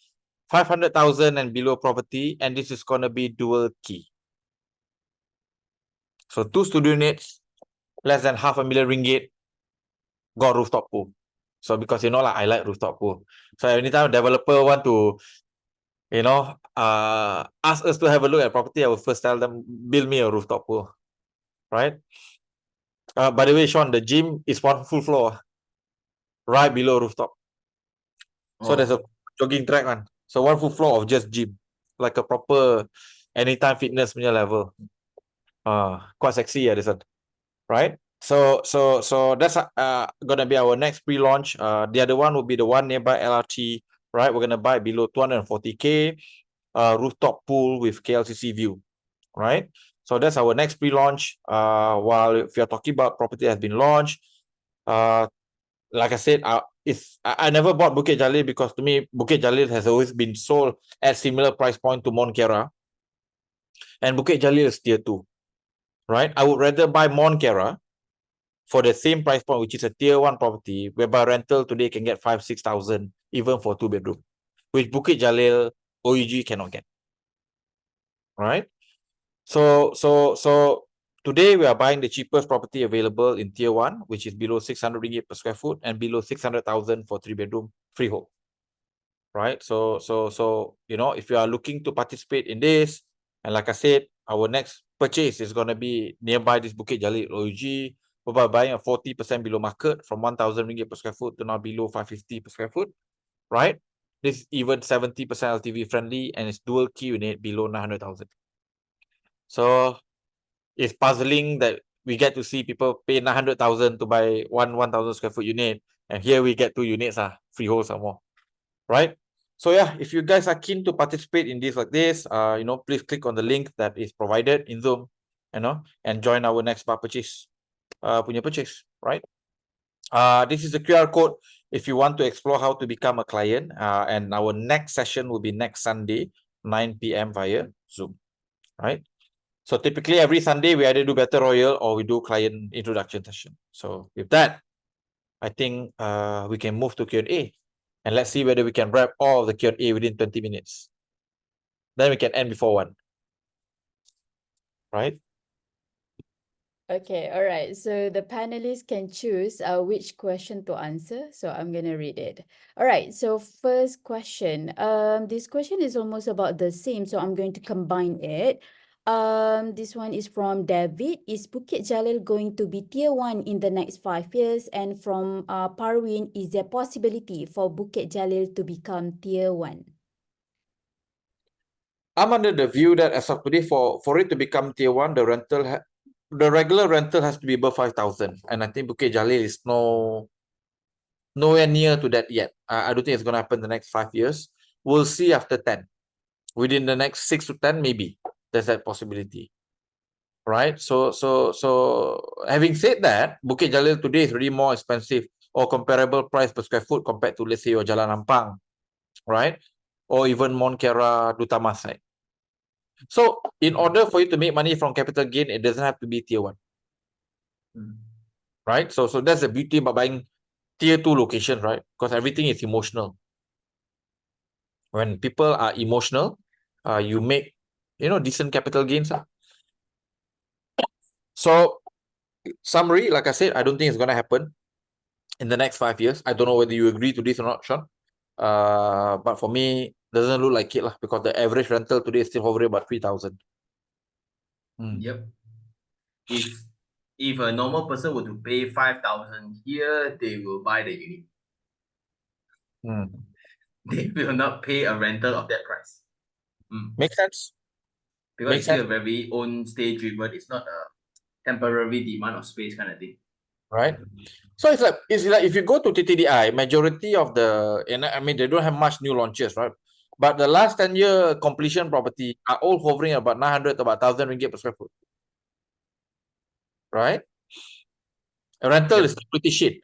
500,000 and below property, and this is gonna be dual key, So 2 studio units, less than RM500,000, got rooftop pool. So because I like rooftop pool. So anytime developer want to, ask us to have a look at property, I will first tell them, build me a rooftop pool, right? By the way, Sean, the gym is 1 full floor, right below rooftop. So there's a jogging track one. So 1 full floor of just gym, like a proper anytime fitness punya level. Quite sexy, this one, right? So that's gonna be our next pre-launch. The other one will be the one nearby LRT, right? We're gonna buy below 240K, rooftop pool with KLCC view, right? So that's our next pre-launch. While if you're talking about property that has been launched, like I said, I never bought Bukit Jalil because to me, Bukit Jalil has always been sold at similar price point to Mont Kiara. And Bukit Jalil is tier 2, right? I would rather buy Mont Kiara for the same price point, which is a tier 1 property, whereby rental today can get 5,000-6,000, even for 2 bedroom, which Bukit Jalil OUG cannot get, right? So today we are buying the cheapest property available in tier 1, which is below RM600 per square foot and below 600,000 for 3 bedroom freehold, right? So if you are looking to participate in this, and like I said, our next purchase is going to be nearby this Bukit Jalil OUG. We're buying a 40% below market from RM1,000 per square foot to now below 550 per square foot, right? This is even 70% LTV friendly and it's dual key unit below 900,000. So it's puzzling that we get to see people pay 900,000 to buy 1,000 square foot unit, and here we get 2 units, freehold some more, right? So yeah, if you guys are keen to participate in this like this, please click on the link that is provided in Zoom, and join our next purchase, punya purchase, right? This is the QR code if you want to explore how to become a client. And our next session will be next Sunday, 9 p.m. via Zoom, right? So typically every Sunday we either do Battle Royale or we do client introduction session. So with that, I think we can move to Q&A. And let's see whether we can wrap all of the Q&A within 20 minutes. Then we can end before 1. Right? Okay, all right. So the panelists can choose which question to answer. So I'm gonna read it. All right. So first question. This question is almost about the same. So I'm going to combine it. This one is from David. Is Bukit Jalil going to be tier 1 in the next 5 years? And from Parwin, is there possibility for Bukit Jalil to become tier 1? I'm under the view that as of today, for it to become tier 1, the regular rental has to be above 5,000. And I think Bukit Jalil is nowhere near to that yet. I don't think it's going to happen in the next 5 years. We'll see after 10. Within the next 6 to 10, maybe there's that possibility, right? So having said that, Bukit Jalil today is really more expensive or comparable price per square foot compared to, let's say, your Jalan Ampang, right? Or even Mont Kiara, Duta Mas side. So in order for you to make money from capital gain, it doesn't have to be tier 1. Right? So that's the beauty about buying tier 2 location, right? Because everything is emotional. When people are emotional, you make, decent capital gains. So summary, like I said, I don't think it's going to happen in the next 5 years. I don't know whether you agree to this or not, Sean. But for me, doesn't look like it because the average rental today is still hovering about 3,000. Yep. If a normal person were to pay 5,000 here, they will buy the unit. They will not pay a rental of that price. Makes sense. Because it's still a very own stay driven. It's not a temporary demand of space kind of thing. Right. So it's like if you go to TTDI, majority of they don't have much new launches, right? But the last 10-year completion property are all hovering about 900 to about RM1,000 per square foot. Right? Rental is still pretty shit.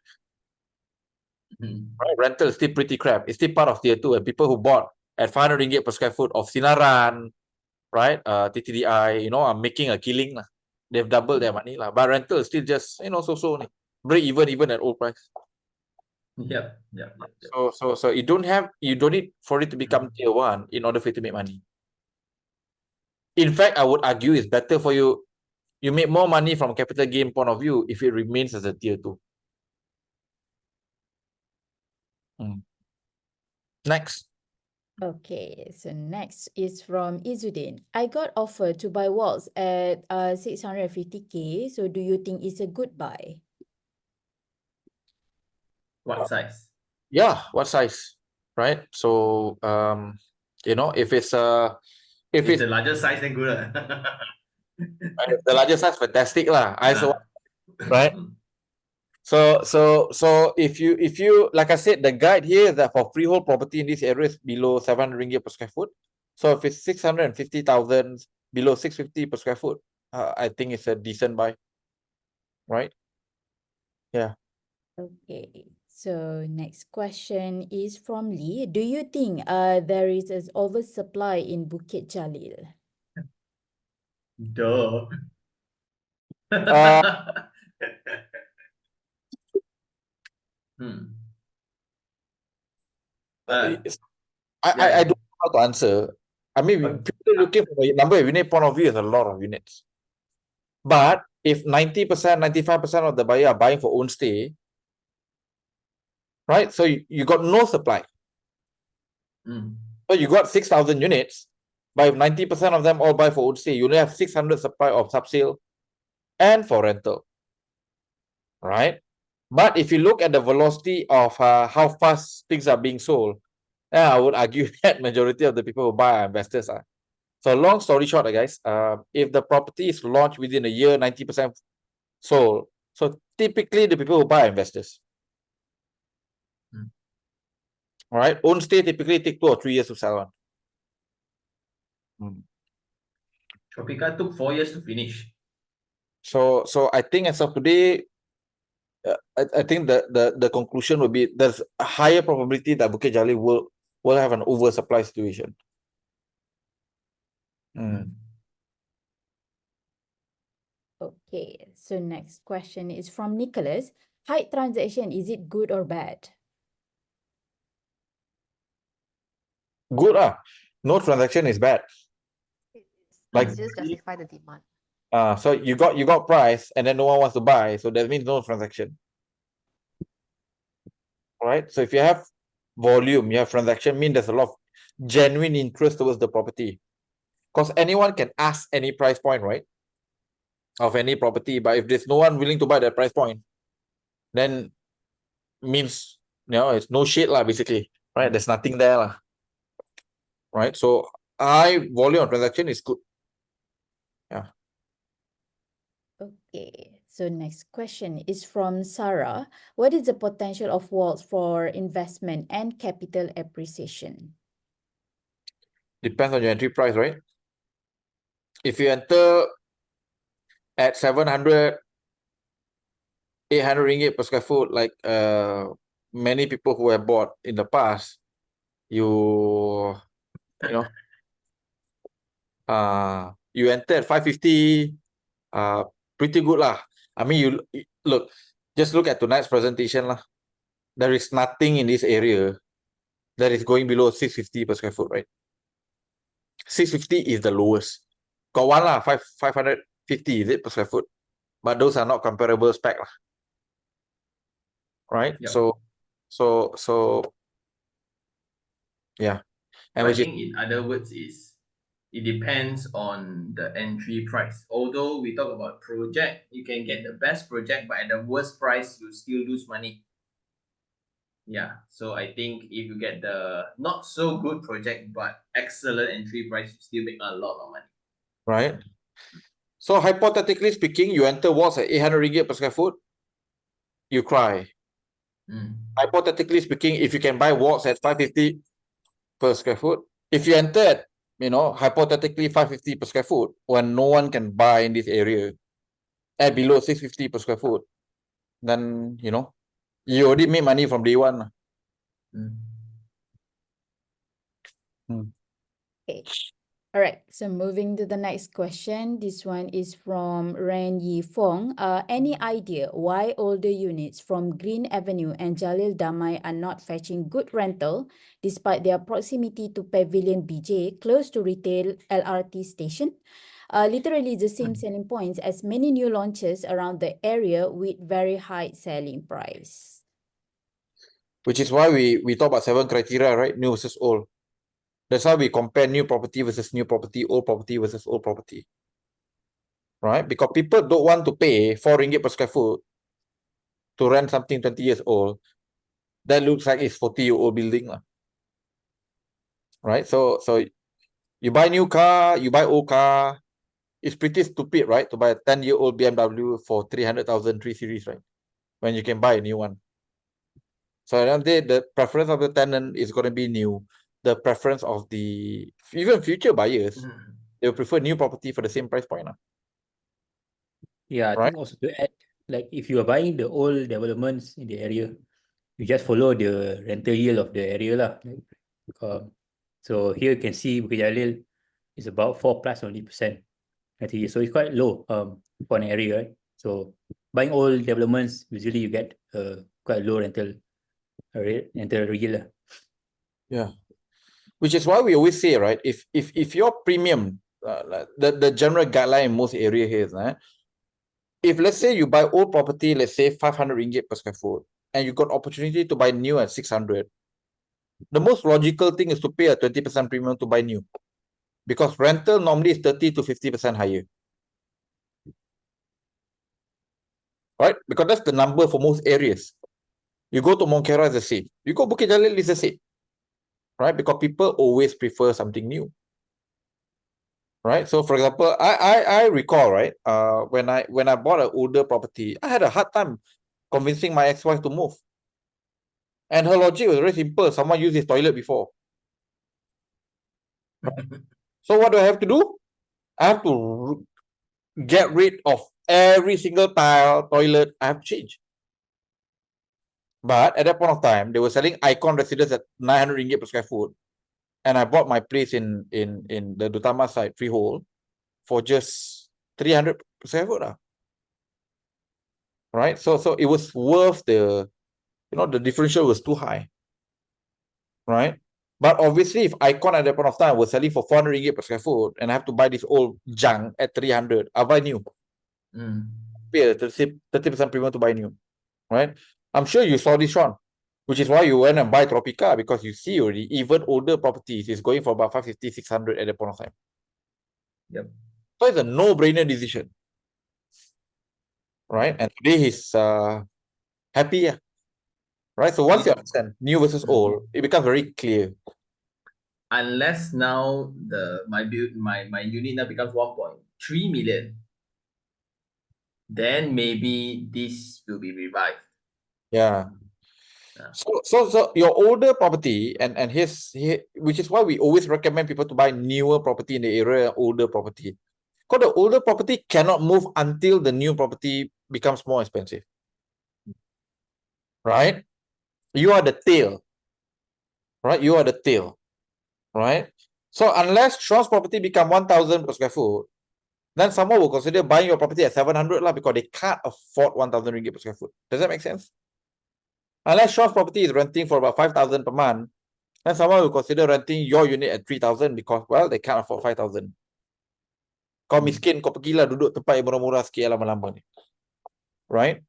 Right? Rental is still pretty crap. It's still part of tier 2, and people who bought at RM500 per square foot of Sinaran, right? TTDI, are making a killing. They've doubled their money. But rental is still just, so break even at old price. Yep. So you don't need for it to become tier 1 in order for you to make money. In fact, I would argue it's better for you you make more money from capital gain point of view if it remains as a tier 2. Next. Okay, so next is from Izzuddin. I got offered to buy walls at 650k. So do you think it's a good buy? What size? Yeah, what size? Right? So you know, if it's If it's the larger size, then good. the larger size, fantastic lah. Yeah. Right? So if you like I said, the guide here is that for freehold property in this area is below 700 ringgit per square foot. So if it's 650,000 below 650 per square foot, I think it's a decent buy. Right? Yeah. Okay, so next question is from Lee. Do you think there is an oversupply in Bukit Jalil? Duh. I don't know how to answer. I mean, people looking for a number of unit point of view is a lot of units. But if 90%, 95% of the buyer are buying for own stay, right? So you got no supply. So you got 6,000 units, but if 90% of them all buy for own stay, you only have 600 supply of subsale and for rental, right? But if you look at the velocity of how fast things are being sold, I would argue that majority of the people who buy are investors. So long story short, guys, if the property is launched within a year, 90% sold. So typically the people who buy are investors. All right, own stay typically take 2 or 3 years to sell on. Tropica took 4 years to finish. So I think as of today, I think the conclusion would be there's a higher probability that Bukit Jalil will have an oversupply situation. Okay, so next question is from Nicholas. Height transaction, is it good or bad? Good no transaction is bad. Like just justify the demand. So you got price and then no one wants to buy, so that means no transaction. All right. So if you have volume, you have transaction, mean there's a lot of genuine interest towards the property. Because anyone can ask any price point, right? Of any property, but if there's no one willing to buy that price point, then means it's no shit lah, basically, right? There's nothing there lah, right? So high volume of transaction is good. Yeah. Okay, so next question is from Sarah. What is the potential of walls for investment and capital appreciation? Depends on your entry price, right? If you enter at 700, 800 ringgit per square foot, like many people who have bought in the past, you enter at 550, pretty good lah. I mean, you just look at tonight's presentation lah. There is nothing in this area that is going below 650 per square foot, right? 650 is the lowest. Got one lah, 550 is it per square foot, but those are not comparable spec lah. Right? Yep. So yeah. And I think in other words it depends on the entry price. Although we talk about project, you can get the best project, but at the worst price, you still lose money. Yeah, so I think if you get the not so good project, but excellent entry price, you still make a lot of money. Right. So hypothetically speaking, you enter walls at 800 ringgit per square foot, you cry. Hypothetically speaking, if you can buy walls at 550 per square foot, if you enter at hypothetically 550 per square foot, when no one can buy in this area at below 650 per square foot, then you already made money from day one. Okay. All right, so moving to the next question. This one is from Ren Yi Fong. Any idea why older units from Green Avenue and Jalil Damai are not fetching good rental despite their proximity to Pavilion BJ, close to retail LRT station? literally the same selling points as many new launches around the area with very high selling price. Which is why we talk about 7 criteria, right? New versus old. That's how we compare new property versus new property, old property versus old property. Right? Because people don't want to pay 4 ringgit per square foot to rent something 20 years old. That looks like it's 40-year-old building. Right? So you buy new car, you buy old car. It's pretty stupid, right? To buy a 10-year-old BMW for 300,000 3 Series, right? When you can buy a new one. So at the end of the day, the preference of the tenant is going to be new. The preference of the even future buyers, they will prefer new property for the same price point. Yeah, I Right. think also to add, like if you are buying the old developments in the area, you just follow the rental yield of the area lah. So here you can see Bukit Jalil is about 4 plus only %. So it's quite low for an area, right? So buying old developments, usually you get quite low rental yield lah. Yeah. Which is why we always say, right? If your premium, the general guideline in most area here is, if let's say you buy old property, let's say 500 ringgit per square foot, and you got opportunity to buy new at 600, the most logical thing is to pay a 20% premium to buy new. Because rental normally is 30 to 50% higher. Right? Because that's the number for most areas. You go to Monkera, it's the same. You go Bukit Jalil, it's the same. Right? Because people always prefer something new. Right? So for example, I recall, right? When I bought an older property, I had a hard time convincing my ex-wife to move. And her logic was very simple. Someone used his toilet before. So what do I have to do? I have to get rid of every single tile, toilet I have to change. But at that point of time, they were selling Icon residence at 900 ringgit per square foot. And I bought my place in the Dutama side, freehold, for just 300 per square foot. Right? So it was worth the, the differential was too high. Right? But obviously, if Icon at that point of time was selling for 400 ringgit per square foot, and I have to buy this old junk at 300, I'll buy new. Pay a 30% premium to buy new. Right? I'm sure you saw this one, which is why you went and buy Tropica, because you see already, even older properties is going for about 550, 600 at that point of time. Yep. So it's a no-brainer decision. Right? And today he's happy. Yeah. Right? So once you understand new versus old, it becomes very clear. Unless now my unit now becomes 1.3 million, then maybe this will be revived. Yeah. So your older property and which is why we always recommend people to buy newer property in the area, older property. Because the older property cannot move until the new property becomes more expensive. Right? You are the tail. Right? You are the tail. Right? So unless Sean's property become 1,000 per square foot, then someone will consider buying your property at 700 because they can't afford 1,000 ringgit per square foot. Does that make sense? Unless Sean's property is renting for about 5,000 per month, then someone will consider renting your unit at 3,000 because, well, they can't afford 5,000. Kau miskin, kau pergilah duduk tempat yang murah-murah sikit lama-lama ni. Right?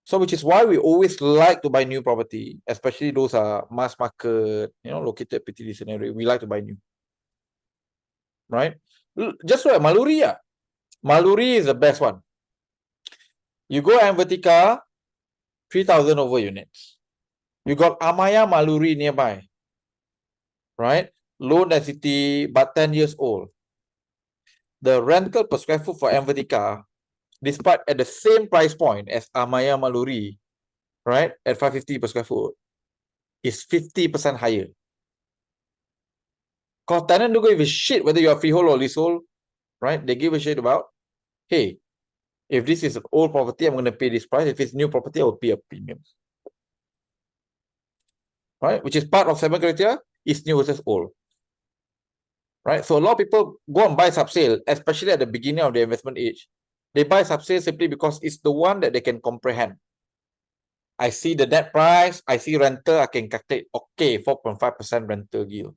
So which is why we always like to buy new property, especially those are mass market, located PTD scenario. We like to buy new. Right? Just like Maluri. Maluri is the best one. You go Vertica, 3,000 over units. You got Amaya Maluri nearby. Right? Low density, but 10 years old. The rental per square foot for Vertica, despite at the same price point as Amaya Maluri, right, at 550 per square foot, is 50% higher. Because tenant don't give a shit whether you are freehold or leasehold, right? They give a shit about, hey, if this is an old property, I'm going to pay this price. If it's new property, I will pay a premium. Right? Which is part of 7 criteria, is new versus old. Right? So a lot of people go and buy subsale, especially at the beginning of the investment age. They buy subsale simply because it's the one that they can comprehend. I see the net price, I see rental, I can calculate, okay, 4.5% rental yield.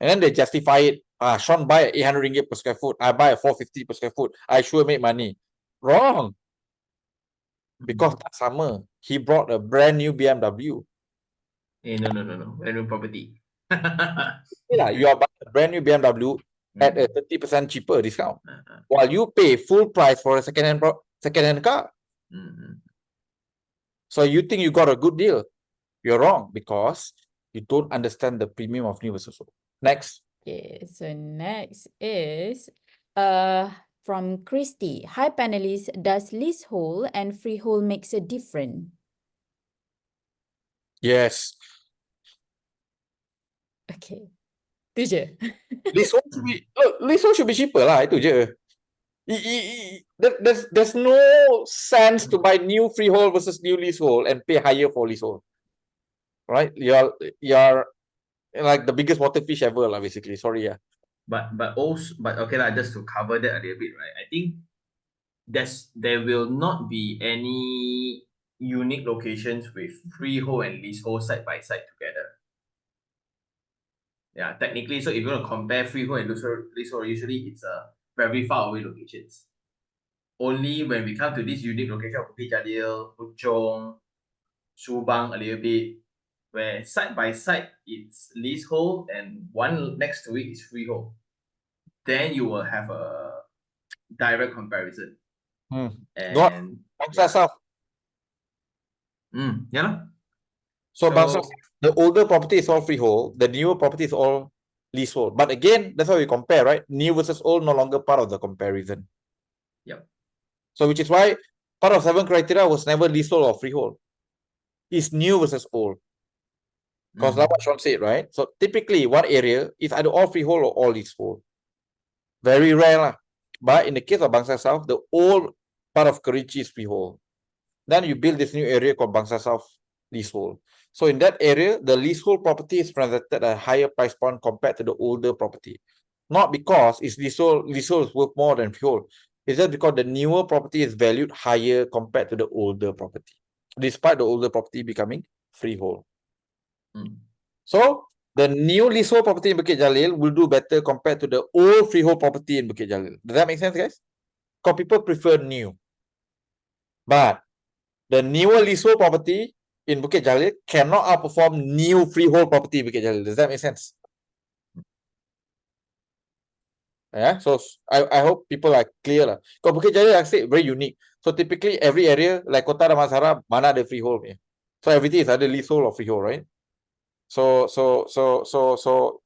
And then they justify it. Sean buy at 800 ringgit per square foot. I buy at 450 per square foot. I sure make money. Wrong. Because tak sama. He brought a brand new BMW. No. Brand new property. You are buying a brand new BMW at a 30% cheaper discount, while you pay full price for a second-hand car. So you think you got a good deal? You're wrong, because you don't understand the premium of new versus old. Next. Okay, so next is from Christy. Hi panelists, does leasehold and freehold makes a difference? Yes. Okay. Tu je. Leasehold should be cheaper lah. Itu je. There's no sense to buy new freehold versus new leasehold and pay higher for leasehold. Right? You're like the biggest water fish ever lah, basically. Sorry, yeah. But okay lah, just to cover that a little bit, right? I think there will not be any unique locations with freehold and leasehold side by side together. Yeah, technically, so if you want to compare freehold and leasehold, usually it's very far away locations. Only when we come to this unique location of Bukit Jalil, Puchong, Subang a little bit, where side by side it's leasehold and one next to it is freehold, then you will have a direct comparison. And Bangsa South. Yeah. So Bangsa, the older property is all freehold, the newer property is all leasehold. But again, that's how we compare, right? New versus old no longer part of the comparison. Yep. So which is why part of 7 criteria was never leasehold or freehold. It's new versus old. Because like what Sean said, right? So typically one area is either all freehold or all leasehold. Very rare lah. But in the case of Bangsa South, the old part of Kerinci is freehold. Then you build this new area called Bangsa South leasehold. So in that area, the leasehold property is transacted at a higher price point compared to the older property. Not because it's leasehold is worth more than freehold. It's just because the newer property is valued higher compared to the older property, despite the older property becoming freehold. So the new leasehold property in Bukit Jalil will do better compared to the old freehold property in Bukit Jalil. Does that make sense, guys? Because people prefer new. But the newer leasehold property in Bukit Jalil cannot outperform new freehold property in Bukit Jalil. Does that make sense? Yeah, so I hope people are clear lah. Because Bukit Jalil, like I said, very unique. So typically every area like Kota Damansara, mana ada freehold. So everything is either leasehold or freehold, right? So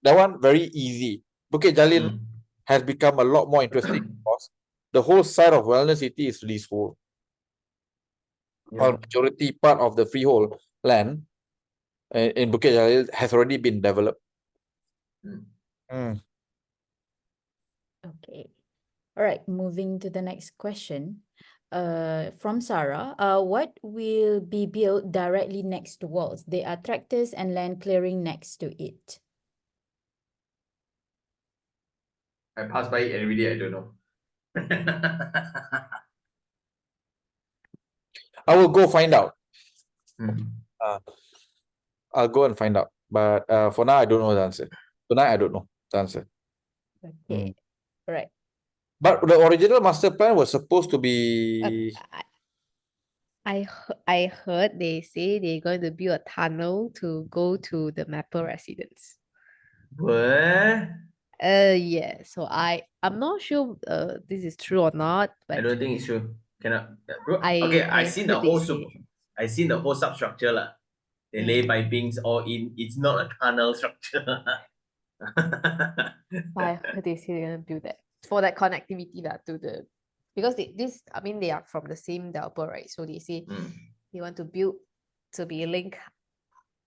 that one very easy. Bukit Jalil has become a lot more interesting because the whole side of Wellness City is leasehold. Or majority part of the freehold land in Bukit Jalil has already been developed. Okay. All right, moving to the next question. From Sarah, what will be built directly next to walls? There are tractors and land clearing next to it. I pass by it every day, I don't know. I will go find out. I'll go and find out. But for now, I don't know the answer. Tonight, I don't know the answer. Okay. Right. But the original master plan was supposed to be... I heard they say they're going to build a tunnel to go to the Maple residence. What? Yeah. So I'm not sure this is true or not, but I don't think it's true. Cannot. Bro, I okay, I seen the heard they whole say. I seen the whole substructure lah. They lay pipings all in. It's not a tunnel structure. I heard they say they're gonna build that for that connectivity to the, because they are from the same developer, right? So they say they want to build to be a link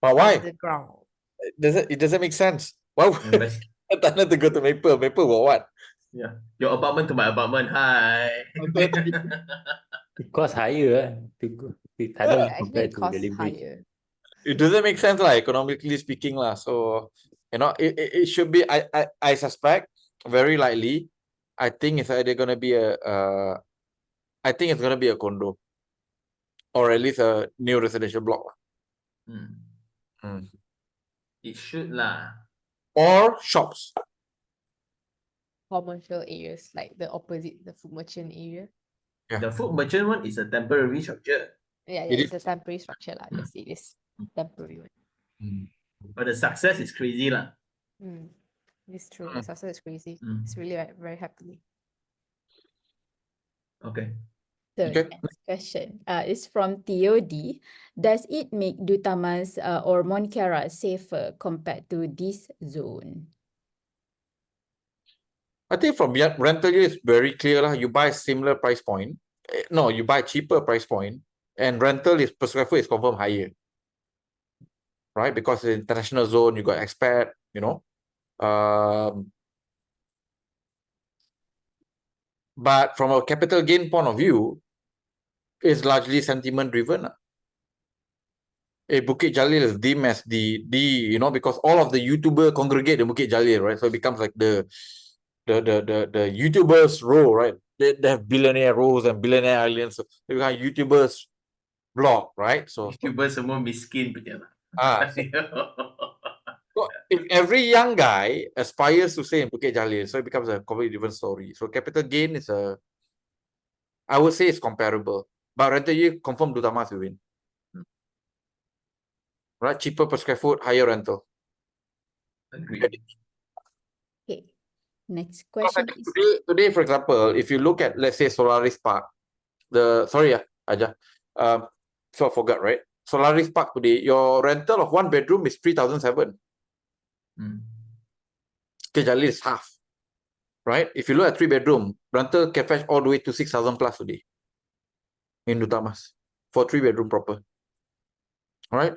But why? the ground. It doesn't make sense. Why would a tunnel to go to Maple? Maple for what? Yeah, your apartment to my apartment. Hi. It costs higher to go with tunnel compared Actually, it to the costs link bridge. higher. It doesn't make sense, like economically speaking, lah. So it should be. I suspect very likely. I think it's either gonna be I think it's gonna be a condo, or at least a new residential block. It should lah. Or shops. commercial areas, like the opposite, the food merchant area. Yeah. The food merchant one is a temporary structure, Yeah, It it's a temporary structure lah. Yes, it is temporary one. but the success is crazy lah. It's true. The success is crazy. Mm. It's really very happily. Okay. So Okay. next question is from TOD. Does it make Dutamas or Monkera safer compared to this zone? I think from rental yield is very clear lah. You buy similar price point. No, you buy cheaper price point, and rental is per square foot is confirmed higher, right? Because the international zone, you got expat, you know. But from a capital gain point of view, it's largely sentiment driven. Bukit Jalil is deemed as the you know, because all of the YouTuber congregate in Bukit Jalil, right? So it becomes like the YouTubers row, right? They have billionaire rows and billionaire islands. So they become YouTubers blog, right? So YouTubers semua miskin punya lah. so if every young guy aspires to stay in Bukit Jalil, so it becomes a completely different story. So capital gain is I would say it's comparable, but rental yield confirm Dutamas will win. Right, cheaper per square foot, higher rental. Agreed. Okay. Next question is Today, for example, if you look at, let's say, Solaris Park, Aja, so I forgot, right? Solaris Park today, your rental of one bedroom is 3,700. Okay, Jalil is half, right? If you look at 3 bedroom, rental can fetch all the way to 6,000 plus today in Dutamas for 3 bedroom proper. All right,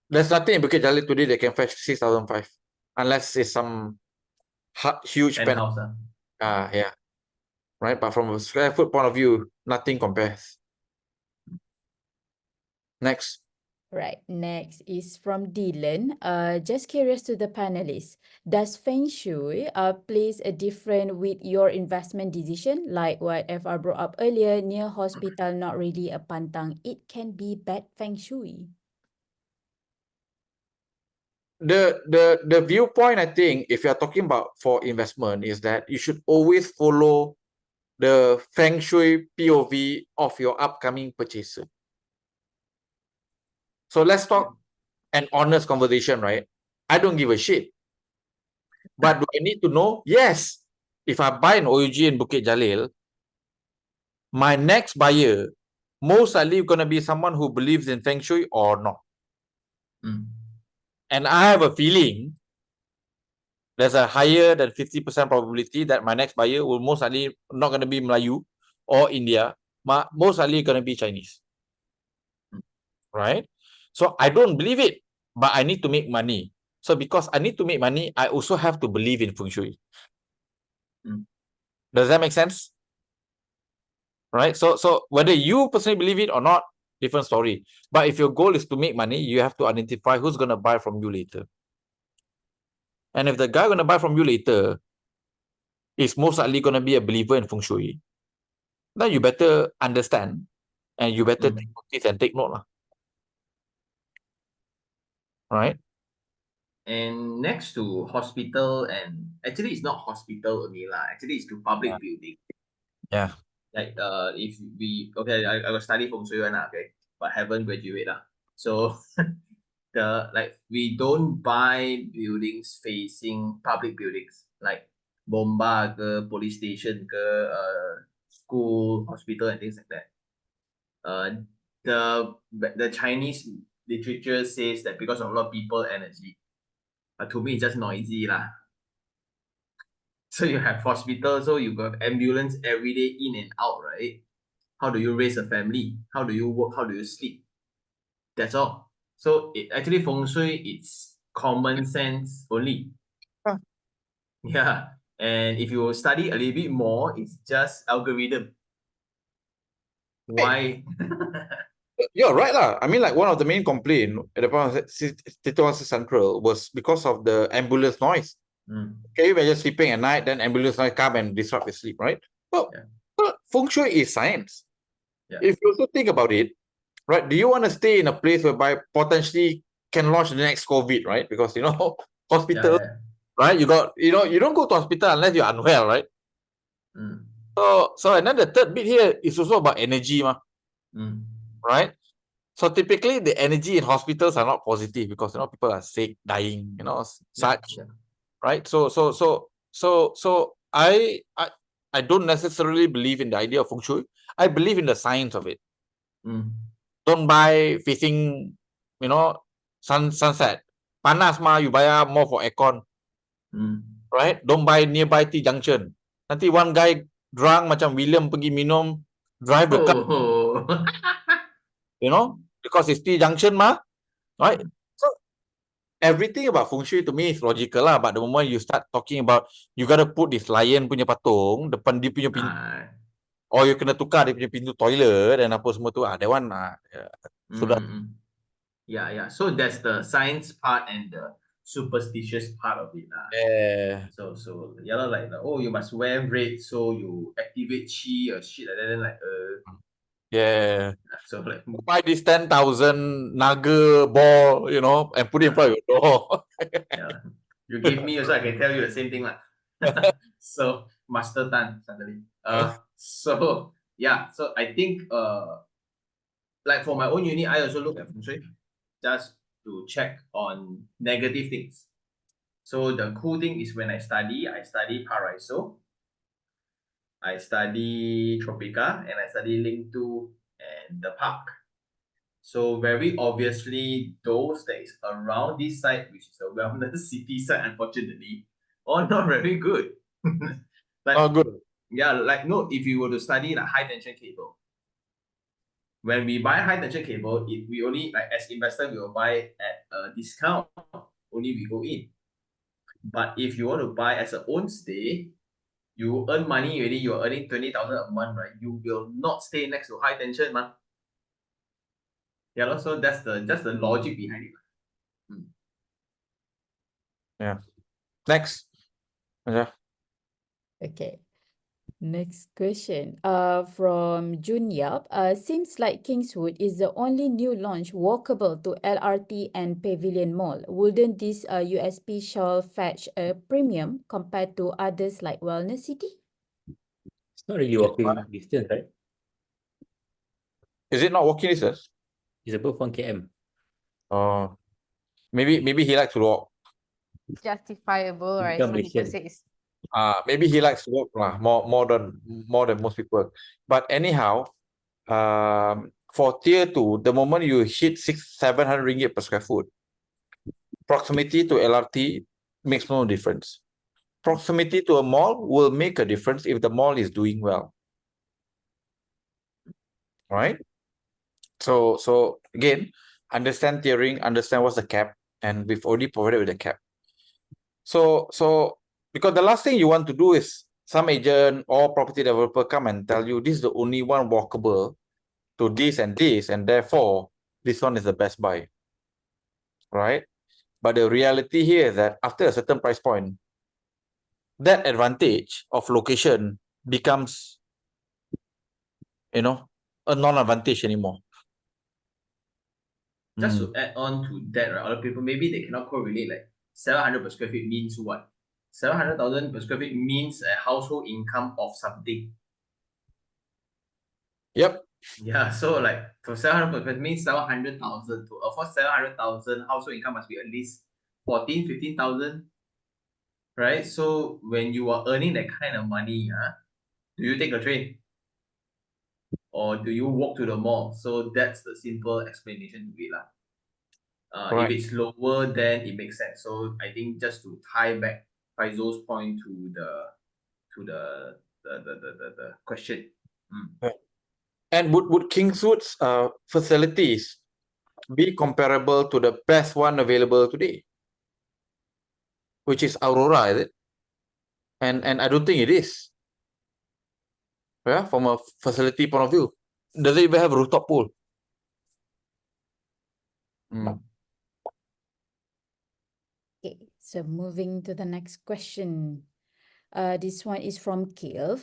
there's nothing in Bukit Jalil today that can fetch 6,500 unless it's some huge Penthouse. yeah, right. But from a square foot point of view, nothing compares. Next. right. Next is from Dylan. Just curious to the panelists, does Feng Shui plays a different with your investment decision? Like what FR brought up earlier, near hospital, not really a pantang. It can be bad Feng Shui. The viewpoint, I think, if you're talking about for investment, is that you should always follow the Feng Shui POV of your upcoming purchaser. So let's talk an honest conversation, right? I don't give a shit. But do I need to know? Yes. If I buy an OUG in Bukit Jalil, my next buyer most likely going to be someone who believes in Feng Shui or not. And I have a feeling there's a higher than 50% probability that my next buyer will most likely not going to be Melayu or India, but most likely going to be Chinese. Right? So I don't believe it, but I need to make money. So because I need to make money, I also have to believe in Feng Shui. Does that make sense? Right? So whether you personally believe it or not, different story. But if your goal is to make money, you have to identify who's going to buy from you later. And if the guy going to buy from you later is most likely going to be a believer in Feng Shui, then you better understand and you better take notice and take note. Right? And next to hospital, and actually it's not hospital only lah. Actually it's to public building. Yeah. Like if we I will study Feng Shui one, okay, but haven't graduate lah. So we don't buy buildings facing public buildings like bomba ke, police station ke, school, hospital and things like that. The Chinese literature says that because of a lot of people energy, to me it's just noisy lah. So you have hospital, so you got ambulance every day in and out, right? How do you raise a family? How do you work? How do you sleep? That's all. So actually Feng Shui, it's common sense only. Yeah. And if you study a little bit more, it's just algorithm. Why? You're right lah. I mean, like one of the main complaint at the point of Tituan Central was because of the ambulance noise. Okay, when you're sleeping at night, then ambulance noise come and disrupt your sleep, right? Well, Feng Shui is science. If you also think about it, right? Do you want to stay in a place whereby potentially can launch the next COVID, right? Because hospital, right? You don't go to hospital unless you're unwell, right? Mm. So and then the third bit here is also about energy, Mm. right? So typically the energy in hospitals are not positive because people are sick, dying, Yeah, such, yeah. right? So I don't necessarily believe in the idea of feng shui. I believe in the science of it. Mm. Don't buy facing, sunset. Panas you bayar more for aircon, Mm. right? Don't buy nearby T junction. Nanti one guy drunk macam William pergi minum, drive the car, Oh. because it's T junction right? So everything about feng shui to me is logical lah. But the moment you start talking about you gotta put this lion punya patung depan dia punya pintu, Ah. or you kena tukar dia punya pintu toilet dan apa semua tu, that one sudah. Yeah. So that's the science part and the superstitious part of it. So yeah, like oh, you must wear red so you activate chi or shit like that. Then like Yeah. so like Buy this 10,000 naga ball, and put it in front of your door. yeah. You gave me also I can tell you the same thing lah. So Master Tan suddenly. So yeah, so I think like for my own uni, I also look at feng shui just to check on negative things. So the cool thing is when I study Paraiso, I study Tropica, and I study Link 2 and the park. So very obviously, those that is around this site, which is a wellness city site, unfortunately, are not very good. Like, Oh, good. yeah, like no, if you were to study like high tension cable, when we buy high tension cable, we only like as investor we will buy at a discount. Only we go in. But if you want to buy as a own stay, you earn money already. You're earning 20,000 a month, right? You will not stay next to high tension, man. Yeah, so that's just the logic behind it. Yeah. Next. Yeah. Okay. Next question. From Jun Yap. Seems like Kingswood is the only new launch walkable to LRT and Pavilion Mall. Wouldn't this USP shall fetch a premium compared to others like Wellness City? It's not really walking distance, right? Is it not walking distance? It's above 1 km. Oh, maybe he likes to walk. Justifiable, right? Become Some people Malaysian. say it's Maybe he likes to walk more than most people. But anyhow, for tier 2, the moment you hit 700 ringgit per square foot, proximity to LRT makes no difference. Proximity to a mall will make a difference if the mall is doing well. Right? So again, understand tiering, understand what's the cap, and we've already provided with the cap. So because the last thing you want to do is some agent or property developer come and tell you this is the only one walkable to this, and therefore this one is the best buy. Right? But the reality here is that after a certain price point, that advantage of location becomes, a non-advantage anymore. Just to add on to that, right? Other people maybe they cannot correlate like 700 per square feet means what? 700,000 per square feet means a household income of something. Yep. Yeah, so like for 700 per square feet means 700,000. To afford 700,000, household income must be at least 14, 15,000. Right? So when you are earning that kind of money, do you take a train? Or do you walk to the mall? So that's the simple explanation to it. If it's lower, then it makes sense. So I think just to tie back Faizul's point to the question. And would Kingswood's facilities be comparable to the best one available today, which is Aurora, is it? And I don't think it is. Yeah, from a facility point of view, does it even have a rooftop pool? Okay, so moving to the next question. This one is from Kilv.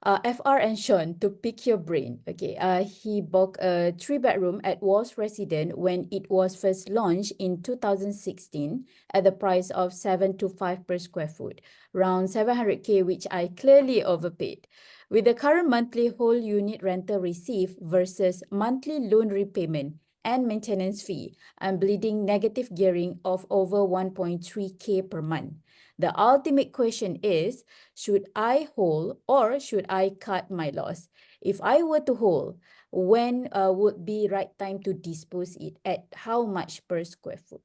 FR and Sean, to pick your brain. Okay, he bought a 3-bedroom at Walls Resident when it was first launched in 2016 at the price of 725 per square foot, around 700K, which I clearly overpaid. With the current monthly whole unit rental received versus monthly loan repayment and maintenance fee, I'm bleeding negative gearing of over 1.3K per month. The ultimate question is, should I hold or should I cut my loss? If I were to hold, when would be right time to dispose it? At how much per square foot?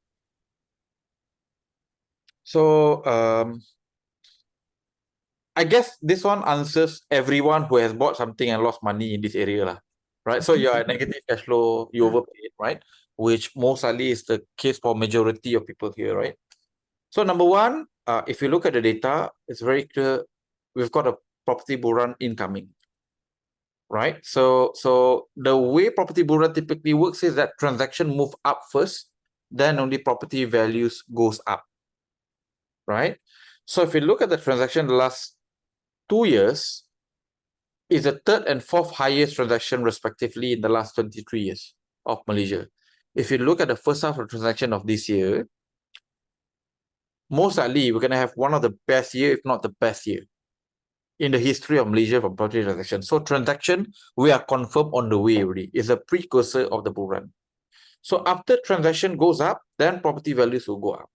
So, I guess this one answers everyone who has bought something and lost money in this area, lah. Right? So you're a negative cash flow, you overpaid, right? Which most likely is the case for majority of people here, right? So number one, if you look at the data, it's very clear we've got a property bull run incoming, right? So the way property bull run typically works is that transaction move up first, then only property values goes up, right? So if you look at the transaction the last 2 years, is the third and fourth highest transaction respectively in the last 23 years of Malaysia. If you look at the first half of transaction of this year, most likely we're going to have one of the best year, if not the best year, in the history of Malaysia for property transaction. So transaction, we are confirmed on the way already. It's a precursor of the bull run. So after transaction goes up, then property values will go up.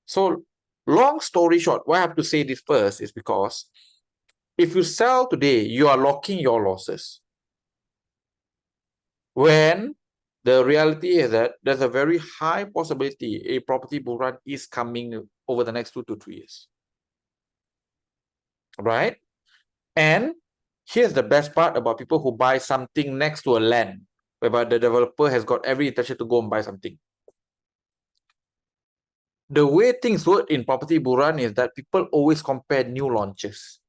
So long story short, why I have to say this first is because if you sell today, you are locking your losses. When the reality is that there's a very high possibility a property bull run is coming over the next 2 to 3 years. Right? And here's the best part about people who buy something next to a land, whereby the developer has got every intention to go and buy something. The way things work in property bull run is that people always compare new launches.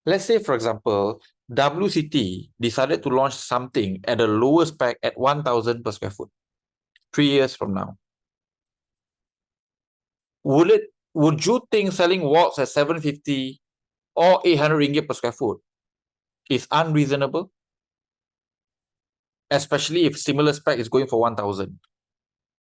Let's say, for example, WCT decided to launch something at a lower spec at 1,000 per square foot 3 years from now. Would you think selling walls at 750 or 800 ringgit per square foot is unreasonable? Especially if similar spec is going for 1,000,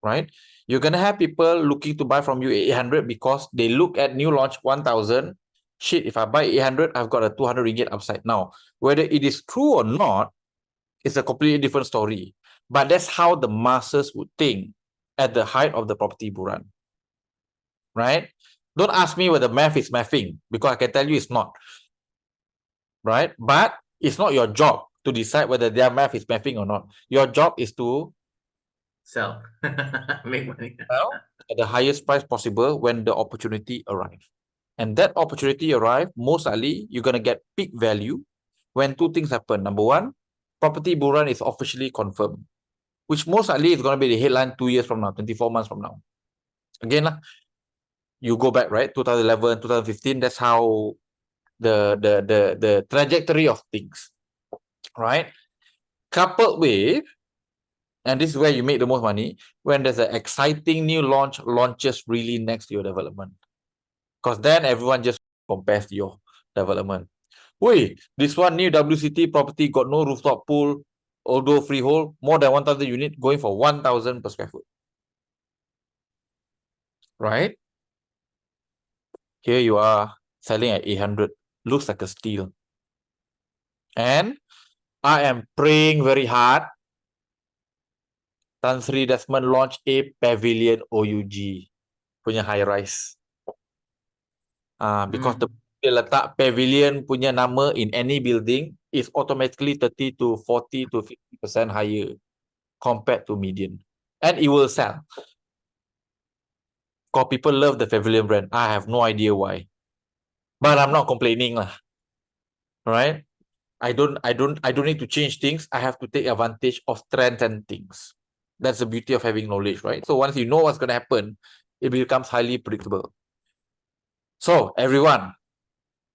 right? You're going to have people looking to buy from you 800 because they look at new launch 1,000. Shit, if I buy 800, I've got a 200 ringgit upside. Now, whether it is true or not, it's a completely different story. But that's how the masses would think at the height of the property bull run. Right? Don't ask me whether math is mathing, because I can tell you it's not. Right? But it's not your job to decide whether their math is mathing or not. Your job is to sell, make money. sell at the highest price possible when the opportunity arrives. And that opportunity arrives, most likely, you're going to get peak value when 2 things happen. Number one, property bull run is officially confirmed, which most likely is going to be the headline 2 years from now, 24 months from now. Again, you go back, right? 2011, 2015, that's how the trajectory of things, right? Coupled with, and this is where you make the most money, when there's an exciting new launches really next to your development. Because then everyone just compares to your development. Wait, this one new WCT property got no rooftop pool, although freehold, more than 1,000 unit, going for 1,000 per square foot. Right? Here you are selling at 800. Looks like a steal. And I am praying very hard. Tan Sri Desmond launch a pavilion OUG punya high rise. Because the letak pavilion punya nama in any building is automatically 30 to 40 to 50% higher compared to median. And it will sell. Because people love the pavilion brand. I have no idea why. But I'm not complaining lah. Right? I don't need to change things. I have to take advantage of trends and things. That's the beauty of having knowledge, right? So once you know what's going to happen, it becomes highly predictable. So everyone,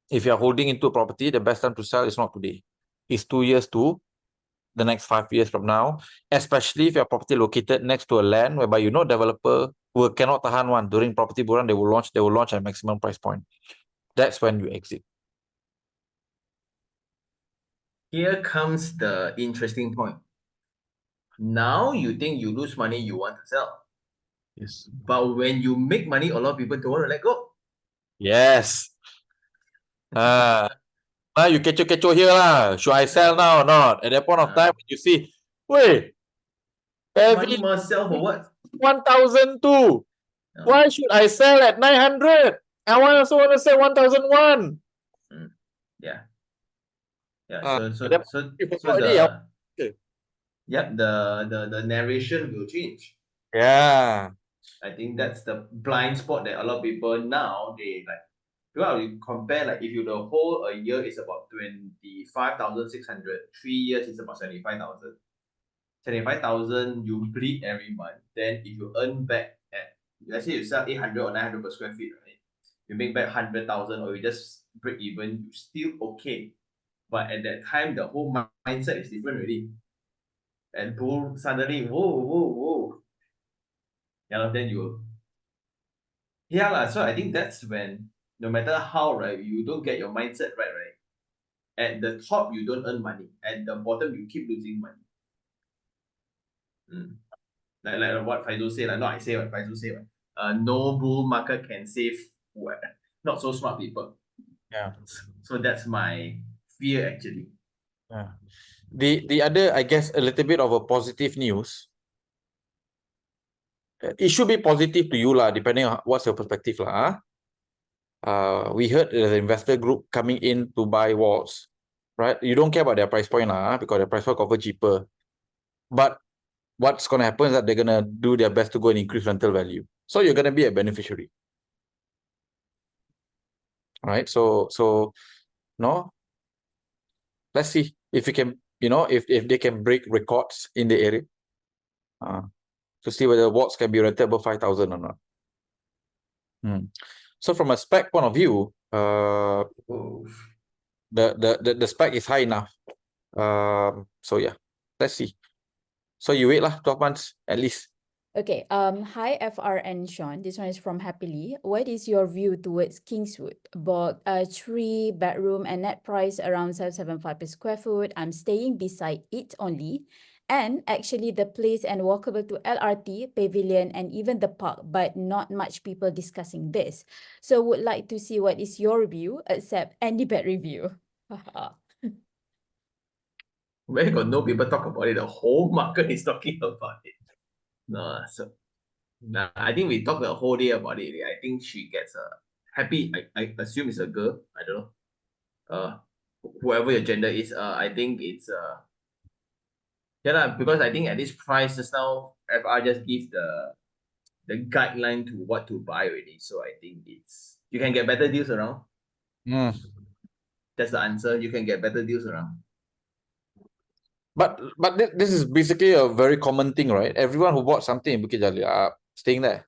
if you're holding into a property, the best time to sell is not today. It's 2 years to the next 5 years from now, especially if your property located next to a land whereby you know developer who cannot tahan one during property bull run, they will launch at maximum price point. That's when you exit. Here comes the interesting point. Now you think you lose money, you want to sell. Yes. But when you make money, a lot of people don't want to let go. Yes. Now you kecho here lah. Should I sell now or not? At that point of time, you see, wait, Money every must sell for what? 1,002. No. Why should I sell at 900? I also want to sell 1,001. Yeah. Yeah. At that So you forgot already, the narration will change. Yeah. I think that's the blind spot that a lot of people now they like. Well, you compare like if you the whole a year is about 25,600, 3 years is about 75,000. 75,000 you bleed every month. Then if you earn back at, let's say you sell 800 or 900 per square feet, right? You make back 100,000 or you just break even, you still okay. But at that time, the whole mindset is different already. And boom, suddenly, whoa. Yeah, then you. Yeah, so I think that's when, no matter how, right, you don't get your mindset right? At the top, you don't earn money. At the bottom, you keep losing money. Like what Faizul said, like not I say what Faizul said. No bull market can save what? Not so smart people. Yeah. So that's my fear actually. Yeah. The other, I guess, a little bit of a positive news. It should be positive to you lah, depending on what's your perspective lah. We heard there's an investor group coming in to buy walls, right? You don't care about their price point lah, because their price point offer cheaper. But what's gonna happen is that they're gonna do their best to go and increase rental value. So you're gonna be a beneficiary, right? So no, let's see if you can, if they can break records in the area, to see whether walls can be rented above 5,000 or not. So from a spec point of view, the spec is high enough. So yeah, let's see. So you wait lah, 12 months at least. Okay, hi FR and Sean. This one is from Happily. What is your view towards Kingswood? Bought a 3-bedroom and net price around 775 per square foot. I'm staying beside it only. And actually the place and walkable to LRT, pavilion, and even the park, but not much people discussing this. So would like to see what is your view, except any bad review. Where got no people talk about it? The whole market is talking about it. No, so I think we talked the whole day about it. I think she gets happy. I assume it's a girl. I don't know. Whoever your gender is, I think it's because I think at this price just now, FR just gives the guideline to what to buy already. So I think you can get better deals around. That's the answer. You can get better deals around. But this is basically a very common thing, right? Everyone who bought something in Bukit Jalil are staying there.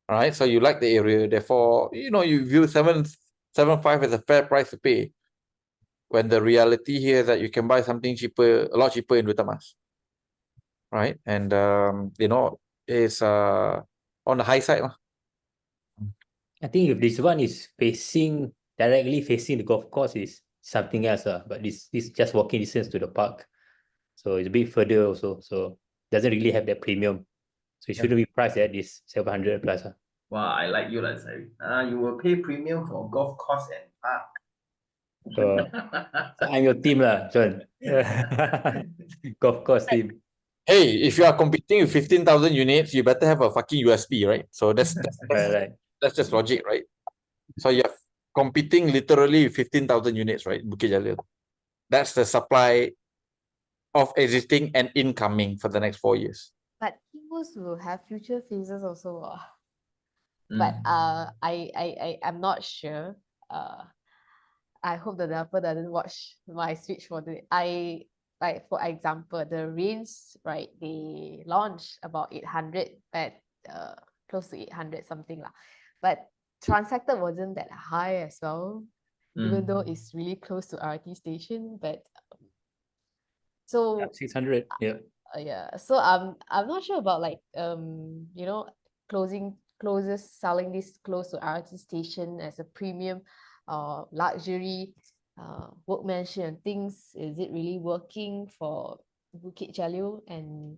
All right, so you like the area, therefore, you view 775 as a fair price to pay. When the reality here is that you can buy something cheaper, a lot cheaper in Dutamas. Right? And is on the high side. I think if this one is directly facing the golf course is something else. But this just walking distance to the park. So it's a bit further also. So doesn't really have that premium. So it shouldn't be priced at this 700 plus. Wow, I like you, Sari. You will pay premium for golf course and park. So I'm your team lah, John. Golf course team. Hey, if you are competing with 15,000 units, you better have a fucking USP, right? So that's right. That's just logic, right? So you're competing literally with 15,000 units, right? Bukit Jalil. That's the supply of existing and incoming for the next 4 years. But Kimbos will have future phases also. But I'm not sure. I hope the developer doesn't watch my speech for the like for example, the range, right? They launched about 800 at close to 800 something lah. But transacted wasn't that high as well, even though it's really close to RT station. But so 600, yeah. Yeah. So I'm not sure about like selling this close to RT station as a premium luxury workmanship and things. Is it really working for Bukit Jalil, and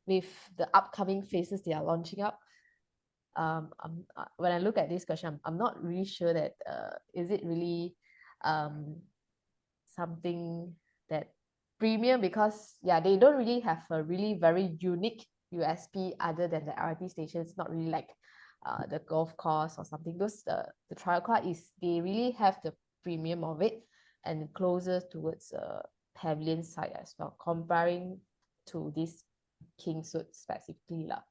with the upcoming phases they are launching up? When I look at this question, I'm not really sure that is it really something that premium, because yeah, they don't really have a really very unique USP other than the LRT stations. Not really like the golf course or something. Those the trial card is, they really have the premium of it and closer towards pavilion side as well, comparing to this King Suit specifically lah.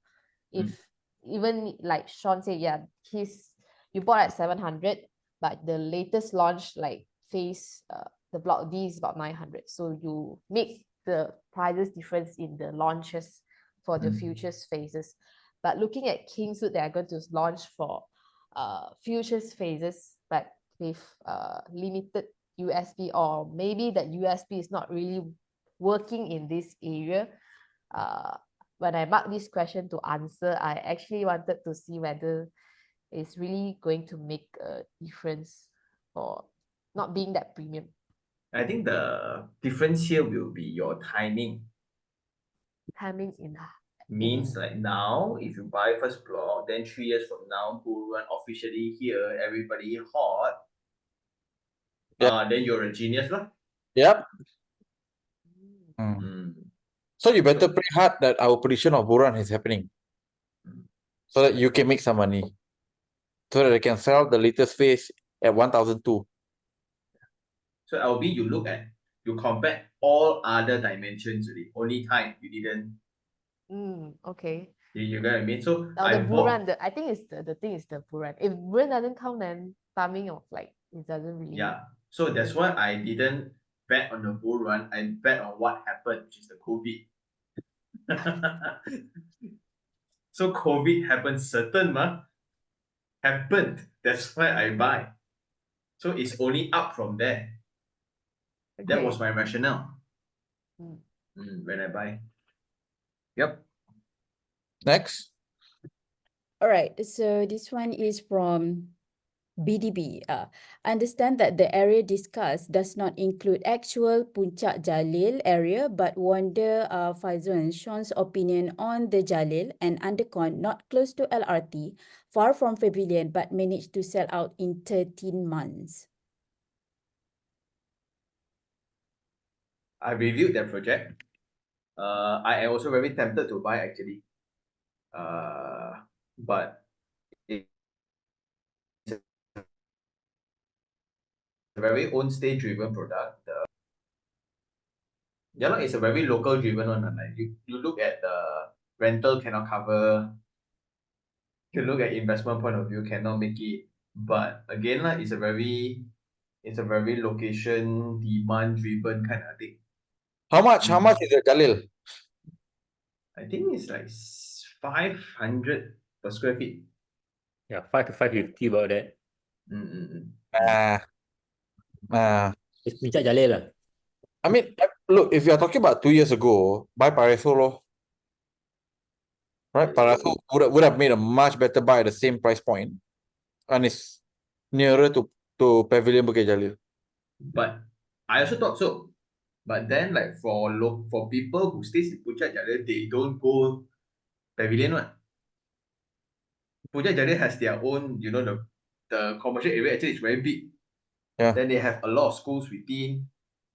If even like Sean said, yeah, you bought at 700, but the latest launch like phase the block D is about 900. So you make the prices difference in the launches for the futures phases. But looking at King Suit, they are going to launch for futures phases, but with limited USP, or maybe that USP is not really working in this area. When I marked this question to answer, I actually wanted to see whether it's really going to make a difference or not being that premium. I think the difference here will be your timing. Timing in Means like now, if you buy first block, then 3 years from now, Bull Run officially here, everybody hot. Then you're a genius lah. Yep. Mm. So you better pray hard that our prediction of Buran is happening, so that you can make some money, so that they can sell the latest phase at 1,002. So LB, you compare all other dimensions really. Only time you didn't. Okay. You get what I mean? So Now I the bought. Buran, I think it's the thing is the Buran. If Buran doesn't count, then timing of like it doesn't really. Yeah. So that's why I didn't bet on the bull run. I bet on what happened, which is the COVID. So COVID happened certain happened. That's why I buy. So it's only up from there. That Okay. was my rationale. When I buy. Yep. Next. All right, so this one is from BDB. Understand that the area discussed does not include actual Puncak Jalil area, but wonder Faizul and Sean's opinion on the Jalil and Undercon, not close to LRT, far from Pavilion, but managed to sell out in 13 months. I reviewed that project. I am also very tempted to buy actually. But it's a very own stay driven product. It's a very local driven one. Like you look at the rental cannot cover. You look at investment point of view cannot make it. But again, it's a very location demand driven kind of thing. How much is the Jalil? I think it's like 500 per square feet. Yeah, 5 to 550 about that. It's Puncak Jalil lah. I mean, look, if you are talking about 2 years ago, buy Paraiso lor. Right? Paraiso would have made a much better buy at the same price point, and it's nearer to Pavilion Bukit Jalil. But I also thought so. But then, like for people who stays in Puncak Jalil, they don't go Pavilion one. Puncak Jalil has their own, the commercial area actually is very big. Yeah. Then they have a lot of schools within.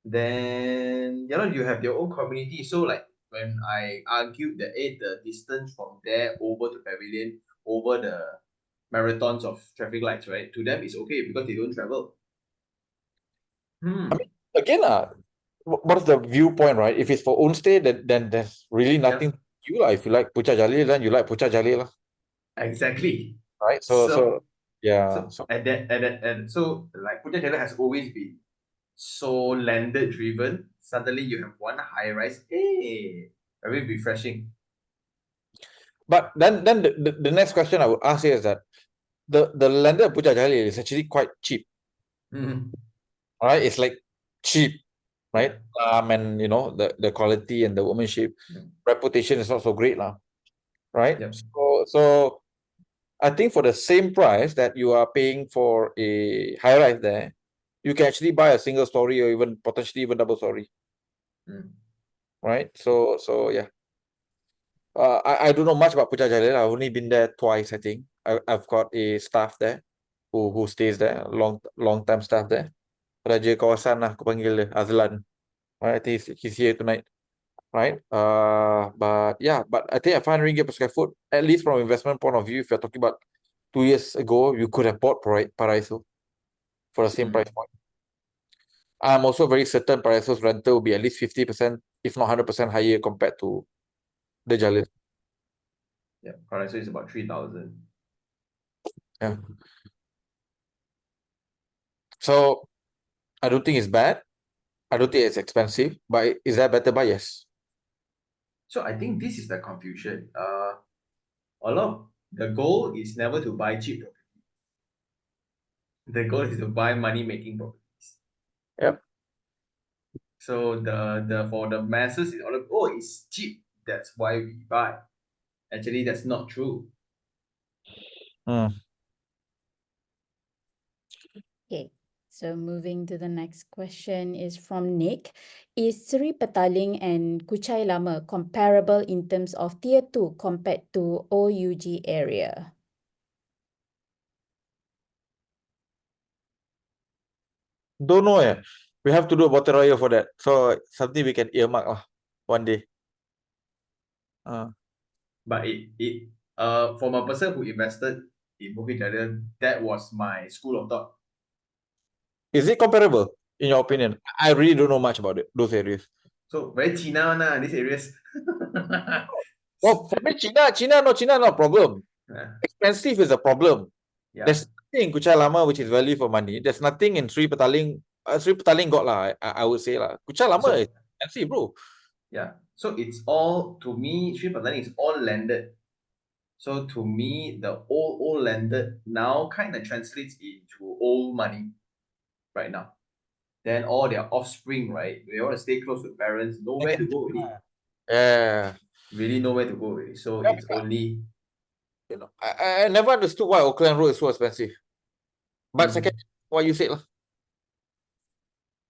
Then you have your own community. So like when I argued that the distance from there over to Pavilion, over the marathons of traffic lights, right? To them it's okay because they don't travel. I mean, again, what is the viewpoint, right? If it's for own stay, then there's really nothing to you lah. If you like Puncak Jalil, then you like Puncak Jalil lah. Exactly. Right? So yeah. So like Puncak Jalil has always been so landed driven. Suddenly you have one high rise. Hey, very refreshing. But then the next question I would ask here is that the landed Puncak Jalil is actually quite cheap. All right, it's like cheap, right? And the quality and the workmanship reputation is not so great lah, right? Yep. So I think for the same price that you are paying for a high rise there, you can actually buy a single story or even potentially even double story, right? So yeah. I don't know much about Puchar Jalil. I've only been there twice, I think. I've got a staff there who stays there, long time staff there. Raja kawasan lah, aku panggil dia, Azlan. Right, I think he's here tonight. Right? But yeah, but I think at 500 ringgit per square foot, at least from investment point of view, if you're talking about 2 years ago, you could have bought Paraiso for the same price point. I'm also very certain Paraiso's rental will be at least 50%, if not 100% higher compared to the Jalil. Yeah, Paraiso is about 3,000. Yeah. So I don't think it's bad. I don't think it's expensive, but is that better buy? Yes. So I think this is the confusion. The goal is never to buy cheap property. The goal is to buy money-making properties. Yep. So the for the masses, it's cheap, that's why we buy. Actually, that's not true. Okay, so moving to the next question is from Nick. Is Seri Petaling and Kuchai Lama comparable in terms of tier 2 compared to OUG area? Don't know. We have to do a Battle Royale for that. So something we can earmark one day. But from a person who invested in Bukit Jalil, that was my school of thought. Is it comparable in your opinion? I really don't know much about it, those areas. So very China one, these areas. Well, for me, China no problem. Expensive is a problem. Yeah. There's nothing in Kuchai Lama which is value for money. There's nothing in Seri Petaling. Seri Petaling got lah, I would say lah. Kuchai Lama is expensive, bro. Yeah. So it's all, to me, Seri Petaling is all landed. So to me, the old landed now kind of translates into old money right now. Then all their offspring, right? They want to stay close to parents, nowhere to go already. Yeah. Really nowhere to go already. So it's only, You know, I never understood why Auckland Road is so expensive. But second, what you said lah.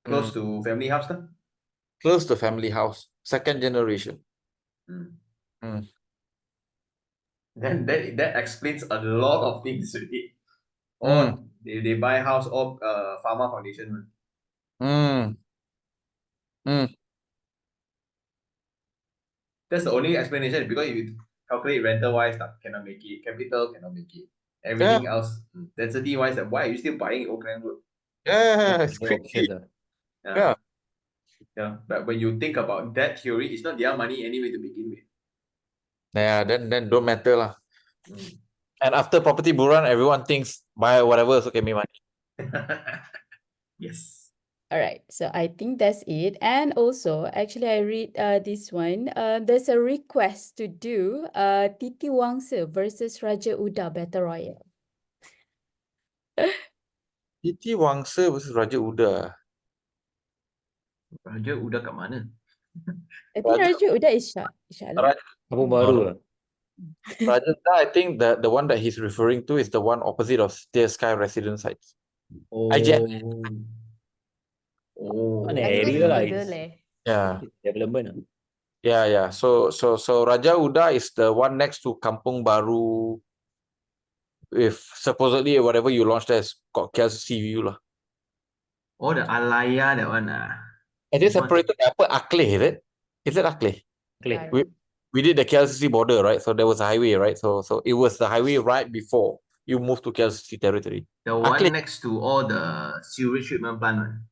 close to family house. Close to family house, second generation. Then that explains a lot of things already. They buy house or Pharma Foundation. That's the only explanation, because if you calculate rental wise, cannot make it, capital cannot make it. Everything else, density wise, why are you still buying Auckland Road? Yeah, it's No crazy. options. Yeah. But when you think about that theory, it's not their money anyway to begin with. Yeah, then don't matter lah. And after property buran, everyone thinks buy whatever so can make money. Yes. All right, so I think that's it. And also, actually, I read this one. There's a request to do Titi Wangsa versus Raja Uda Battle Royale. Titi Wangsa versus Raja Uda. Raja Uda kat mana? I think Raja Uda is Shah. Kampung Baru. Raja Uda, I think the one that he's referring to is the one opposite of Stair Sky Residence Sites. Mana area lah. Yeah. Development. Yeah. So Raja Uda is the one next to Kampung Baru. If supposedly whatever you launched there is got KLCC view lah. Oh, the Alaya, that one. Is it separated by Akleh, is it? Is it Akleh? We did the KLCC border, right? So there was a highway, right? So it was the highway right before you moved to KLCC territory. The one next to all the sewage treatment plant. Right?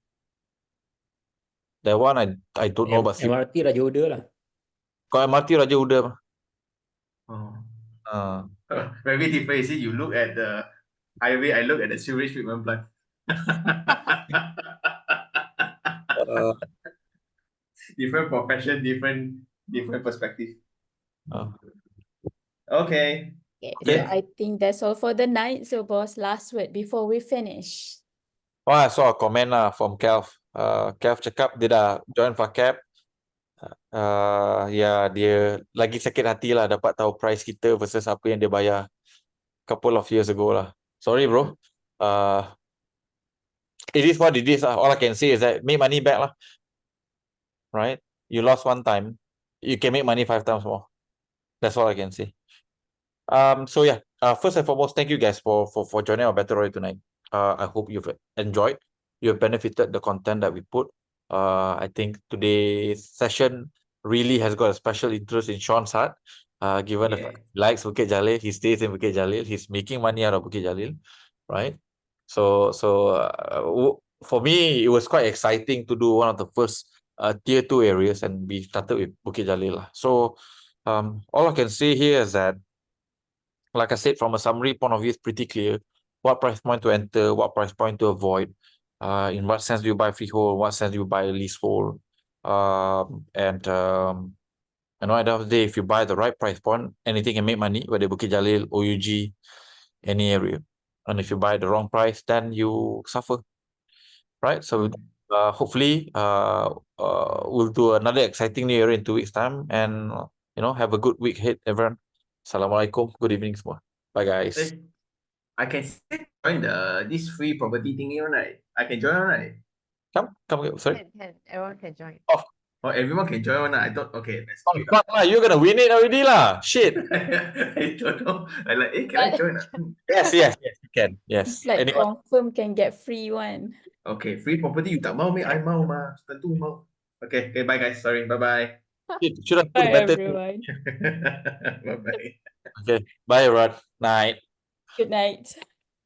That one I don't know about. MRT Raja Uda lah. Got MRT Raja Uda. Very different. You see, you look at the highway, I look at the sewage treatment plant. Different profession, different perspective. Okay. So I think that's all for the night. So boss, last word before we finish. I saw a comment from Kelv. Kelv cakap dia dah join Fakab. Dia lagi sakit hati lah dapat tahu price kita versus apa yang dia bayar couple of years ago lah. Sorry bro. it is what it is. All I can say is that make money back lah. Right? You lost one time, you can make money 5 times more. That's all I can say. So yeah, first and foremost, thank you guys for joining our Battle Royale tonight. I hope you've enjoyed, you've benefited the content that we put. I think today's session really has got a special interest in Sean's heart. Given the fact he likes Bukit Jalil, he stays in Bukit Jalil, he's making money out of Bukit Jalil, right? So for me, it was quite exciting to do one of the first tier 2 areas, and we started with Bukit Jalil lah. So all I can say here is that, like I said, from a summary point of view, it's pretty clear what price point to enter, what price point to avoid, in what sense do you buy freehold, what sense do you buy a leasehold, and at the end of the day, if you buy the right price point, anything can make money, whether Bukit Jalil, OUG, any area. And if you buy the wrong price, then you suffer, right? So hopefully we'll do another exciting new area in 2 weeks' time, and have a good week ahead, everyone. Assalamualaikum. Good evening semua. Bye guys. I can still join this free property thingy, right? I can join, right? Come. Sorry. Can. Everyone can join. Oh, everyone can join, right? I thought, okay, let's Oh, fuck lah, you're gonna win it already lah. Shit. I don't know. I like, can I join? Yes, you can. Yes. Like Anyone? confirm can get free one. Okay, free property, you tak mau, I mau, tentu mau. Okay, bye guys. Sorry, bye-bye. Should I put Bye better? everyone. Bye-bye. Okay. Bye, everyone. Night. Good night.